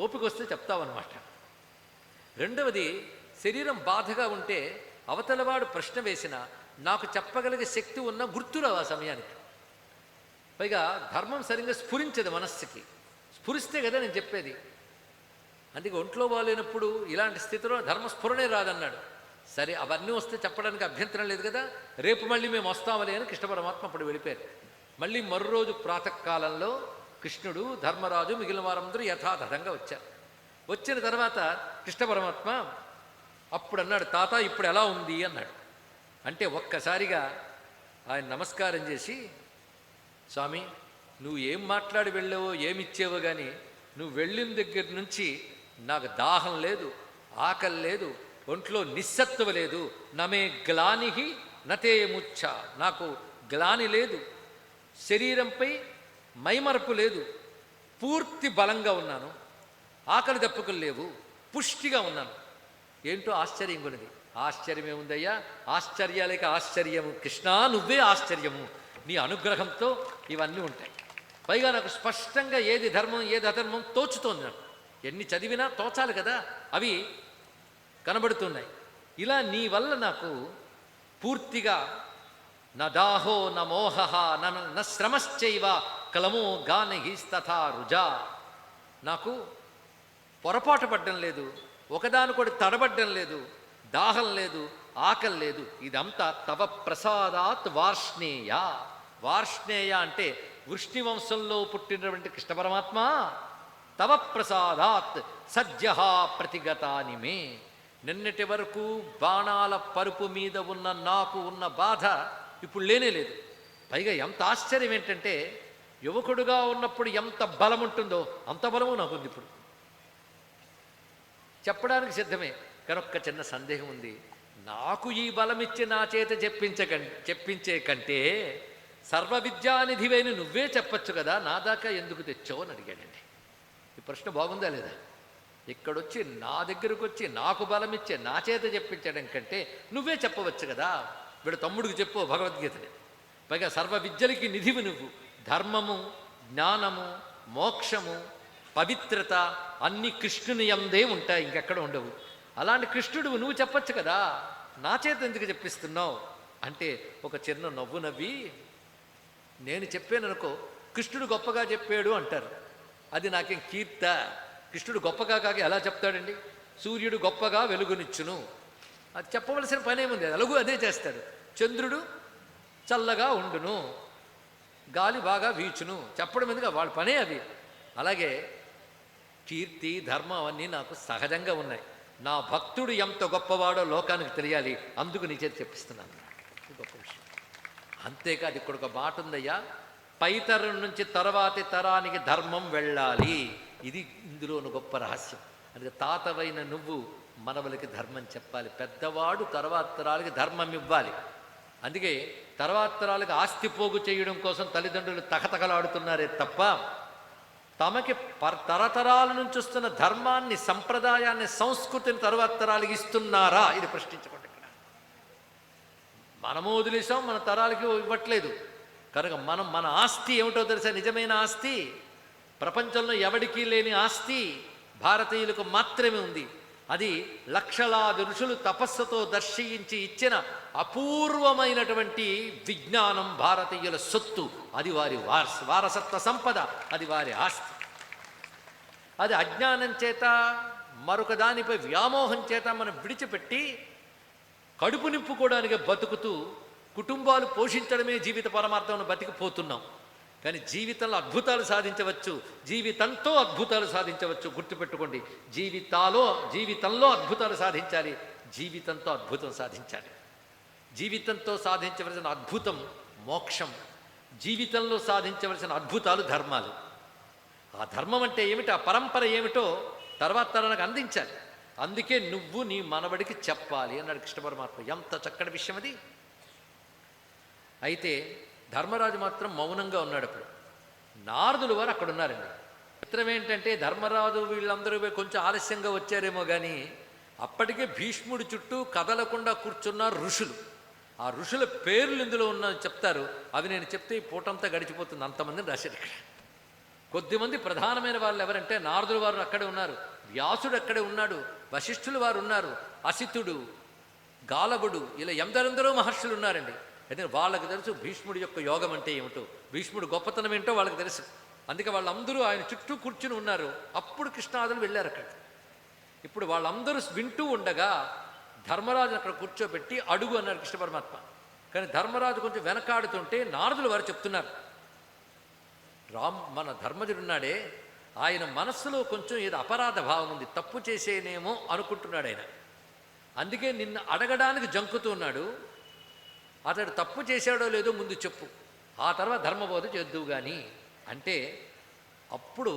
Speaker 1: ఓపిక వస్తే చెప్తావన్నమాట. రెండవది, శరీరం బాధగా ఉంటే అవతలవాడు ప్రశ్న వేసినా నాకు చెప్పగలిగే శక్తి ఉన్న గుర్తురావు ఆ సమయానికి. పైగా ధర్మం సరిగ్గా స్ఫురించదు మనస్సుకి, స్ఫురిస్తే కదా నేను చెప్పేది. అందుకే ఒంట్లో బాగాలేనప్పుడు ఇలాంటి స్థితిలో ధర్మస్ఫురణే రాదన్నాడు. సరే, అవన్నీ వస్తే చెప్పడానికి అభ్యంతరం లేదు కదా, రేపు మళ్ళీ మేము వస్తామని అని కృష్ణ పరమాత్మ అప్పుడు వెళ్ళిపోయారు. మళ్ళీ మరురోజు ప్రాతకాలంలో కృష్ణుడు, ధర్మరాజు, మిగిలిన వారందరూ యథాతథంగా వచ్చారు. వచ్చిన తర్వాత కృష్ణ పరమాత్మ అప్పుడు అన్నాడు, తాత ఇప్పుడు ఎలా ఉంది అన్నాడు. అంటే ఒక్కసారిగా ఆయన నమస్కారం చేసి, స్వామి నువ్వు ఏం మాట్లాడి వెళ్ళావో ఏమిచ్చావో కానీ నువ్వు వెళ్ళిన దగ్గర నుంచి నాకు దాహం లేదు, ఆకలి లేదు, ఒంట్లో నిస్సత్తువ లేదు. నమే గ్లానిహి నతే ముచ్చ, నాకు గ్లాని లేదు, శరీరంపై మైమరపు లేదు, పూర్తి బలంగా ఉన్నాను, ఆకలి దప్పుకులు లేవు, పుష్టిగా ఉన్నాను. ఏంటో ఆశ్చర్యం కొనిది. ఆశ్చర్యమేముందయ్యా, ఆశ్చర్యాలేక ఆశ్చర్యము కృష్ణ, నువ్వే ఆశ్చర్యము. నీ అనుగ్రహంతో ఇవన్నీ ఉంటాయి. పైగా నాకు స్పష్టంగా ఏది ధర్మం ఏది అధర్మం తోచుతోంది. నాకు ఎన్ని చదివినా తోచాలి కదా, అవి కనబడుతున్నాయి. ఇలా నీ వల్ల నాకు పూర్తిగా న దాహో న మోహ న శ్రమశ్చైవ కలమో గానహిస్తథా రుజా. నాకు పొరపాటు పడ్డం లేదు, ఒకదానికొకటి తడబడ్డం లేదు, దాహం లేదు, ఆకలి లేదు. ఇదంతా తవ ప్రసాదాత్ వార్ష్ణేయ. వార్ష్ణేయ అంటే వృష్ణి వంశంలో పుట్టినటువంటి కృష్ణ పరమాత్మ, తవ ప్రసాదాత్ సద్య ప్రతిగతాని మే. నిన్నటి వరకు బాణాల పరుపు మీద ఉన్న నాకు ఉన్న బాధ ఇప్పుడు లేనే లేదు. పైగా ఎంత ఆశ్చర్యం ఏంటంటే, యువకుడుగా ఉన్నప్పుడు ఎంత బలం ఉంటుందో అంత బలము నాకుంది ఇప్పుడు. చెప్పడానికి సిద్ధమే, కానీ ఒక్క చిన్న సందేహం ఉంది. నాకు ఈ బలమిచ్చి నా చేత చెప్పించే కంటే సర్వ విద్యానిధివైన నువ్వే చెప్పచ్చు కదా, నా దాకా ఎందుకు తెచ్చావు అని అడిగాడండి. ఈ ప్రశ్న బాగుందా లేదా? ఇక్కడొచ్చి నా దగ్గరకు వచ్చి నాకు బలమిచ్చే నా చేత చెప్పించడం కంటే నువ్వే చెప్పవచ్చు కదా. వీడు తమ్ముడికి చెప్పు భగవద్గీతని. పైగా సర్వ విద్యలకి నిధివి నువ్వు. ధర్మము, జ్ఞానము, మోక్షము, పవిత్రత అన్ని కృష్ణుని యందే ఉంటాయి, ఇంకెక్కడ ఉండవు. అలాంటి కృష్ణుడు నువ్వు చెప్పచ్చు కదా, నా చేత ఎందుకు చెప్పిస్తున్నావు అంటే ఒక చిన్న నవ్వు నవ్వి, నేను చెప్పాననుకో కృష్ణుడు గొప్పగా చెప్పాడు అంటారు, అది నాకేం కీర్త? కృష్ణుడు గొప్పగా కాక ఎలా చెప్తాడండి? సూర్యుడు గొప్పగా వెలుగునిచ్చును, అది చెప్పవలసిన పనేముంది, ఎలాగూ అదే చేస్తాడు. చంద్రుడు చల్లగా ఉండును, గాలి బాగా వీచును, చెప్పడం ఎందుకు, వాళ్ళ పనే అది. అలాగే కీర్తి, ధర్మం అవన్నీ నాకు సహజంగా ఉన్నాయి. నా భక్తుడు ఎంత గొప్పవాడో లోకానికి తెలియాలి, అందుకు నీ చేతి చెప్పిస్తున్నాను. గొప్ప విషయం. అంతేకాదు ఇక్కడ ఒక మాట ఉందయ్యా, పై తరం నుంచి తర్వాతి తరానికి ధర్మం వెళ్ళాలి. ఇది ఇందులోని గొప్ప రహస్యం. అందుకే తాతవైన నువ్వు మనవలకి ధర్మం చెప్పాలి, పెద్దవాడు తర్వాత తరాలకి ధర్మం ఇవ్వాలి. అందుకే తర్వాత తరాలకు ఆస్తి పోగు చేయడం కోసం తల్లిదండ్రులు తకతకలాడుతున్నారే తప్ప తమకి తరతరాల నుంచి వస్తున్న ధర్మాన్ని, సంప్రదాయాన్ని, సంస్కృతిని తర్వాత తరాలకి ఇస్తున్నారా? ఇది ప్రశ్నించకండి. ఇక్కడ మనము వదిలేసాం, మన తరాలకి ఇవ్వట్లేదు కనుక మన ఆస్తి ఏమిటో తెలుసా? నిజమైన ఆస్తి, ప్రపంచంలో ఎవడికి లేని ఆస్తి భారతీయులకు మాత్రమే ఉంది. అది లక్షలాది ఋషులు తపస్సుతో దర్శించి ఇచ్చిన అపూర్వమైనటువంటి విజ్ఞానం భారతీయుల సొత్తు. అది వారి వారసత్వ సంపద, అది వారి ఆస్తి. అది అజ్ఞానం చేత, మరొక దానిపై వ్యామోహం చేత మనం విడిచిపెట్టి కడుపు నింపుకోవడానికి బతుకుతూ కుటుంబాలు పోషించడమే జీవిత పరమార్థంలో బతికిపోతున్నాం. కానీ జీవితంలో అద్భుతాలు సాధించవచ్చు, జీవితంతో అద్భుతాలు సాధించవచ్చు. గుర్తుపెట్టుకోండి, జీవితంలో అద్భుతాలు సాధించాలి, జీవితంతో అద్భుతం సాధించాలి. జీవితంతో సాధించవలసిన అద్భుతం మోక్షం, జీవితంలో సాధించవలసిన అద్భుతాలు ధర్మాలు. ఆ ధర్మం అంటే ఏమిటి, ఆ పరంపర ఏమిటో తర్వాత తరానికి అందించాలి. అందుకే నువ్వు నీ మనవడికి చెప్పాలి అన్నాడు కృష్ణ పరమాత్మ. ఎంత చక్కటి విషయం అది. అయితే ధర్మరాజు మాత్రం మౌనంగా ఉన్నాడు. అప్పుడు నారదులు వారు అక్కడ ఉన్నారండి. చిత్రం ఏంటంటే ధర్మరాజు వీళ్ళందరూ కొంచెం ఆలస్యంగా వచ్చారేమో కానీ అప్పటికే భీష్ముడి చుట్టూ కదలకుండా కూర్చున్నారు ఋషులు. ఆ ఋషుల పేర్లు ఇందులో ఉన్న చెప్తారు, అవి నేను చెప్తే ఈ పూటంతా గడిచిపోతుంది, అంతమందిని రాశారు ఇక్కడ. కొద్దిమంది ప్రధానమైన వాళ్ళు ఎవరంటే నారదులు వారు అక్కడే ఉన్నారు, వ్యాసుడు అక్కడే ఉన్నాడు, వశిష్ఠులు వారు ఉన్నారు, అసితుడు, గాలవుడు, ఇలా ఎందరెందరో మహర్షులు ఉన్నారండి. అయితే వాళ్ళకి తెలుసు భీష్ముడి యొక్క యోగం అంటే ఏమిటో, భీష్ముడు గొప్పతనం ఏంటో వాళ్ళకి తెలుసు. అందుకే వాళ్ళందరూ ఆయన చుట్టూ కూర్చుని ఉన్నారు. అప్పుడు కృష్ణాదులు వెళ్ళారు అక్కడ. ఇప్పుడు వాళ్ళందరూ వింటూ ఉండగా ధర్మరాజు అక్కడ కూర్చోబెట్టి అడుగు అన్నారు కృష్ణ పరమాత్మ. కానీ ధర్మరాజు కొంచెం వెనకాడుతుంటే నారదులు వారు చెప్తున్నారు, మన ధర్మజుడున్నాడే ఆయన మనస్సులో కొంచెం ఏదో అపరాధ భావం ఉంది, తప్పు చేసేనేమో అనుకుంటున్నాడు ఆయన. అందుకే నిన్ను అడగడానికి జంకుతున్నాడు. అతడు తప్పు చేశాడో లేదో ముందు చెప్పు, ఆ తర్వాత ధర్మబోధ చేద్దువు కానీ అంటే అప్పుడు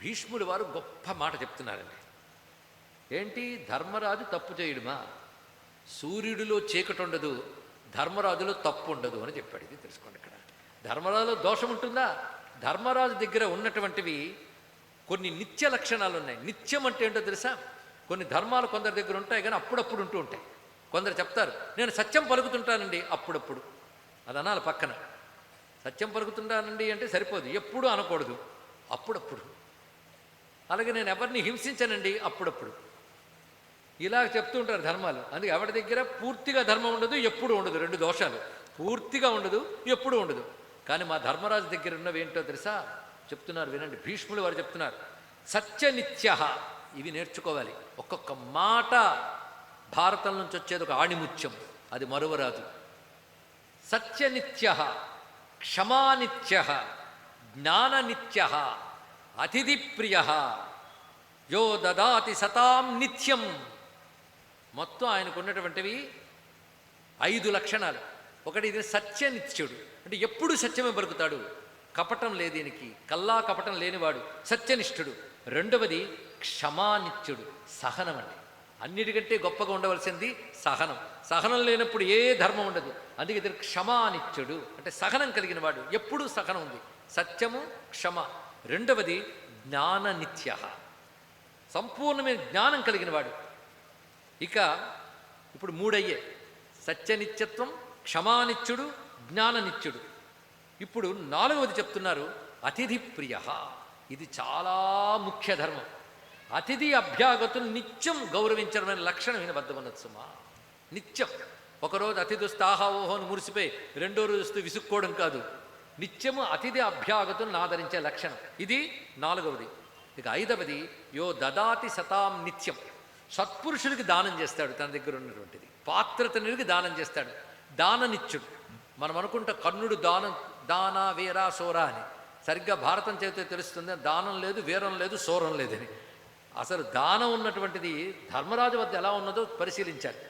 Speaker 1: భీష్ముడు వారు గొప్ప మాట చెప్తున్నారండి. ఏంటి, ధర్మరాజు తప్పు చేయడమా? సూర్యుడిలో చీకటి ఉండదు, ధర్మరాజులో తప్పు ఉండదు అని చెప్పాడు. ఇది తెలుసుకోండి. ఇక్కడ ధర్మరాజులో దోషం ఉంటుందా? ధర్మరాజు దగ్గర ఉన్నటువంటివి కొన్ని నిత్య లక్షణాలు ఉన్నాయి. నిత్యం అంటే ఏంటో తెలుసా? కొన్ని ధర్మాలు కొందరి దగ్గర ఉంటాయి కానీ అప్పుడప్పుడు ఉంటూ ఉంటాయి. కొందరు చెప్తారు నేను సత్యం పలుకుతుంటానండి అప్పుడప్పుడు, అది అనాలి పక్కన. సత్యం పలుకుతుంటానండి అంటే సరిపోదు, ఎప్పుడూ అనకూడదు, అప్పుడప్పుడు. అలాగే నేను ఎవరిని హింసించనండి, అప్పుడప్పుడు. ఇలా చెప్తూ ఉంటారు ధర్మాలు. అందుకే ఎవరి దగ్గర పూర్తిగా ధర్మం ఉండదు, ఎప్పుడు ఉండదు. రెండు దోషాలు, పూర్తిగా ఉండదు, ఎప్పుడు ఉండదు. కానీ మా ధర్మరాజు దగ్గర ఉన్నవి ఏంటో తెలుసా? చెప్తున్నారు వినండి. భీష్ముడు వారు చెప్తున్నారు, సత్యనిత్య. ఇవి నేర్చుకోవాలి. ఒక్కొక్క మాట భారతం నుంచి వచ్చేది ఒక ఆణిముత్యం, అది మరువరాదు. సత్యనిత్య, క్షమానిత్య, జ్ఞాననిత్య, అతిథిప్రియ, యో దదాతి సతాం నిత్యం. మొత్తం ఆయనకు ఉన్నటువంటివి 5 లక్షణాలు. ఒకటి, ఇది సత్యనిత్యుడు, అంటే ఎప్పుడు సత్యమే పలుకుతాడు, కపటం లేదు దీనికి, కల్లా కపటం లేనివాడు, సత్యనిష్ఠుడు. రెండవది క్షమానిత్యుడు, సహనం అండి. అన్నిటికంటే గొప్పగా ఉండవలసింది సహనం. సహనం లేనప్పుడు ఏ ధర్మం ఉండదు. అందుకే ఇది క్షమానిత్యుడు, అంటే సహనం కలిగిన వాడు, ఎప్పుడూ సహనం ఉంది. సత్యము, క్షమ. రెండవది జ్ఞాననిత్య, సంపూర్ణమైన జ్ఞానం కలిగిన వాడు. ఇక ఇప్పుడు 3 అయ్యే: సత్యనిత్యత్వం, క్షమానిత్యుడు, జ్ఞాననిత్యుడు. ఇప్పుడు 4వది చెప్తున్నారు, అతిథి ప్రియ. ఇది చాలా ముఖ్య ధర్మం. అతిథి అభ్యాగతులు నిత్యం గౌరవించడమైన లక్షణం ఈయన వద్ద ఉన్నది సుమా. నిత్యం. ఒకరోజు అతిథి వస్తే ఆహా ఓహోని మురిసిపోయి రెండో రోజు వస్తే విసుక్కోవడం కాదు. నిత్యము అతిథి అభ్యాగతులను ఆదరించే లక్షణం. ఇది 4వది. ఇక 5వది, యో దదాతి సతాం నిత్యం. సత్పురుషుడికి దానం చేస్తాడు, తన దగ్గర ఉన్నటువంటిది. పాత్రతనుడికి దానం చేస్తాడు, దాననిత్యుడు. మనం అనుకుంటా కర్ణుడు దాన వీర సోర అని. సరిగ్గా భారతం చదివితే తెలుస్తుంది, దానం లేదు, వీరం లేదు, సోరం లేదని. అసలు దానం ఉన్నటువంటిది ధర్మరాజు వద్ద ఎలా ఉన్నదో పరిశీలించాలి.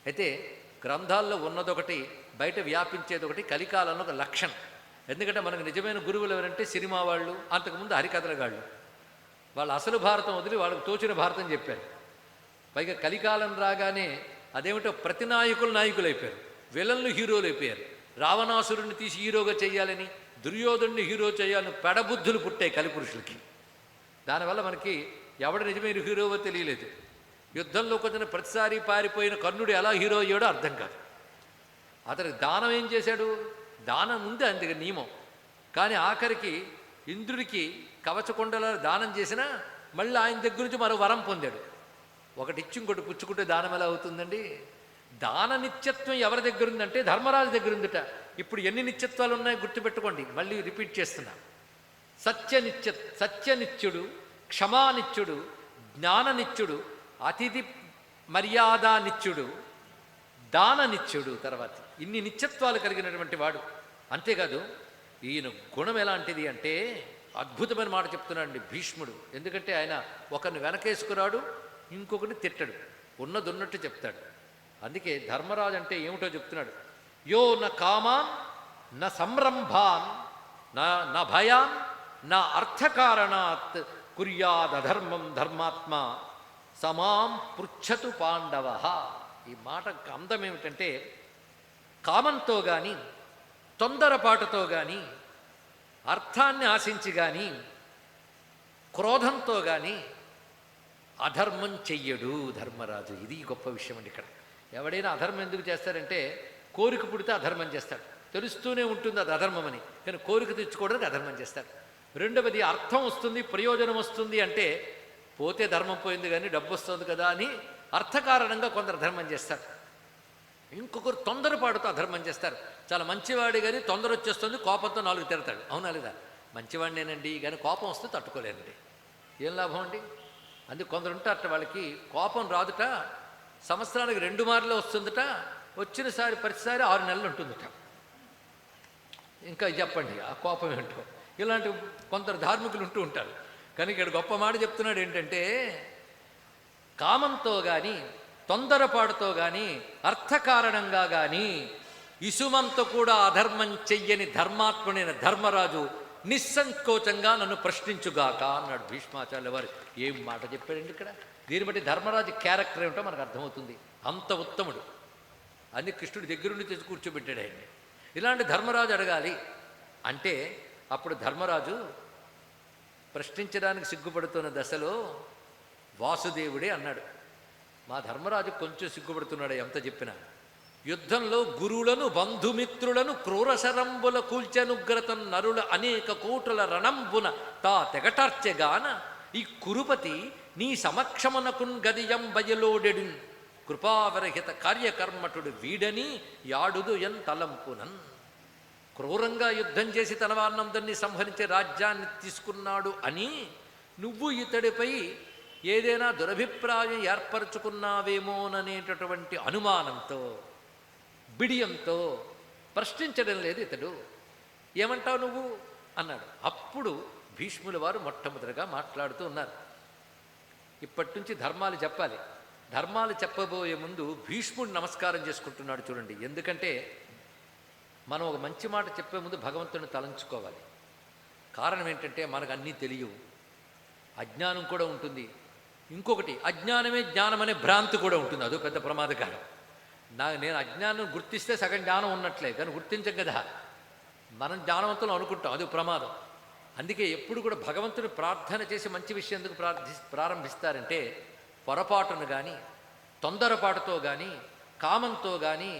Speaker 1: అయితే గ్రంథాల్లో ఉన్నదొకటి, బయట వ్యాపించేది ఒకటి, కలికాలంలో ఒక లక్షణం. ఎందుకంటే మనకు నిజమైన గురువులు ఎవరంటే సినిమా వాళ్ళు, అంతకుముందు హరికథలగాళ్ళు. వాళ్ళు అసలు భారతం వదిలి వాళ్ళకు తోచిన భారతం చెప్పారు. పైగా కలికాలం రాగానే అదేమిటో ప్రతి నాయకులు అయిపోయారు, విలన్లు హీరోలు అయిపోయారు. రావణాసురుణ్ణి తీసి హీరోగా చేయాలని, దుర్యోధుడిని హీరో చేయాలని పెడబుద్ధులు పుట్టాయి కలిపురుషులకి. దానివల్ల మనకి ఎవడు నిజమైన హీరోవో తెలియలేదు. యుద్ధంలోకి వచ్చిన ప్రతిసారి పారిపోయిన కర్ణుడు ఎలా హీరో అయ్యాడో అర్థం కాదు. అతనికి దానం ఏం చేశాడు? దానం ఉంది అందుకే నియమం. కానీ ఆఖరికి ఇంద్రుడికి కవచకొండల దానం చేసినా మళ్ళీ ఆయన దగ్గర నుంచి మరో వరం పొందాడు. ఒకటి ఇచ్చి ఇంకోటి పుచ్చుకుంటే దానం ఎలా అవుతుందండి? దాన నిత్యత్వం ఎవరి దగ్గర ఉందంటే ధర్మరాజు దగ్గర ఉందిట. ఇప్పుడు ఎన్ని నిత్యత్వాలు ఉన్నాయో గుర్తుపెట్టుకోండి, మళ్ళీ రిపీట్ చేస్తున్నా. సత్యనిత్యుడు, క్షమానిత్యుడు, జ్ఞాననిత్యుడు, అతిథి మర్యాదానిత్యుడు, దాననిత్యుడు. తర్వాత ఇన్ని నిత్యత్వాలు కలిగినటువంటి వాడు. అంతేకాదు ఈయన గుణం ఎలాంటిది అంటే అద్భుతమైన మాట చెప్తున్నాడండి భీష్ముడు. ఎందుకంటే ఆయన ఒకరిని వెనకేసుకురాడు, ఇంకొకరిని తిట్టడు, ఉన్నదున్నట్టు చెప్తాడు. అందుకే ధర్మరాజు అంటే ఏమిటో చెప్తున్నాడు. యో న కామాన్ న సంరంభాన్ న భయాన్ న అర్థకారణాత్ కుర్యాదధర్మం ధర్మాత్మ సమాం పృచ్ఛతు పాండవ. ఈ మాట అందం ఏమిటంటే కామంతో కానీ, తొందరపాటుతో కానీ, అర్థాన్ని ఆశించి కానీ, క్రోధంతో కానీ అధర్మం చెయ్యడు ధర్మరాజు. ఇది గొప్ప విషయం అండి. ఇక్కడ ఎవడైనా అధర్మం ఎందుకు చేస్తారంటే కోరిక పుడితే అధర్మం చేస్తాడు, తెలుస్తూనే ఉంటుంది అది అధర్మం అని, కానీ కోరిక తెచ్చుకోవడానికి అధర్మం చేస్తాడు. రెండవది అర్థం వస్తుంది, ప్రయోజనం వస్తుంది అంటే పోతే ధర్మం పోయింది కానీ డబ్బు వస్తుంది కదా అని అర్థకారణంగా కొందరు ధర్మం చేస్తారు. ఇంకొకరు తొందరపాటుతో అధర్మం చేస్తారు. చాలా మంచివాడి కానీ తొందర వచ్చేస్తుంది, కోపంతో 4 తిడతాడు. అవునా లేదా? మంచివాడినేనండి కానీ కోపం వస్తే తట్టుకోలేనండి, ఏం లాభం అండి? అందుకు కొందరు ఉంటారట, వాళ్ళకి కోపం రాదుట, సంవత్సరానికి 2 మార్లు వస్తుందట, వచ్చినసారి ప్రతిసారి 6 నెలలు ఉంటుందట. ఇంకా చెప్పండి ఆ కోపం ఏంటో. ఇలాంటి కొందరు ధార్మికులు ఉంటూ ఉంటారు. కానీ ఇక్కడ గొప్ప మాట చెప్తున్నాడు ఏంటంటే కామంతో కానీ, తొందరపాటుతో కానీ, అర్థకారణంగా కానీ ఇసుమంత కూడా అధర్మం చెయ్యని ధర్మాత్ముడైన ధర్మరాజు నిస్సంకోచంగా నన్ను ప్రశ్నించుగాక అన్నాడు భీష్మాచార్యుల వారు. ఏం మాట చెప్పాడండి ఇక్కడ. దీన్ని బట్టి ధర్మరాజు క్యారెక్టర్ ఏమిటో మనకు అర్థమవుతుంది. అంత ఉత్తముడు. అన్ని కృష్ణుడి దగ్గరుండి తెచ్చి కూర్చోబెట్టాడు ఆయన్ని. ఇలాంటి ధర్మరాజు అడగాలి అంటే అప్పుడు ధర్మరాజు ప్రశ్నించడానికి సిగ్గుపడుతున్న దశలో వాసుదేవుడే అన్నాడు. మా ధర్మరాజు కొంచెం సిగ్గుపడుతున్నాడు ఎంత చెప్పినా. యుద్ధంలో గురువులను బంధుమిత్రులను క్రూరశరంబుల కూల్చెనుగ్రతం నరుల అనేక కోటుల రణంబున తా తెగటార్చెగాన ఈ కురుపతి నీ సమక్షమునకున్ గదియం బయలోడెడు కృపావరహిత కార్యకర్మటుడు వీడని యాడుదు ఎన్ తలంపునన్. క్రూరంగా యుద్ధం చేసి తన వారినందరినీ సంహరించే రాజ్యాన్ని తీసుకున్నాడు అని నువ్వు ఇతడిపై ఏదైనా దురభిప్రాయం ఏర్పరచుకున్నావేమోననేటటువంటి అనుమానంతో, బిడియంతో ప్రశ్నించడం లేదు ఇతడు. ఏమంటావు నువ్వు అన్నాడు. అప్పుడు భీష్ముల వారు మొట్టమొదటిగా మాట్లాడుతూ ఉన్నారు. ఇప్పటి నుంచి ధర్మాలు చెప్పాలి. ధర్మాలు చెప్పబోయే ముందు భీష్ముడు నమస్కారం చేసుకుంటున్నాడు చూడండి. ఎందుకంటే మనం ఒక మంచి మాట చెప్పే ముందు భగవంతుని తలంచుకోవాలి. కారణం ఏంటంటే మనకు అన్నీ తెలియవు, అజ్ఞానం కూడా ఉంటుంది. ఇంకొకటి, అజ్ఞానమే జ్ఞానం అనే భ్రాంతి కూడా ఉంటుంది. అదో పెద్ద ప్రమాదకారం. నేను అజ్ఞానం గుర్తిస్తే సగం జ్ఞానం ఉన్నట్లే, కానీ గుర్తించం కదా. మనం జ్ఞానవంతులు అనుకుంటాం, అది ప్రమాదం. అందుకే ఎప్పుడు కూడా భగవంతుని ప్రార్థన చేసి మంచి విషయం ఎందుకు ప్రారంభిస్తారంటే, పొరపాటును కానీ, తొందరపాటుతో కానీ, కామంతో కానీ,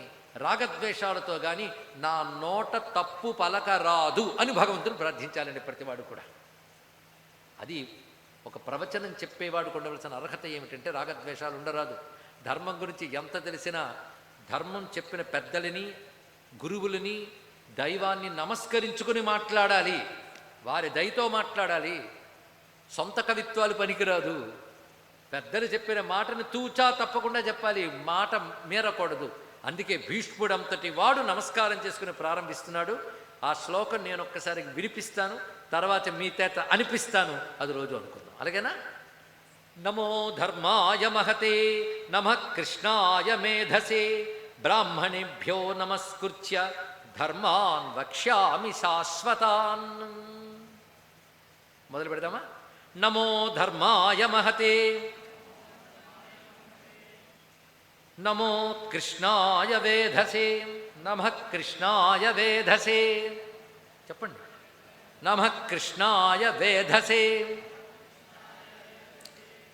Speaker 1: రాగద్వేషాలతో కానీ నా నోట తప్పు పలకరాదు అని భగవంతుని ప్రార్థించాలండి ప్రతివాడు కూడా. అది ఒక ప్రవచనం చెప్పేవాడు ఉండవలసిన అర్హత ఏమిటంటే రాగద్వేషాలు ఉండరాదు. ధర్మం గురించి ఎంత తెలిసినా ధర్మం చెప్పిన పెద్దలని, గురువులని, దైవాన్ని నమస్కరించుకుని మాట్లాడాలి. వారి దయతో మాట్లాడాలి. సొంత కవిత్వాలు పనికిరాదు. పెద్దలు చెప్పిన మాటను తూచా తప్పకుండా చెప్పాలి, మాట మీరకూడదు. అందుకే భీష్ముడంతటి వాడు నమస్కారం చేసుకుని ప్రారంభిస్తున్నాడు. ఆ శ్లోకం నేను ఒక్కసారి వినిపిస్తాను, తర్వాత మీ చేత అనిపిస్తాను. అది రోజు అనుకుందాం, అలాగేనా? నమో ధర్మాయ మహతే నమః కృష్ణాయ మేధసే బ్రాహ్మణేభ్యో నమస్కృత్య ధర్మాన్ వక్ష్యామి శాశ్వతాన్. మొదలు పెడదామా? నమో ధర్మాయ మహతే నమో కృష్ణాయ వేధసే నమః కృష్ణాయ వేధసే. చెప్పండి. నమః కృష్ణాయ వేధసే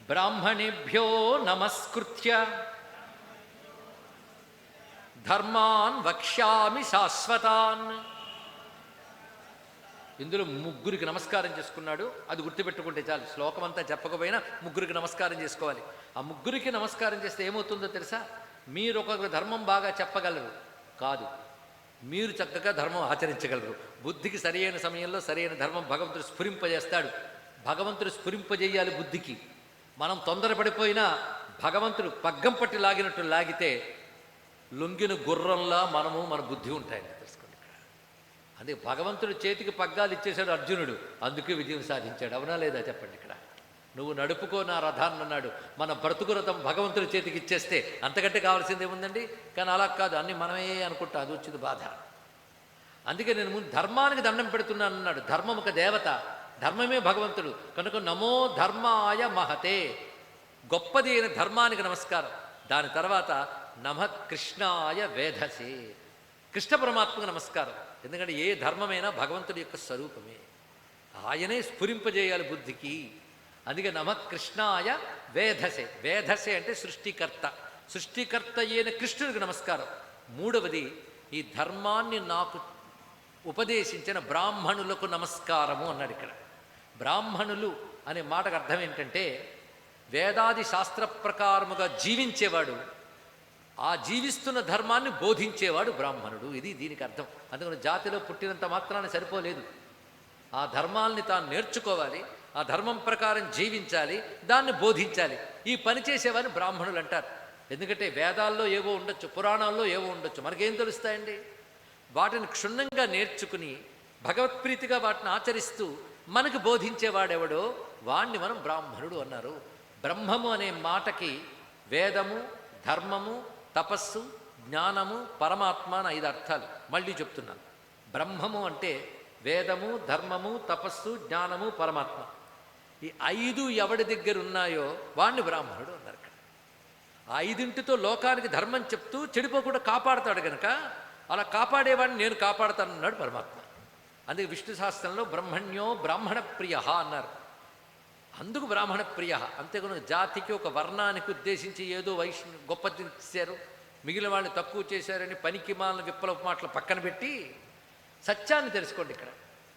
Speaker 1: బ్రాహ్మణేభ్యో నమస్కృత్య ధర్మాన్ వక్ష్యామి శాశ్వతాన్. ఇందులో ముగ్గురికి నమస్కారం చేసుకున్నాడు. అది గుర్తుపెట్టుకుంటే చాలు. శ్లోకం అంతా చెప్పకపోయినా ముగ్గురికి నమస్కారం చేసుకోవాలి. ఆ ముగ్గురికి నమస్కారం చేస్తే ఏమవుతుందో తెలుసా? మీరు ఒకరికి ధర్మం బాగా చెప్పగలరు కాదు, మీరు చక్కగా ధర్మం ఆచరించగలరు. బుద్ధికి సరియైన సమయంలో సరియైన ధర్మం భగవంతుడు స్ఫురింపజేస్తాడు. భగవంతుడు స్ఫురింపజేయాలి బుద్ధికి. మనం తొందరపడిపోయినా భగవంతుడు పగ్గం పట్టి లాగినట్టు లాగితే లొంగిన గుర్రంలా మనము మన బుద్ధి ఉంటాయని తెలుసుకోండి. అందుకే భగవంతుడు చేతికి పగ్గాలు ఇచ్చేశాడు అర్జునుడు, అందుకే విజయం సాధించాడు. అవునా లేదా చెప్పండి. ఇక్కడ నువ్వు నడుపుకో నా రథాన్ని అన్నాడు. మన బ్రతుకు రథం భగవంతుడి చేతికి ఇచ్చేస్తే అంతకంటే కావాల్సింది ఏముందండి? కానీ అలా కాదు, అన్నీ మనమే అనుకుంటా, అది వచ్చింది బాధ. అందుకే నేను ముందు ధర్మానికి దండం పెడుతున్నాను అన్నాడు. ధర్మం ఒక దేవత, ధర్మమే భగవంతుడు. కనుక నమో ధర్మాయ మహతే, గొప్పది అయిన ధర్మానికి నమస్కారం. దాని తర్వాత నమః కృష్ణాయ వేధసే, కృష్ణ పరమాత్మకు నమస్కారం. ఎందుకంటే ఏ ధర్మమైనా భగవంతుడి యొక్క స్వరూపమే, ఆయనే స్ఫురింపజేయాలి బుద్ధికి. అందుకే నమః కృష్ణాయ వేధసే. వేధసే అంటే సృష్టికర్త, సృష్టికర్త అయిన కృష్ణుడికి నమస్కారం. మూడవది, ఈ ధర్మాన్ని నాకు ఉపదేశించిన బ్రాహ్మణులకు నమస్కారము అన్నాడు. ఇక్కడ బ్రాహ్మణులు అనే మాటకు అర్థం ఏంటంటే వేదాది శాస్త్ర ప్రకారముగా జీవించేవాడు, ఆ జీవిస్తున్న ధర్మాన్ని బోధించేవాడు బ్రాహ్మణుడు. ఇది దీనికి అర్థం. అందుకని జాతిలో పుట్టినంత మాత్రాన సరిపోలేదు. ఆ ధర్మాల్ని తాను నేర్చుకోవాలి, ఆ ధర్మం ప్రకారం జీవించాలి, దాన్ని బోధించాలి. ఈ పని చేసేవారిని బ్రాహ్మణులు అంటారు. ఎందుకంటే వేదాల్లో ఏవో ఉండొచ్చు, పురాణాల్లో ఏవో ఉండొచ్చు, మనకేం తెలుస్తాయండి? వాటిని క్షుణ్ణంగా నేర్చుకుని భగవత్ప్రీతిగా వాటిని ఆచరిస్తూ మనకు బోధించేవాడెవడో వాణ్ణి మనం బ్రాహ్మణుడు అన్నారు. బ్రహ్మము అనే మాటకి వేదము, ధర్మము, తపస్సు, జ్ఞానము, పరమాత్మ అని 5 అర్థాలు. మళ్ళీ చెప్తున్నాను. బ్రహ్మము అంటే వేదము, ధర్మము, తపస్సు, జ్ఞానము, పరమాత్మ. ఈ 5 ఎవడి దగ్గర ఉన్నాయో వాణ్ణి బ్రాహ్మణుడు అన్నారు. ఇక్కడ ఆ 5ంటితో లోకానికి ధర్మం చెప్తూ చెడిపోకుండా కాపాడుతాడు కనుక అలా కాపాడేవాడిని నేను కాపాడుతానన్నాడు పరమాత్మ. అందుకే విష్ణు శాస్త్రంలో బ్రహ్మణ్యో బ్రాహ్మణ ప్రియ అన్నారు. అందుకు బ్రాహ్మణ ప్రియ. అంతేకాని జాతికి ఒక వర్ణానికి ఉద్దేశించి ఏదో గొప్పది ఇచ్చారు, మిగిలిన వాళ్ళని తక్కువ చేశారని పనికి మాలిన విప్లవ మాటలు పక్కన పెట్టి సత్యాన్ని తెలుసుకోండి ఇక్కడ.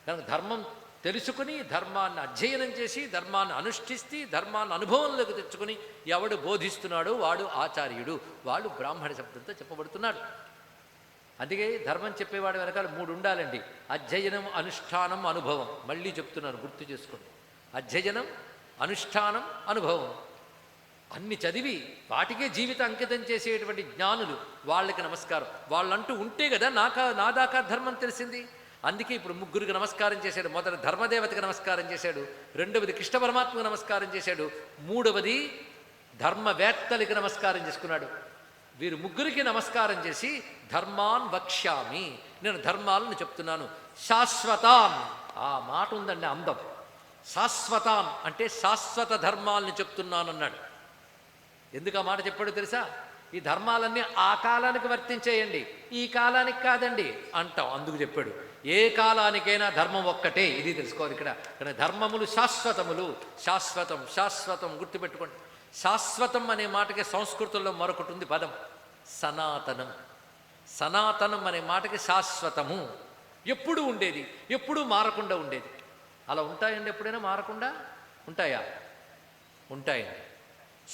Speaker 1: కనుక ధర్మం తెలుసుకుని ధర్మాన్ని అధ్యయనం చేసి ధర్మాన్ని అనుష్ఠిస్తే ధర్మాన్ని అనుభవంలోకి తెచ్చుకుని ఎవడు బోధిస్తున్నాడో వాడు ఆచార్యుడు, వాడు బ్రాహ్మణ శబ్దంతో చెప్పబడుతున్నాడు. అందుకే ధర్మం చెప్పేవాడు వెనకాల 3 ఉండాలండి: అధ్యయనం, అనుష్ఠానం, అనుభవం. మళ్ళీ చెప్తున్నాను, గుర్తు చేసుకోండి. అధ్యయనం, అనుష్ఠానం, అనుభవం. అన్ని చదివి వాటికే జీవితం అంకితం చేసేటువంటి జ్ఞానులు, వాళ్ళకి నమస్కారం. వాళ్ళంటూ ఉంటే కదా నా దాకా ధర్మం తెలిసింది. అందుకే ఇప్పుడు ముగ్గురికి నమస్కారం చేశాడు. మొదటి ధర్మదేవతకి నమస్కారం చేశాడు, రెండవది కృష్ణ పరమాత్మకు నమస్కారం చేశాడు, మూడవది ధర్మవేత్తలకి నమస్కారం చేసుకున్నాడు. వీరు ముగ్గురికి నమస్కారం చేసి ధర్మాన్ వక్ష్యామి, నేను ధర్మాలను చెప్తున్నాను. శాశ్వతాన్, ఆ మాట ఉందండి అందం. శాశ్వతాన్ అంటే శాశ్వత ధర్మాలను చెప్తున్నానన్నాడు. ఎందుకు ఆ మాట చెప్పాడో తెలుసా? ఈ ధర్మాలన్నీ ఆ కాలానికి వర్తించేయండి, ఈ కాలానికి కాదండి అంటాం, అందుకు చెప్పాడు. ఏ కాలానికైనా ధర్మం ఒక్కటే, ఇది తెలుసుకోవాలి ఇక్కడ. కానీ ధర్మములు శాశ్వతములు. శాశ్వతం, శాశ్వతం గుర్తుపెట్టుకోండి. శాశ్వతం అనే మాటకి సంస్కృతంలో మరొకటి ఉంది పదం, సనాతనం. సనాతనం అనే మాటకి శాశ్వతము, ఎప్పుడూ ఉండేది, ఎప్పుడూ మారకుండా ఉండేది. అలా ఉంటాయండి? ఎప్పుడైనా మారకుండా ఉంటాయా? ఉంటాయండి.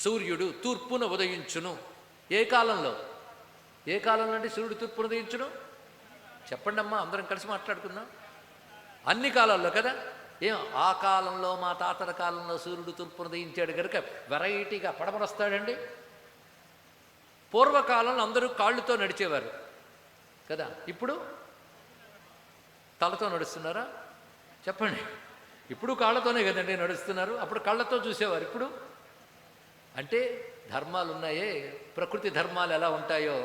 Speaker 1: సూర్యుడు తూర్పున ఉదయించును. ఏ కాలంలో? ఏ కాలంలో అంటే సూర్యుడు తూర్పున ఉదయించును? చెప్పండి అమ్మా, అందరం కలిసి మాట్లాడుకుందాం. అన్ని కాలాల్లో కదా. ఏం ఆ కాలంలో మా తాతల కాలంలో సూర్యుడు తూర్పున ఉదయించాడు కనుక వెరైటీగా పడమరొస్తాడండి. పూర్వకాలంలో అందరూ కాళ్ళుతో నడిచేవారు కదా, ఇప్పుడు తలతో నడుస్తున్నారా? చెప్పండి. ఇప్పుడు కాళ్ళతోనే కదండి నడుస్తున్నారు, అప్పుడు కళ్ళతో చూసేవారు. ఇప్పుడు అంటే ధర్మాలు ఉన్నాయే, ప్రకృతి ధర్మాలు ఎలా ఉంటాయో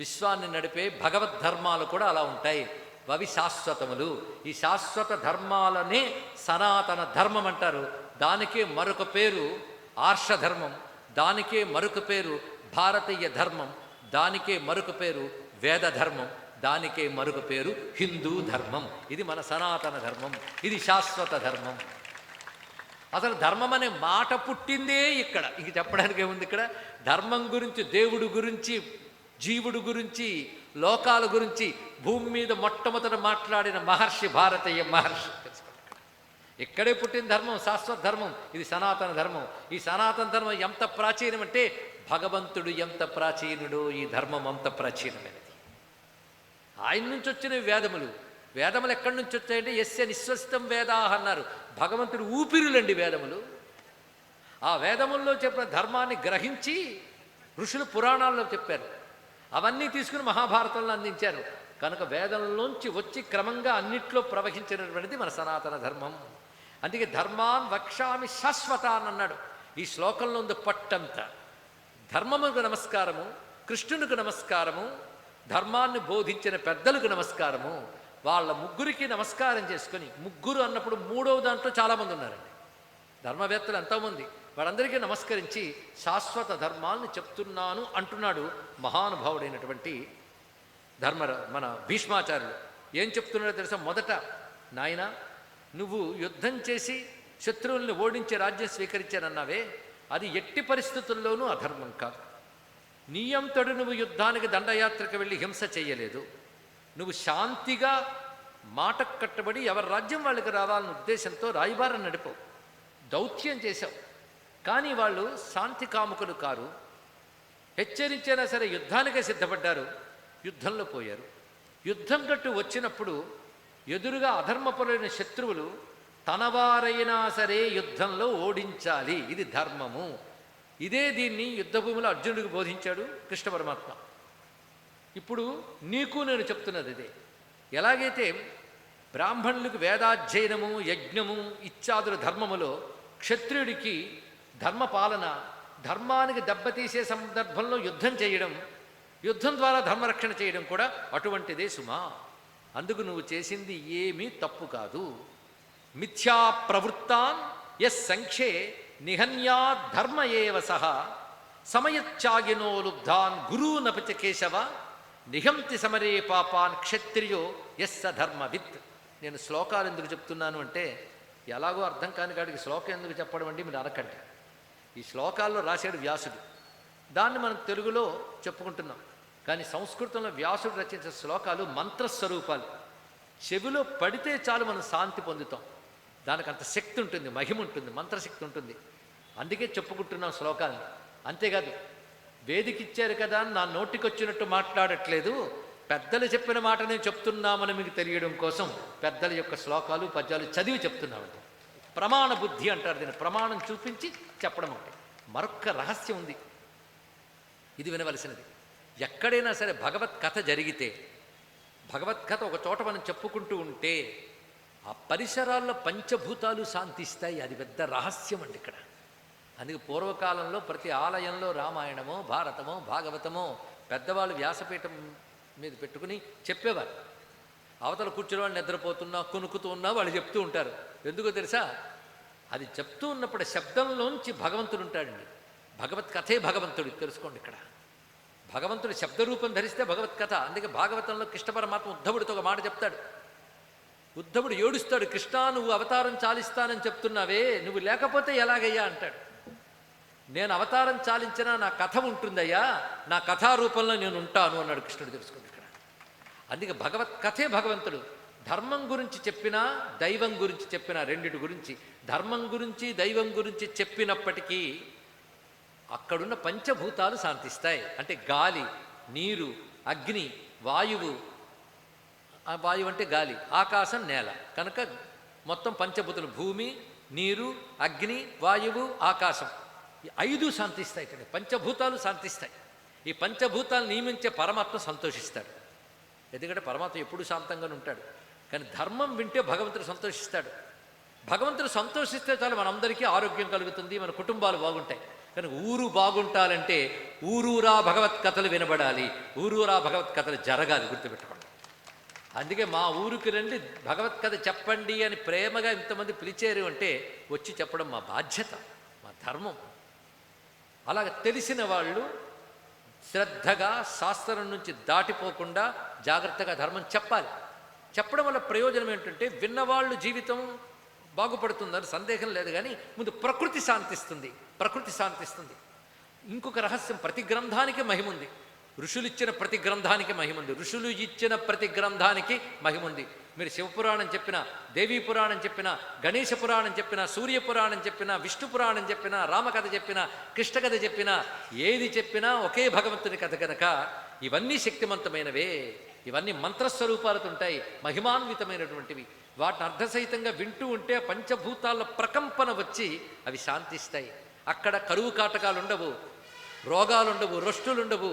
Speaker 1: విశ్వాన్ని నడిపే భగవద్ ధర్మాలు కూడా అలా ఉంటాయి. అవి శాశ్వతములు. ఈ శాశ్వత ధర్మాలనే సనాతన ధర్మం అంటారు. దానికే మరొక పేరు ఆర్షధర్మం, దానికే మరొక పేరు భారతీయ ధర్మం, దానికే మరొక పేరు వేద ధర్మం, దానికే మరొక పేరు హిందూ ధర్మం. ఇది మన సనాతన ధర్మం, ఇది శాశ్వత ధర్మం. అసలు ధర్మం అనే మాట పుట్టిందే ఇక్కడ. ఇంక చెప్పడానికి ఏముంది ఇక్కడ? ధర్మం గురించి, దేవుడు గురించి, జీవుడు గురించి, లోకాల గురించి భూమి మీద మొట్టమొదట మాట్లాడిన మహర్షి భారతీయ మహర్షి. ఇక్కడే పుట్టిన ధర్మం శాశ్వత ధర్మం, ఇది సనాతన ధర్మం. ఈ సనాతన ధర్మం ఎంత ప్రాచీనం అంటే భగవంతుడు ఎంత ప్రాచీనుడో ఈ ధర్మం అంత ప్రాచీనమైనది. ఆయన నుంచి వచ్చిన వేదములు. వేదములు ఎక్కడి నుంచి వచ్చాయంటే యస్య నిశ్వసితం వేదాహ అన్నారు. భగవంతుడు ఊపిరులండి వేదములు. ఆ వేదముల్లో చెప్పిన ధర్మాన్ని గ్రహించి ఋషులు పురాణాల్లో చెప్పారు. అవన్నీ తీసుకుని మహాభారతంలో అందించారు. కనుక వేదంలోంచి వచ్చి క్రమంగా అన్నిట్లో ప్రవహించినటువంటిది మన సనాతన ధర్మం. అందుకే ధర్మాన్ వక్షామి శాశ్వతాన్ అన్నాడు. ఈ శ్లోకంలో ఉంది పట్టంతా. ధర్మముకు నమస్కారము, కృష్ణునికి నమస్కారము, ధర్మాన్ని బోధించిన పెద్దలకు నమస్కారము. వాళ్ళ ముగ్గురికి నమస్కారం చేసుకొని, ముగ్గురు అన్నప్పుడు మూడవ దాంట్లో చాలామంది ఉన్నారండి, ధర్మవేత్తలు ఎంతోమంది. వాళ్ళందరికీ నమస్కరించి శాశ్వత ధర్మాలను చెప్తున్నాను అంటున్నాడు మహానుభావుడైనటువంటి మన భీష్మాచార్యులు. ఏం చెప్తున్నాడో తెలుసా? మొదట, నాయన నువ్వు యుద్ధం చేసి శత్రువుల్ని ఓడించి రాజ్యం స్వీకరించానన్నావే, అది ఎట్టి పరిస్థితుల్లోనూ అధర్మం కాదు. నీయంతడు నువ్వు యుద్ధానికి దండయాత్రకు వెళ్ళి హింస చెయ్యలేదు. నువ్వు శాంతిగా మాటకు కట్టబడి ఎవరి రాజ్యం వాళ్ళకి రావాలన్న ఉద్దేశంతో రాయబారం నడిపావు, దౌత్యం చేశావు. కానీ వాళ్ళు శాంతి కాముకులు కారు. హెచ్చరించినా సరే యుద్ధానికే సిద్ధపడ్డారు, యుద్ధంలో పోయారు. యుద్ధం గట్టు వచ్చినప్పుడు ఎదురుగా అధర్మపరులైన శత్రువులు తనవారైనా సరే యుద్ధంలో ఓడించాలి, ఇది ధర్మము. దీన్ని యుద్ధభూమిలో అర్జునుడికి బోధించాడు కృష్ణ పరమాత్మ. ఇప్పుడు నీకు నేను చెప్తున్నది ఇదే. ఎలాగైతే బ్రాహ్మణులకు వేదాధ్యయనము, యజ్ఞము ఇత్యాదుల ధర్మములో క్షత్రియుడికి ధర్మపాలన, ధర్మానికి దెబ్బతీసే సందర్భంలో యుద్ధం చేయడం, యుద్ధం ద్వారా ధర్మరక్షణ చేయడం కూడా అటువంటిదే సుమా. అందుకు నువ్వు చేసింది ఏమీ తప్పు కాదు. మిథ్యా ప్రవృత్తాన్ యస్ సంఖ్యే నిహన్యా ధర్మ ఏవ సహ సమయత్యాగినో లుబ్ధాన్ గురూనపచ కేశవ నిహంతి సమరే పాపాన్ క్షత్రియో యస్స ధర్మవిత్. నేను శ్లోకాలు ఎందుకు చెప్తున్నాను అంటే, ఎలాగో అర్థం కాని కాడికి శ్లోకం ఎందుకు చెప్పడం అంటే మీరు అనకండి. ఈ శ్లోకాల్లో రాశాడు వ్యాసుడు. దాన్ని మనం తెలుగులో చెప్పుకుంటున్నాం. కానీ సంస్కృతంలో వ్యాసుడు రచించిన శ్లోకాలు మంత్రస్వరూపాలు. చెవిలో పడితే చాలు మనం శాంతి పొందుతాం. దానికి అంత శక్తి ఉంటుంది, మహిమ ఉంటుంది, మంత్రశక్తి ఉంటుంది. అందుకే చెప్పుకుంటున్నాం శ్లోకాలని. అంతేకాదు వేదికిచ్చారు కదా అని నా నోటికొచ్చినట్టు మాట్లాడట్లేదు, పెద్దలు చెప్పిన మాట నేను చెప్తున్నామని మీకు తెలియడం కోసం పెద్దల యొక్క శ్లోకాలు పద్యాలు చదివి చెప్తున్నామండి. ప్రమాణ బుద్ధి అంటారు దీన్ని. ప్రమాణం చూపించి చెప్పడం అంటే. మరొక్క రహస్యం ఉంది, ఇది వినవలసినది. ఎక్కడైనా సరే భగవత్ కథ జరిగితే, భగవత్ కథ ఒక చోట మనం చెప్పుకుంటూ ఉంటే ఆ పరిసరాల్లో పంచభూతాలు శాంతిస్తాయి. అది పెద్ద రహస్యం అండి ఇక్కడ. అందుకే పూర్వకాలంలో ప్రతి ఆలయంలో రామాయణమో భారతమో భాగవతమో పెద్దవాళ్ళు వ్యాసపీఠం మీద పెట్టుకుని చెప్పేవారు. అవతల కూర్చుని వాళ్ళు నిద్రపోతున్నా కొనుక్కుతూ ఉన్నా వాళ్ళు చెప్తూ ఉంటారు. ఎందుకో తెలుసా? అది చెప్తూ ఉన్నప్పుడు శబ్దంలోంచి భగవంతుడు ఉంటాడండి. భగవత్ కథే భగవంతుడు, తెలుసుకోండి. ఇక్కడ భగవంతుడు శబ్దరూపం ధరిస్తే భగవత్ కథ. అందుకే భాగవతంలో కృష్ణ పరమాత్మ ఉద్ధవుడితో ఒక మాట చెప్తాడు. ఉద్ధవుడు ఏడుస్తాడు, కృష్ణ నువ్వు అవతారం చాలిస్తానని చెప్తున్నావే, నువ్వు లేకపోతే ఎలాగయ్యా అంటాడు. నేను అవతారం చాలించినా నా కథ ఉంటుందయ్యా, నా కథారూపంలో నేను ఉంటాను అన్నాడు కృష్ణుడు. తెలుసుకోండి ఇక్కడ. అందుకే భగవత్ కథే భగవంతుడు. ధర్మం గురించి చెప్పినా దైవం గురించి చెప్పినా, రెండిటి గురించి, ధర్మం గురించి దైవం గురించి చెప్పినప్పటికీ అక్కడున్న పంచభూతాలు శాంతిస్తాయి. అంటే గాలి, నీరు, అగ్ని, వాయువు, వాయువు అంటే గాలి, ఆకాశం, నేల, కనుక మొత్తం పంచభూతాలు భూమి, నీరు, అగ్ని, వాయువు, ఆకాశం, ఈ 5 శాంతిస్తాయి. ఇక్కడ పంచభూతాలు శాంతిస్తాయి. ఈ పంచభూతాలు నియమించే పరమాత్మ సంతోషిస్తాడు. ఎందుకంటే పరమాత్మ ఎప్పుడు శాంతంగానే ఉంటాడు. కానీ ధర్మం వింటే భగవంతుడు సంతోషిస్తాడు. భగవంతుడు సంతోషిస్తే చాలు మనందరికీ ఆరోగ్యం కలుగుతుంది, మన కుటుంబాలు బాగుంటాయి. కానీ ఊరు బాగుంటాలంటే ఊరూరా భగవత్ కథలు వినబడాలి, ఊరూరా భగవత్ కథలు జరగాలి. గుర్తుపెట్టుకోండి. అందుకే మా ఊరికి రండి భగవత్ కథ చెప్పండి అని ప్రేమగా ఇంతమంది పిలిచారు అంటే వచ్చి చెప్పడం మా బాధ్యత, మా ధర్మం. అలాగ తెలిసిన వాళ్ళు శ్రద్ధగా శాస్త్రం నుంచి దాటిపోకుండా జాగ్రత్తగా ధర్మం చెప్పాలి. చెప్పడం వల్ల ప్రయోజనం ఏంటంటే విన్నవాళ్ళు జీవితం బాగుపడుతుందని సందేహం లేదు. కానీ ముందు ప్రకృతి శాంతిస్తుంది, ప్రకృతి శాంతిస్తుంది. ఇంకొక రహస్యం, ప్రతి గ్రంథానికి మహిమ ఉంది. ఋషులు ఇచ్చిన ప్రతి గ్రంథానికి మహిమ ఉంది. ఋషులు ఇచ్చిన ప్రతి గ్రంథానికి మహిమ ఉంది. మీరు శివపురాణం చెప్పినా, దేవీ పురాణం చెప్పినా, గణేశ పురాణం చెప్పినా, సూర్యపురాణం చెప్పినా, విష్ణు పురాణం చెప్పినా, రామకథ చెప్పినా, కృష్ణ కథ చెప్పినా, ఏది చెప్పినా ఒకే భగవంతుని కథ కనుక ఇవన్నీ శక్తివంతమైనవే, ఇవన్నీ మంత్రస్వరూపాలతో ఉంటాయి, మహిమాన్వితమైనటువంటివి. వాటిని అర్ధసహితంగా వింటూ ఉంటే పంచభూతాల ప్రకంపన వచ్చి అవి శాంతిస్తాయి. అక్కడ కరువు కాటకాలు ఉండవు, రోగాలుండవు, రొష్టులుండవు,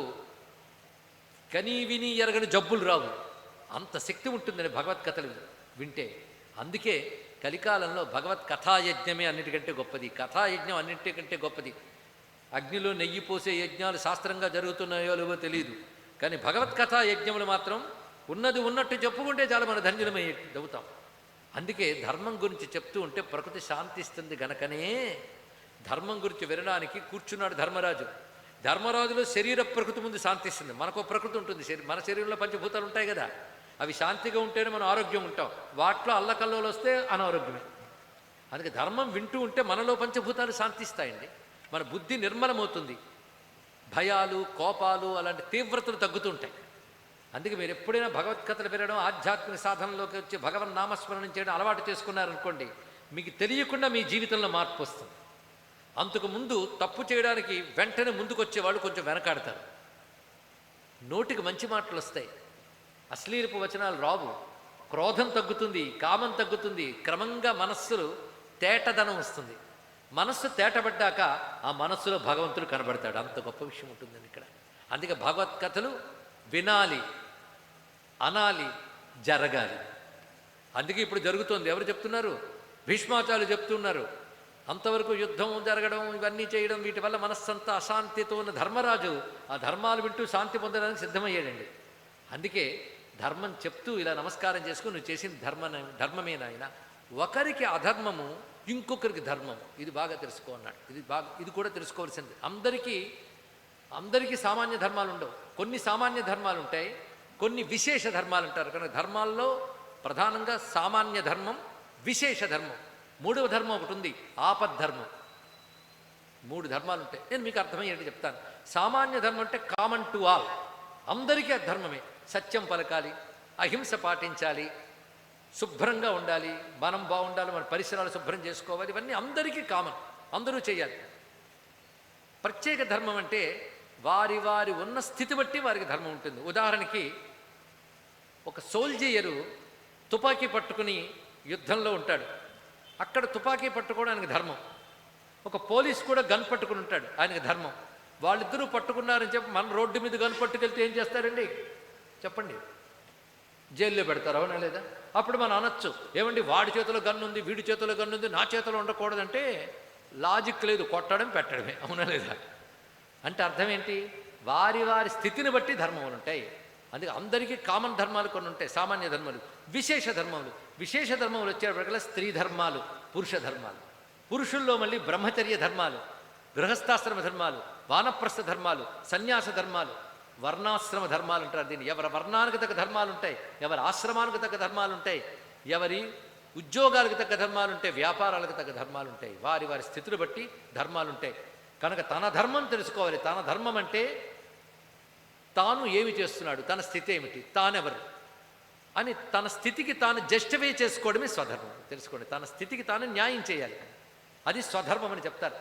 Speaker 1: కనీ విని ఎరగని జబ్బులు రావు. అంత శక్తి ఉంటుందని భగవత్కథలు వింటే. అందుకే కలికాలంలో భగవత్ కథాయజ్ఞమే అన్నిటికంటే గొప్పది. కథాయజ్ఞం అన్నిటికంటే గొప్పది. అగ్నిలో నెయ్యి పోసే యజ్ఞాలు శాస్త్రంగా జరుగుతున్నాయో లేవో తెలియదు, కానీ భగవత్ కథా యజ్ఞములు మాత్రం ఉన్నది ఉన్నట్టు చెప్పుకుంటే చాలా మన ధన్యులమై అవుతాం. అందుకే ధర్మం గురించి చెప్తూ ఉంటే ప్రకృతి శాంతిస్తుంది గనకనే ధర్మం గురించి వినడానికి కూర్చున్నాడు ధర్మరాజు. ధర్మరాజులో శరీర ప్రకృతి ముందు శాంతిస్తుంది. మనకు ప్రకృతి ఉంటుంది, మన శరీరంలో పంచభూతాలు ఉంటాయి కదా, అవి శాంతిగా ఉంటేనే మనం ఆరోగ్యం ఉంటాం. వాటిలో అల్లకల్లోలు వస్తే అనారోగ్యమే. అందుకే ధర్మం వింటూ ఉంటే మనలో పంచభూతాలు శాంతిస్తాయండి. మన బుద్ధి నిర్మలమవుతుంది, భయాలు, కోపాలు, అలాంటి తీవ్రతలు తగ్గుతుంటాయి. అందుకే మీరు ఎప్పుడైనా భగవత్కథలు వినడం, ఆధ్యాత్మిక సాధనలోకి వచ్చి భగవన్ నామస్మరణం చేయడం అలవాటు చేసుకున్నారనుకోండి, మీకు తెలియకుండా మీ జీవితంలో మార్పు వస్తుంది. అంతకుముందు తప్పు చేయడానికి వెంటనే ముందుకు వచ్చేవాళ్ళు కొంచెం వెనకాడతారు. నోటికి మంచి మాటలు వస్తాయి, అశ్లీలపు వచనాలు రావు, క్రోధం తగ్గుతుంది, కామం తగ్గుతుంది, క్రమంగా మనస్సులు తేటదనం వస్తుంది. మనస్సు తేటబడ్డాక ఆ మనస్సులో భగవంతుడు కనబడతాడు. అంత గొప్ప విషయం ఉంటుందండి ఇక్కడ. అందుకే భగవత్కథలు వినాలి, అనాలి, జరగాలి. అందుకే ఇప్పుడు జరుగుతోంది. ఎవరు చెప్తున్నారు? భీష్మాచార్యులు చెప్తున్నారు. అంతవరకు యుద్ధం జరగడం, ఇవన్నీ చేయడం, వీటి వల్ల మనస్సంతా అశాంతితో ఉన్న ధర్మరాజు ఆ ధర్మాలు వింటూ శాంతి పొందడానికి సిద్ధమయ్యాడండి. అందుకే ధర్మం చెప్తూ ఇలా నమస్కారం చేసుకుని నువ్వు చేసిన ధర్మమే నాయన. ఒకరికి అధర్మము, ఇంకొకరికి ధర్మము, ఇది బాగా తెలుసుకో అన్నాడు. ఇది కూడా తెలుసుకోవాల్సింది. అందరికీ సామాన్య ధర్మాలు ఉండవు. కొన్ని సామాన్య ధర్మాలు ఉంటాయి, కొన్ని విశేష ధర్మాలు అంటారు. కనుక ధర్మాల్లో ప్రధానంగా సామాన్య ధర్మం, విశేష ధర్మం, మూడవ ధర్మం ఒకటి ఉంది, ఆపద్ధర్మం. 3 ధర్మాలు ఉంటాయి. నేను మీకు అర్థమయ్యేది చెప్తాను. సామాన్య ధర్మం అంటే కామన్ టు ఆల్, అందరికీ అది ధర్మమే. సత్యం పలకాలి, అహింస పాటించాలి, శుభ్రంగా ఉండాలి, మనం బాగుండాలి, మన పరిసరాలు శుభ్రం చేసుకోవాలి, ఇవన్నీ అందరికీ కామన్, అందరూ చేయాలి. ప్రత్యేక ధర్మం అంటే వారి వారి ఉన్న స్థితి బట్టి వారికి ధర్మం ఉంటుంది. ఉదాహరణకి ఒక సోల్జరు తుపాకీ పట్టుకుని యుద్ధంలో ఉంటాడు, అక్కడ తుపాకీ పట్టుకోవడానికి ధర్మం. ఒక పోలీస్ కూడా గన్ పట్టుకుని ఉంటాడు, ఆయనకి ధర్మం. వాళ్ళిద్దరూ పట్టుకున్నారని చెప్పి మన రోడ్డు మీద గన్ పట్టుకెళ్తే ఏం చేస్తారండి చెప్పండి? జైల్లో పెడతారు, అవునా లేదా? అప్పుడు మనం అనొచ్చు, ఏమండి వాడి చేతిలో గన్ను ఉంది, వీడి చేతిలో గన్ను ఉంది, నా చేతిలో ఉండకూడదంటే లాజిక్ లేదు, కొట్టడం పెట్టడమే, అవునా లేదా? అంటే అర్థం ఏంటి? వారి వారి స్థితిని బట్టి ధర్మములు ఉంటాయి. అందుకే అందరికీ కామన్ ధర్మాలు కొన్ని ఉంటాయి, సామాన్య ధర్మాలు, విశేష ధర్మములు. విశేష ధర్మములు వచ్చేటప్పటికల్లా స్త్రీ ధర్మాలు, పురుష ధర్మాలు. పురుషుల్లో మళ్ళీ బ్రహ్మచర్య ధర్మాలు, గృహస్థాశ్రమ ధర్మాలు, వానప్రస్థ ధర్మాలు, సన్యాస ధర్మాలు, వర్ణాశ్రమ ధర్మాలు అంటారు దీన్ని. ఎవరి వర్ణానికి తగ్గ ధర్మాలు ఉంటాయి, ఎవరి ఆశ్రమానికి తగ్గ ధర్మాలు ఉంటాయి, ఎవరి ఉద్యోగాలకు తగ్గ ధర్మాలు ఉంటాయి, వ్యాపారాలకు తగ్గ ధర్మాలు ఉంటాయి. వారి వారి స్థితులు బట్టి ధర్మాలు ఉంటాయి. కనుక తన ధర్మం తెలుసుకోవాలి. తన ధర్మం అంటే తాను ఏమి చేస్తున్నాడు, తన స్థితి ఏమిటి, తానెవరు అని తన స్థితికి తాను జస్టిఫై చేసుకోవడమే స్వధర్మం. తెలుసుకోండి, తన స్థితికి తాను న్యాయం చేయాలి, అది స్వధర్మం అని చెప్తారు.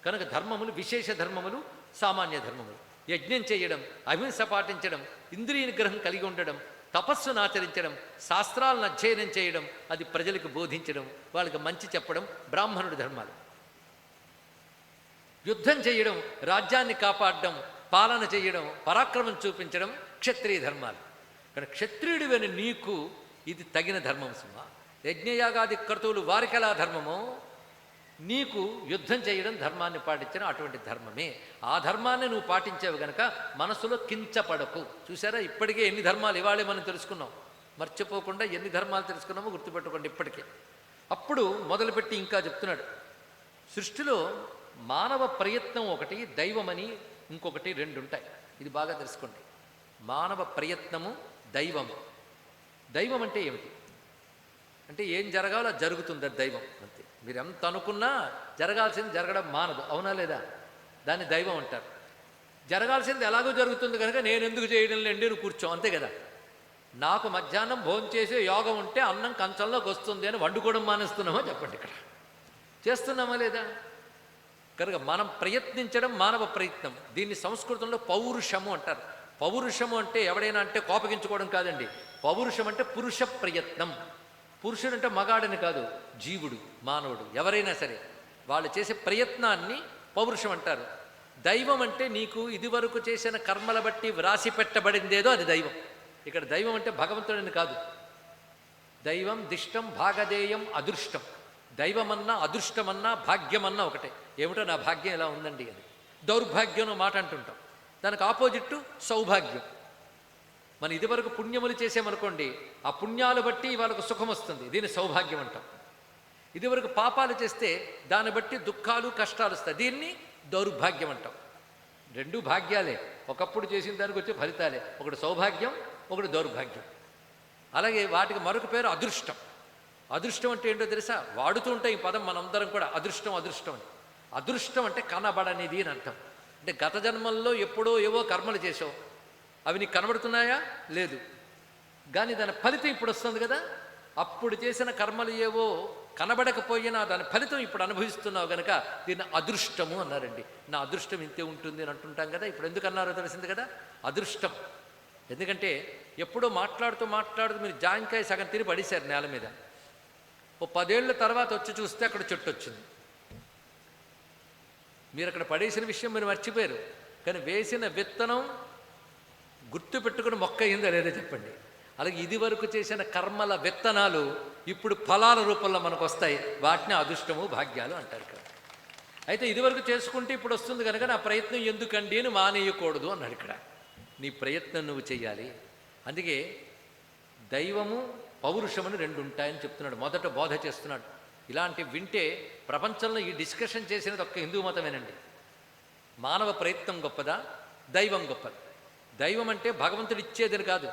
Speaker 1: కనుక ధర్మములు విశేష ధర్మములు, సామాన్య ధర్మములు. యజ్ఞం చేయడం, అహింస పాటించడం, ఇంద్రియ నిగ్రహం కలిగి ఉండడం, తపస్సును ఆచరించడం, శాస్త్రాలను అధ్యయనం చేయడం, అది ప్రజలకు బోధించడం, వాళ్ళకి మంచి చెప్పడం బ్రాహ్మణుడి ధర్మాలు. యుద్ధం చేయడం, రాజ్యాన్ని కాపాడడం, పాలన చేయడం, పరాక్రమం చూపించడం క్షత్రియ ధర్మాలు. కానీ క్షత్రియుడివని నీకు ఇది తగిన ధర్మం సుమా. యజ్ఞయాగాది కర్తువులు వారికి ఎలా ధర్మమో నీకు యుద్ధం చేయడం, ధర్మాన్ని పాటించడం అటువంటి ధర్మమే. ఆ ధర్మాన్ని నువ్వు పాటించావు గనక మనసులో కించపడకు. చూసారా, ఇప్పటికే ఎన్ని ధర్మాలు ఇవాళే మనం తెలుసుకున్నాం. మర్చిపోకుండా ఎన్ని ధర్మాలు తెలుసుకున్నామో గుర్తుపెట్టుకోండి ఇప్పటికే. అప్పుడు మొదలుపెట్టి ఇంకా చెప్తున్నాడు, సృష్టిలో మానవ ప్రయత్నం ఒకటి, దైవమని ఇంకొకటి, 2 ఉంటాయి. ఇది బాగా తెలుసుకోండి. మానవ ప్రయత్నము, దైవము. దైవం అంటే ఏమిటి అంటే ఏం జరగాలో అది జరుగుతుంది, అది దైవం అంతే. మీరు ఎంత అనుకున్నా జరగాల్సింది జరగడం మానదు, అవునా లేదా? దాన్ని దైవం అంటారు. జరగాల్సింది ఎలాగో జరుగుతుంది కనుక నేను ఎందుకు చేయడం లేండి నువ్వు కూర్చో, అంతే కదా. నాకు మధ్యాహ్నం భోజనం చేసే యోగం ఉంటే అన్నం కంచంలోకి వస్తుంది అని వండుకోవడం మానేస్తున్నామా చెప్పండి? ఇక్కడ చేస్తున్నామా లేదా? కనుక మనం ప్రయత్నించడం మానవ ప్రయత్నం. దీన్ని సంస్కృతంలో పౌరుషము అంటారు. పౌరుషము అంటే ఎవడైనా అంటే కోపగించుకోవడం కాదండి. పౌరుషం అంటే పురుష ప్రయత్నం. పురుషుడు అంటే మగాడని కాదు, జీవుడు, మానవుడు ఎవరైనా సరే వాళ్ళు చేసే ప్రయత్నాన్ని పౌరుషం అంటారు. దైవం అంటే నీకు ఇదివరకు చేసిన కర్మల బట్టి వ్రాసి పెట్టబడిందేదో అది దైవం. ఇక్కడ దైవం అంటే భగవంతుడని కాదు. దైవం దిష్టం భాగదేయం అదృష్టం. దైవమన్నా అదృష్టమన్నా భాగ్యమన్నా ఒకటే. ఏమిటో నా భాగ్యం ఎలా ఉందండి అని. దౌర్భాగ్యం మాట అంటుంటాం, దానికి ఆపోజిట్టు సౌభాగ్యం. మనం ఇదివరకు పుణ్యములు చేసామనుకోండి, ఆ పుణ్యాలు బట్టి వాళ్ళకు సుఖం వస్తుంది, దీన్ని సౌభాగ్యం అంటాం. ఇదివరకు పాపాలు చేస్తే దాన్ని బట్టి దుఃఖాలు కష్టాలు వస్తాయి, దీన్ని దౌర్భాగ్యం అంటాం. 2 భాగ్యాలే, ఒకప్పుడు చేసిన దానికి వచ్చే ఫలితాలే. ఒకటి సౌభాగ్యం, ఒకటి దౌర్భాగ్యం. అలాగే వాటికి మరొక పేరు అదృష్టం. అదృష్టం అంటే ఏంటో తెలుసా? వాడుతూ ఉంటాం ఈ పదం మనందరం కూడా, అదృష్టం అదృష్టం అని. అదృష్టం అంటే కనబడనిది అని అర్థం. అంటే గత జన్మల్లో ఎప్పుడో ఏవో కర్మలు చేసావు, అవి నీకు కనబడుతున్నాయా? లేదు. కానీ దాని ఫలితం ఇప్పుడు వస్తుంది కదా. అప్పుడు చేసిన కర్మలు ఏవో కనబడకపోయినా దాని ఫలితం ఇప్పుడు అనుభవిస్తున్నావు కనుక దీన్ని అదృష్టము అన్నారండి. నా అదృష్టం ఇంతే ఉంటుంది అని అంటుంటాం కదా. ఇప్పుడు ఎందుకు అన్నారో తెలిసింది కదా, అదృష్టం. ఎందుకంటే ఎప్పుడో మాట్లాడుతూ మీరు జాంకాయ సగం తిరిగి పడేశారు నేల మీద. ఓ 10 ఏళ్ళ తర్వాత వచ్చి చూస్తే అక్కడ చెట్టు వచ్చింది. మీరు అక్కడ పడేసిన విషయం మీరు మర్చిపోయారు, కానీ వేసిన విత్తనం గుర్తు పెట్టుకుని మొక్క అయిందా లేదా చెప్పండి. అలాగే ఇది వరకు చేసిన కర్మల విత్తనాలు ఇప్పుడు ఫలాల రూపంలో మనకు వస్తాయి. వాటిని అదృష్టము భాగ్యాలు అంటారు ఇక్కడ. అయితే ఇదివరకు చేసుకుంటే ఇప్పుడు వస్తుంది కనుక నా ప్రయత్నం ఎందుకండి అని మానేయకూడదు అన్నాడు ఇక్కడ. నీ ప్రయత్నం నువ్వు చెయ్యాలి. అందుకే దైవము పౌరుషమని 2 ఉంటాయని చెప్తున్నాడు. మొదట బోధ చేస్తున్నాడు. ఇలాంటి వింటే ప్రపంచంలో ఈ డిస్కషన్ చేసినది ఒక్క హిందూ మతమేనండి. మానవ ప్రయత్నం గొప్పదా, దైవం గొప్పది? దైవం అంటే భగవంతుడు ఇచ్చేదని కాదు,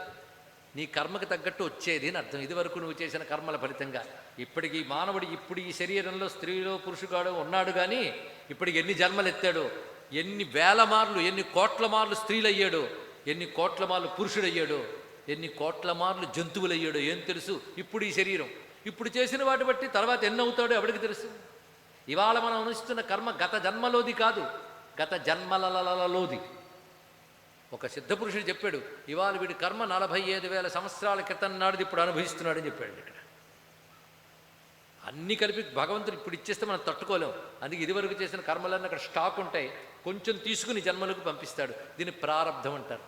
Speaker 1: నీ కర్మకు తగ్గట్టు వచ్చేది అని అర్థం. ఇదివరకు నువ్వు చేసిన కర్మల ఫలితంగా. ఇప్పటికీ మానవుడు ఇప్పుడు ఈ శరీరంలో స్త్రీలో పురుషుగాడు ఉన్నాడు, కానీ ఇప్పటికి ఎన్ని జన్మలు ఎత్తాడో, ఎన్ని వేల మార్లు, ఎన్ని కోట్ల మార్లు స్త్రీలు అయ్యాడో, ఎన్ని కోట్ల మార్లు పురుషుడయ్యాడో, ఎన్ని కోట్ల మార్లు జంతువులయ్యాడో ఏం తెలుసు. ఇప్పుడు ఈ శరీరం ఇప్పుడు చేసిన వాటి బట్టి తర్వాత ఎన్ని అవుతాడో ఎవడికి తెలుసు. ఇవాళ మనం అనుష్ఠిస్తున్న కర్మ గత జన్మలోది కాదు, గత జన్మలలోది. ఒక సిద్ధపురుషుడు చెప్పాడు, ఇవాళ వీడి కర్మ 45,000 సంవత్సరాల క్రితం నాడుది ఇప్పుడు అనుభవిస్తున్నాడని చెప్పాడు. ఇక్కడ అన్నీ కలిపి భగవంతుడు ఇప్పుడు ఇచ్చేస్తే మనం తట్టుకోలేం. అందుకే ఇదివరకు చేసిన కర్మలన్నీ అక్కడ స్టాక్ ఉంటాయి, కొంచెం తీసుకుని జన్మలకు పంపిస్తాడు. దీన్ని ప్రారబ్ధం అంటారు.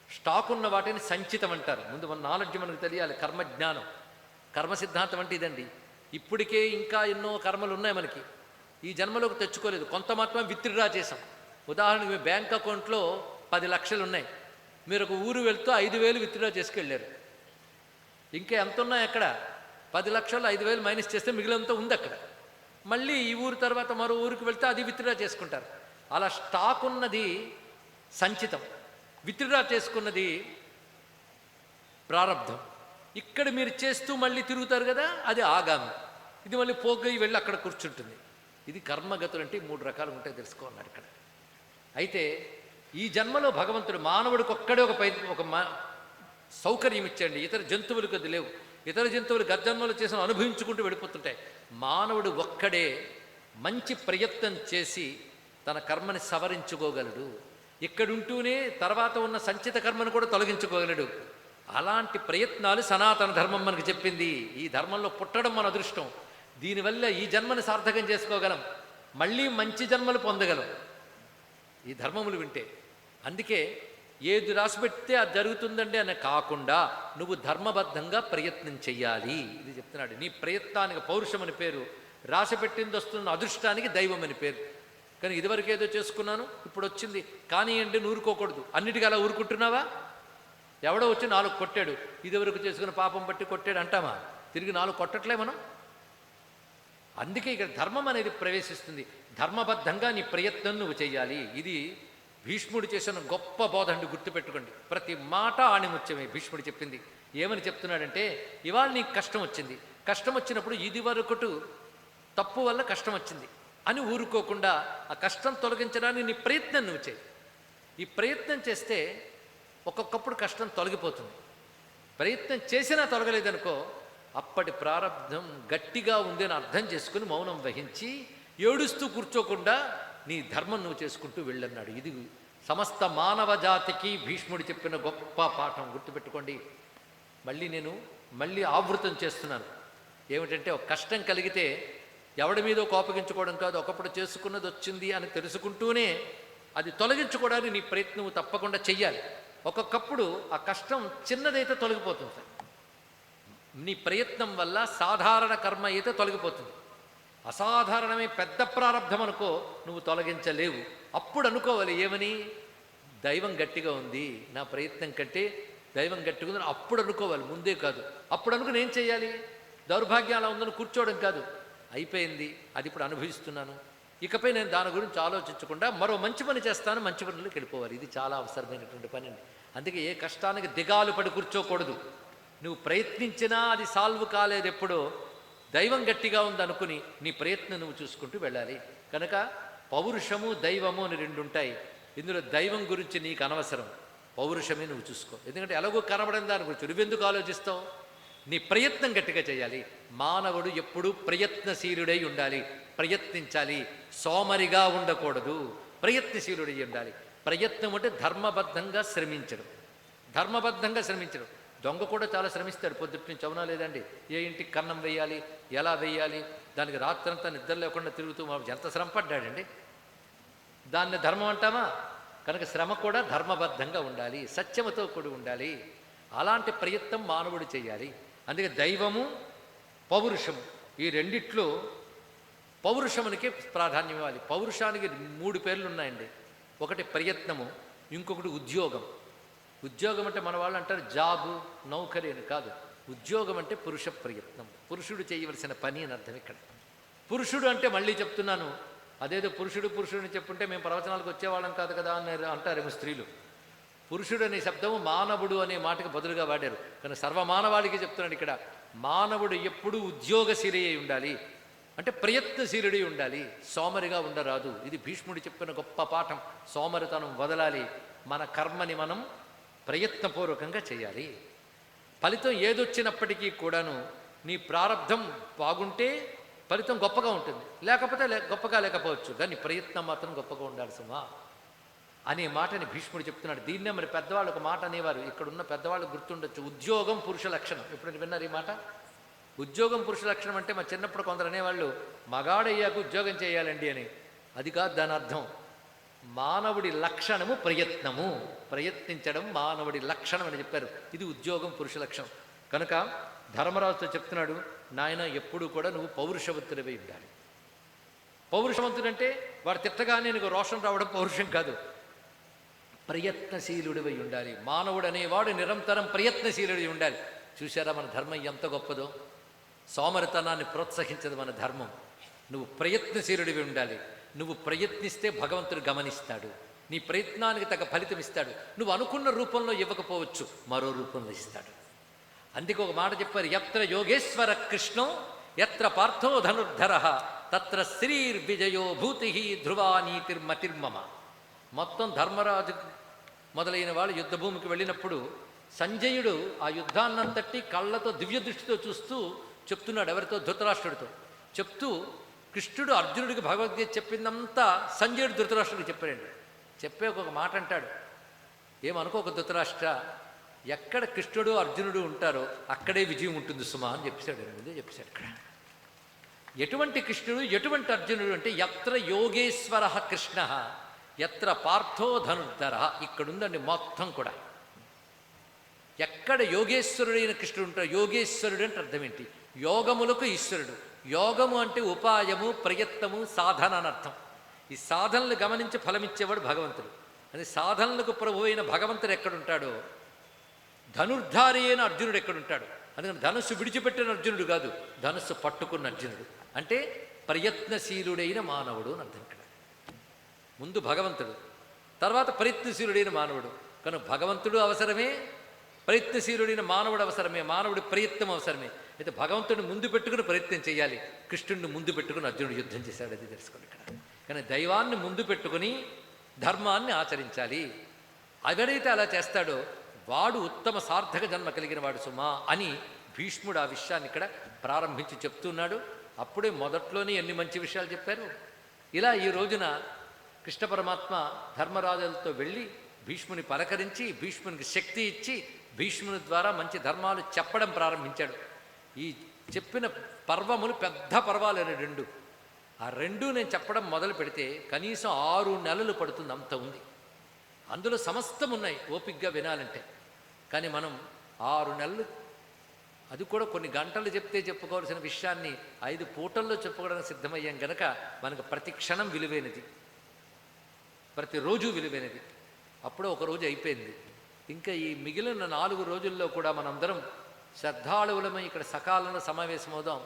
Speaker 1: స్టాక్ ఉన్న వాటిని సంచితం అంటారు. ముందు మన నాలెడ్జ్ మనకు తెలియాలి. కర్మజ్ఞానం, కర్మ సిద్ధాంతం అంటే ఇదండి. ఇప్పటికే ఇంకా ఎన్నో కర్మలు ఉన్నాయి మనకి, ఈ జన్మలోకి తెచ్చుకోలేదు. కొంత మాత్రం విత్డ్రా చేసాం. ఉదాహరణకు మీ బ్యాంక్ అకౌంట్లో 10 లక్షలు ఉన్నాయి, మీరు ఒక ఊరు వెళ్తూ 5,000 విత్డ్రా చేసుకెళ్ళారు. ఇంకా ఎంత ఉన్నాయి అక్కడ? 10 లక్షలు 5,000 మైనస్ చేస్తే మిగిలినంత ఉంది అక్కడ. మళ్ళీ ఈ ఊరు తర్వాత మరో ఊరికి వెళ్తే అది విత్డ్రా చేసుకుంటారు. అలా స్టాక్ ఉన్నది సంచితం, విత్డ్రా చేసుకున్నది ప్రారబ్ధం. ఇక్కడ మీరు చేస్తూ మళ్ళీ తిరుగుతారు కదా, అది ఆగామి. ఇది మళ్ళీ పోగై వెళ్ళి అక్కడ కూర్చుంటుంది. ఇది కర్మగతులు అంటే 3 రకాలు ఉంటాయి తెలుసుకోన్నాడు ఇక్కడ. అయితే ఈ జన్మలో భగవంతుడు మానవుడికి ఒక్కడే ఒక సౌకర్యం ఇచ్చండి. ఇతర జంతువులకు అది లేవు. ఇతర జంతువులు గజ్జన్మలు చేసిన అనుభవించుకుంటూ వెళ్ళిపోతుంటాయి. మానవుడు ఒక్కడే మంచి ప్రయత్నం చేసి తన కర్మని సవరించుకోగలడు. ఇక్కడుంటూనే తర్వాత ఉన్న సంచిత కర్మను కూడా తొలగించుకోగలడు. అలాంటి ప్రయత్నాలు సనాతన ధర్మం మనకు చెప్పింది. ఈ ధర్మంలో పుట్టడం మన అదృష్టం. దీనివల్ల ఈ జన్మని సార్థకం చేసుకోగలం, మళ్ళీ మంచి జన్మలు పొందగలం ఈ ధర్మములు వింటే. అందుకే ఏది రాసిపెడితే అది జరుగుతుందండి అని కాకుండా నువ్వు ధర్మబద్ధంగా ప్రయత్నం చెయ్యాలి. ఇది చెప్తున్నాడు. నీ ప్రయత్నానికి పౌరుషం అని పేరు, రాసిపెట్టింది వస్తున్న అదృష్టానికి దైవం అని పేరు. కానీ ఇదివరకు ఏదో చేసుకున్నాను ఇప్పుడు వచ్చింది కానీ అండి ఊరుకోకూడదు. అన్నిటికీ అలా ఊరుకుంటున్నావా? ఎవడో వచ్చి 4 కొట్టాడు, ఇదివరకు చేసుకున్న పాపం బట్టి కొట్టాడు అంటామా? తిరిగి 4 కొట్టట్లే మనం. అందుకే ఇక్కడ ధర్మం అనేది ప్రవేశిస్తుంది. ధర్మబద్ధంగా నీ ప్రయత్నం నువ్వు చెయ్యాలి. ఇది భీష్ముడు చేసిన గొప్ప బోధ అండి, గుర్తుపెట్టుకోండి. ప్రతి మాట ఆణిముత్యమే భీష్ముడు చెప్పింది. ఏమని చెప్తున్నాడంటే, ఇవాళ నీకు కష్టం వచ్చింది, కష్టం వచ్చినప్పుడు ఇది వరకటు తప్పు వల్ల కష్టం వచ్చింది అని ఊరుకోకుండా ఆ కష్టం తొలగించడానికి నీ ప్రయత్నం నువ్వు చేయి. ఈ ప్రయత్నం చేస్తే ఒక్కొక్కప్పుడు కష్టం తొలగిపోతుంది. ప్రయత్నం చేసినా తొలగలేదనుకో, అప్పటి ప్రారంధం గట్టిగా ఉంది అని అర్థం చేసుకుని మౌనం వహించి ఏడుస్తూ కూర్చోకుండా నీ ధర్మం నువ్వు చేసుకుంటూ వెళ్ళన్నాడు. ఇది సమస్త మానవ జాతికి భీష్ముడు చెప్పిన గొప్ప పాఠం, గుర్తుపెట్టుకోండి. మళ్ళీ ఆవృతం చేస్తున్నాను. ఏమిటంటే, ఒక కష్టం కలిగితే ఎవడి మీదో కోపగించుకోవడం కాదు, ఒకప్పుడు చేసుకున్నది వచ్చింది అని తెలుసుకుంటూనే అది తొలగించుకోవడానికి నీ ప్రయత్నం తప్పకుండా చెయ్యాలి. ఒక్కొక్కప్పుడు ఆ కష్టం చిన్నదైతే తొలగిపోతుంది. నీ ప్రయత్నం వల్ల సాధారణ కర్మ అయితే తొలగిపోతుంది. అసాధారణమే పెద్ద ప్రారంధం అనుకో, నువ్వు తొలగించలేవు. అప్పుడు అనుకోవాలి ఏమని, దైవం గట్టిగా ఉంది, నా ప్రయత్నం కంటే దైవం గట్టిగా ఉంది అప్పుడు అనుకోవాలి, ముందే కాదు. అప్పుడు అనుకుని ఏం చేయాలి? దౌర్భాగ్యం అలా ఉందని కూర్చోవడం కాదు. అయిపోయింది, అది ఇప్పుడు అనుభవిస్తున్నాను, ఇకపై నేను దాని గురించి ఆలోచించకుండా మరో మంచి పని చేస్తాను, మంచి పనులకు వెళ్ళిపోవాలి. ఇది చాలా అవసరమైనటువంటి పని. అందుకే ఏ కష్టానికి దిగాలు పడి కూర్చోకూడదు. నువ్వు ప్రయత్నించినా అది సాల్వ్ కాలేదు. ఎప్పుడో దైవం గట్టిగా ఉంది అనుకుని నీ ప్రయత్నం నువ్వు చూసుకుంటూ వెళ్ళాలి. కనుక పౌరుషము దైవము అని 2 ఉంటాయి. ఇందులో దైవం గురించి నీకు అనవసరం, పౌరుషమే నువ్వు చూసుకో. ఎందుకంటే ఎలాగో కనబడని దాని గురించి నువ్వెందుకు ఆలోచిస్తావు? నీ ప్రయత్నం గట్టిగా చేయాలి. మానవుడు ఎప్పుడూ ప్రయత్నశీలుడై ఉండాలి, ప్రయత్నించాలి, సోమరిగా ఉండకూడదు, ప్రయత్నశీలుడై ఉండాలి. ప్రయత్నం అంటే ధర్మబద్ధంగా శ్రమించడం, ధర్మబద్ధంగా శ్రమించడం. దొంగ కూడా చాలా శ్రమిస్తాడు పొద్దుటి నుంచి, అవునా లేదండి? ఏ ఇంటికి కన్నం వేయాలి, ఎలా వేయాలి, దానికి రాత్రంతా నిద్ర లేకుండా తిరుగుతూ ఎంత శ్రమ పడ్డాడండి. దాన్ని ధర్మం అంటామా? కనుక శ్రమ కూడా ధర్మబద్ధంగా ఉండాలి, సత్యముతో కూడి ఉండాలి. అలాంటి ప్రయత్నం మానవుడు చేయాలి. అందుకే దైవము పౌరుషము ఈ రెండిట్లో పౌరుషమునికి ప్రాధాన్యం ఇవ్వాలి. పౌరుషానికి 3 పేర్లు ఉన్నాయండి. ఒకటి ప్రయత్నము, ఇంకొకటి ఉద్యోగం. ఉద్యోగం అంటే మన వాళ్ళు అంటారు జాబు, నౌకరీ అని కాదు. ఉద్యోగం అంటే పురుష ప్రయత్నం, పురుషుడు చేయవలసిన పని అని అర్థం. ఇక్కడ పురుషుడు అంటే మళ్ళీ చెప్తున్నాను, అదేదో పురుషుడు పురుషుడిని చెప్పుంటే మేము ప్రవచనాలకు వచ్చేవాళ్ళం కాదు కదా అని అంటారేమో స్త్రీలు. పురుషుడు అనే శబ్దము మానవుడు అనే మాటకు బదులుగా వాడారు. కానీ సర్వమానవాళికి చెప్తున్నాడు ఇక్కడ, మానవుడు ఎప్పుడూ ఉద్యోగశీలి అయి ఉండాలి, అంటే ప్రయత్నశీలుడి ఉండాలి, సోమరిగా ఉండరాదు. ఇది భీష్ముడు చెప్పిన గొప్ప పాఠం. సోమరితనం వదలాలి, మన కర్మని మనం ప్రయత్నపూర్వకంగా చేయాలి. ఫలితం ఏదొచ్చినప్పటికీ కూడాను నీ ప్రారంధం బాగుంటే ఫలితం గొప్పగా ఉంటుంది, లేకపోతే గొప్పగా లేకపోవచ్చు, కానీ ప్రయత్నం మాత్రం గొప్పగా ఉండాలి సుమా అనే మాటని భీష్ముడు చెప్తున్నాడు. దీన్నే మరి పెద్దవాళ్ళు ఒక మాట అనేవారు, ఇక్కడున్న పెద్దవాళ్ళు గుర్తుండొచ్చు, ఉద్యోగం పురుష లక్షణం. ఎప్పుడైనా విన్నారు ఈ మాట? ఉద్యోగం పురుష లక్షణం అంటే మా చిన్నప్పుడు కొందరు అనేవాళ్ళు మగాడయ్యాక ఉద్యోగం చేయాలండి అని. అది కాదు దాని అర్థం. మానవుడి లక్షణము ప్రయత్నము, ప్రయత్నించడం మానవుడి లక్షణం అని చెప్పారు. ఇది ఉద్యోగం పురుష లక్షణం. కనుక ధర్మరాజుతో చెప్తున్నాడు, నాయన ఎప్పుడూ కూడా నువ్వు పౌరుషవంతుడివై ఉండాలి. పౌరుషవంతుడంటే వాడు తిట్టగానే నీకు రోషం రావడం పౌరుషం కాదు, ప్రయత్నశీలుడివై ఉండాలి. మానవుడు అనేవాడు నిరంతరం ప్రయత్నశీలుడి ఉండాలి. చూశారా మన ధర్మం ఎంత గొప్పదో? సోమరితనాన్ని ప్రోత్సహించదు మన ధర్మం. నువ్వు ప్రయత్నశీలుడివి ఉండాలి. నువ్వు ప్రయత్నిస్తే భగవంతుడు గమనిస్తాడు, నీ ప్రయత్నానికి తగ్గ ఫలితం ఇస్తాడు. నువ్వు అనుకున్న రూపంలో ఇవ్వకపోవచ్చు, మరో రూపంలో ఇస్తాడు. అందుకే ఒక మాట చెప్పారు, ఎత్ర యోగేశ్వర కృష్ణో ఎత్ర పార్థో ధనుర్ధర తత్ర శ్రీర్విజయో భూతి ధ్రువా నీతిర్మతిర్మమ. మొత్తం ధర్మరాజు మొదలైన వాళ్ళు యుద్ధభూమికి వెళ్ళినప్పుడు సంజయుడు ఆ యుద్ధాన్నంతటి కళ్ళతో దివ్య దృష్టితో చూస్తూ చెప్తున్నాడు. ఎవరితో? ధృతరాష్ట్రుడితో చెప్తూ, కృష్ణుడు అర్జునుడికి భగవద్గీత చెప్పిందంతా సంజయుడు ధృతరాష్ట్రుడికి చెప్పాడండి. చెప్పే ఒక మాట అంటాడు, ఏమనుకోక ధృతరాష్ట్ర, ఎక్కడ కృష్ణుడు అర్జునుడు ఉంటారో అక్కడే విజయం ఉంటుంది సుమా అని చెప్పాడు. ముందే చెప్పాడు ఇక్కడ. ఎటువంటి కృష్ణుడు ఎటువంటి అర్జునుడు అంటే, ఎత్ర యోగేశ్వర కృష్ణ ఎత్ర పార్థో ధనుర్ధర. ఇక్కడుందండి మొత్తం కూడా. ఎక్కడ యోగేశ్వరుడైన కృష్ణుడు ఉంటాడు. యోగేశ్వరుడు అంటే అర్థం ఏంటి? యోగములకు ఈశ్వరుడు. యోగము అంటే ఉపాయము, ప్రయత్నము, సాధన అని అర్థం. ఈ సాధనలు గమనించి ఫలమిచ్చేవాడు భగవంతుడు. అని సాధనలకు ప్రభు అయిన భగవంతుడు ఎక్కడుంటాడో, ధనుర్ధారి అయిన అర్జునుడు ఎక్కడుంటాడు. అందుకని ధనుస్సు విడిచిపెట్టిన అర్జునుడు కాదు, ధనుస్సు పట్టుకున్న అర్జునుడు. అంటే ప్రయత్నశీలుడైన మానవుడు అని అర్థం ఇక్కడ. ముందు భగవంతుడు, తర్వాత ప్రయత్నశీలుడైన మానవుడు. కనుక భగవంతుడు అవసరమే, ప్రయత్నశీలుడైన మానవుడు అవసరమే, మానవుడి ప్రయత్నం అవసరమే. అయితే భగవంతుడిని ముందు పెట్టుకుని ప్రయత్నం చేయాలి, కృష్ణుడిని ముందు పెట్టుకుని అర్జునుడు యుద్ధం చేశాడు. అది తెలుసుకోండి ఇక్కడ. కానీ దైవాన్ని ముందు పెట్టుకుని ధర్మాన్ని ఆచరించాలి. ఎవరైతే అలా చేస్తాడో వాడు ఉత్తమ సార్థక జన్మ కలిగిన వాడు సుమా అని భీష్ముడు ఆ విషయాన్ని ఇక్కడ ప్రారంభించి చెప్తున్నాడు. అప్పుడే మొదట్లోనే ఎన్ని మంచి విషయాలు చెప్పారు. ఇలా ఈ రోజున కృష్ణ పరమాత్మ ధర్మరాజులతో వెళ్ళి భీష్ముని పలకరించి, భీష్మునికి శక్తి ఇచ్చి, భీష్ముని ద్వారా మంచి ధర్మాలు చెప్పడం ప్రారంభించాడు. ఈ చెప్పిన పర్వములు పెద్ద పర్వాలు రెండు. ఆ రెండు నేను చెప్పడం మొదలు పెడితే కనీసం 6 నెలలు పడుతుంది, అంత ఉంది. అందులో సమస్తం ఉన్నాయి ఓపిగ్గా వినాలంటే. కానీ మనం 6 నెలలు, అది కూడా కొన్ని గంటలు చెప్తే చెప్పుకోవాల్సిన విషయాన్ని 5 పూటల్లో చెప్పుకోవడానికి సిద్ధమయ్యాం కనుక మనకు ప్రతి క్షణం విలువైనది, ప్రతిరోజు విలువైనది. అప్పుడే ఒక రోజు అయిపోయింది. ఇంకా ఈ మిగిలిన 4 రోజుల్లో కూడా మనందరం శ్రద్ధాళువులమై ఇక్కడ సకాలంలో సమావేశమవుదాం.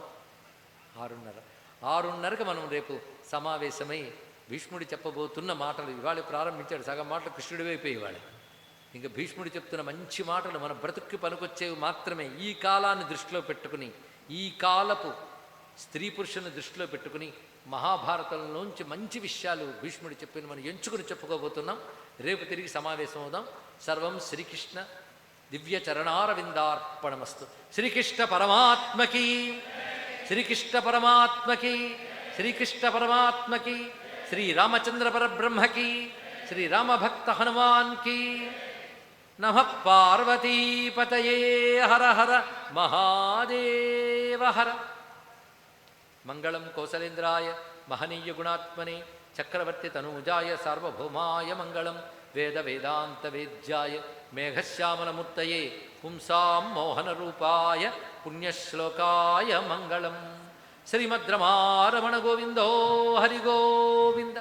Speaker 1: 6:30కి మనం రేపు సమావేశమై భీష్ముడు చెప్పబోతున్న మాటలు ఇవాళ ప్రారంభించాడు. సగం మాటలు కృష్ణుడి వైపోయి ఇవాళ. ఇంకా భీష్ముడు చెప్తున్న మంచి మాటలు మన బ్రతుక్కి పనికొచ్చేవి మాత్రమే. ఈ కాలాన్ని దృష్టిలో పెట్టుకుని, ఈ కాలపు స్త్రీ పురుషుని దృష్టిలో పెట్టుకుని మహాభారతంలోంచి మంచి విషయాలు భీష్ముడు చెప్పిన మనం ఎంచుకుని చెప్పుకోబోతున్నాం. రేపు తిరిగి సమావేశం అవుదాం. సర్వం శ్రీకృష్ణ దివ్య చరణారవిందార్పణమస్తు. శ్రీకృష్ణ పరమాత్మకి, శ్రీకృష్ణ పరమాత్మకి, శ్రీకృష్ణ పరమాత్మకి, శ్రీరామచంద్ర పరబ్రహ్మకి, శ్రీరామభక్త హనుమాన్కి. నమః పార్వతీపతయే. హర హర మహాదేవ హర. మంగళం కౌసలేంద్రాయ మహనీయ గుణాత్మనే చక్రవర్తి తనూజాయ సార్వభౌమాయ మంగళం. వేద వేదాంత వేద్యాయ మేఘశ్యామలమూర్తయే పుంసాం మోహనరూపాయ పుణ్యశ్లోకాయ మంగళం. శ్రీమద్రమారమణ గోవిందో హరి గోవింద.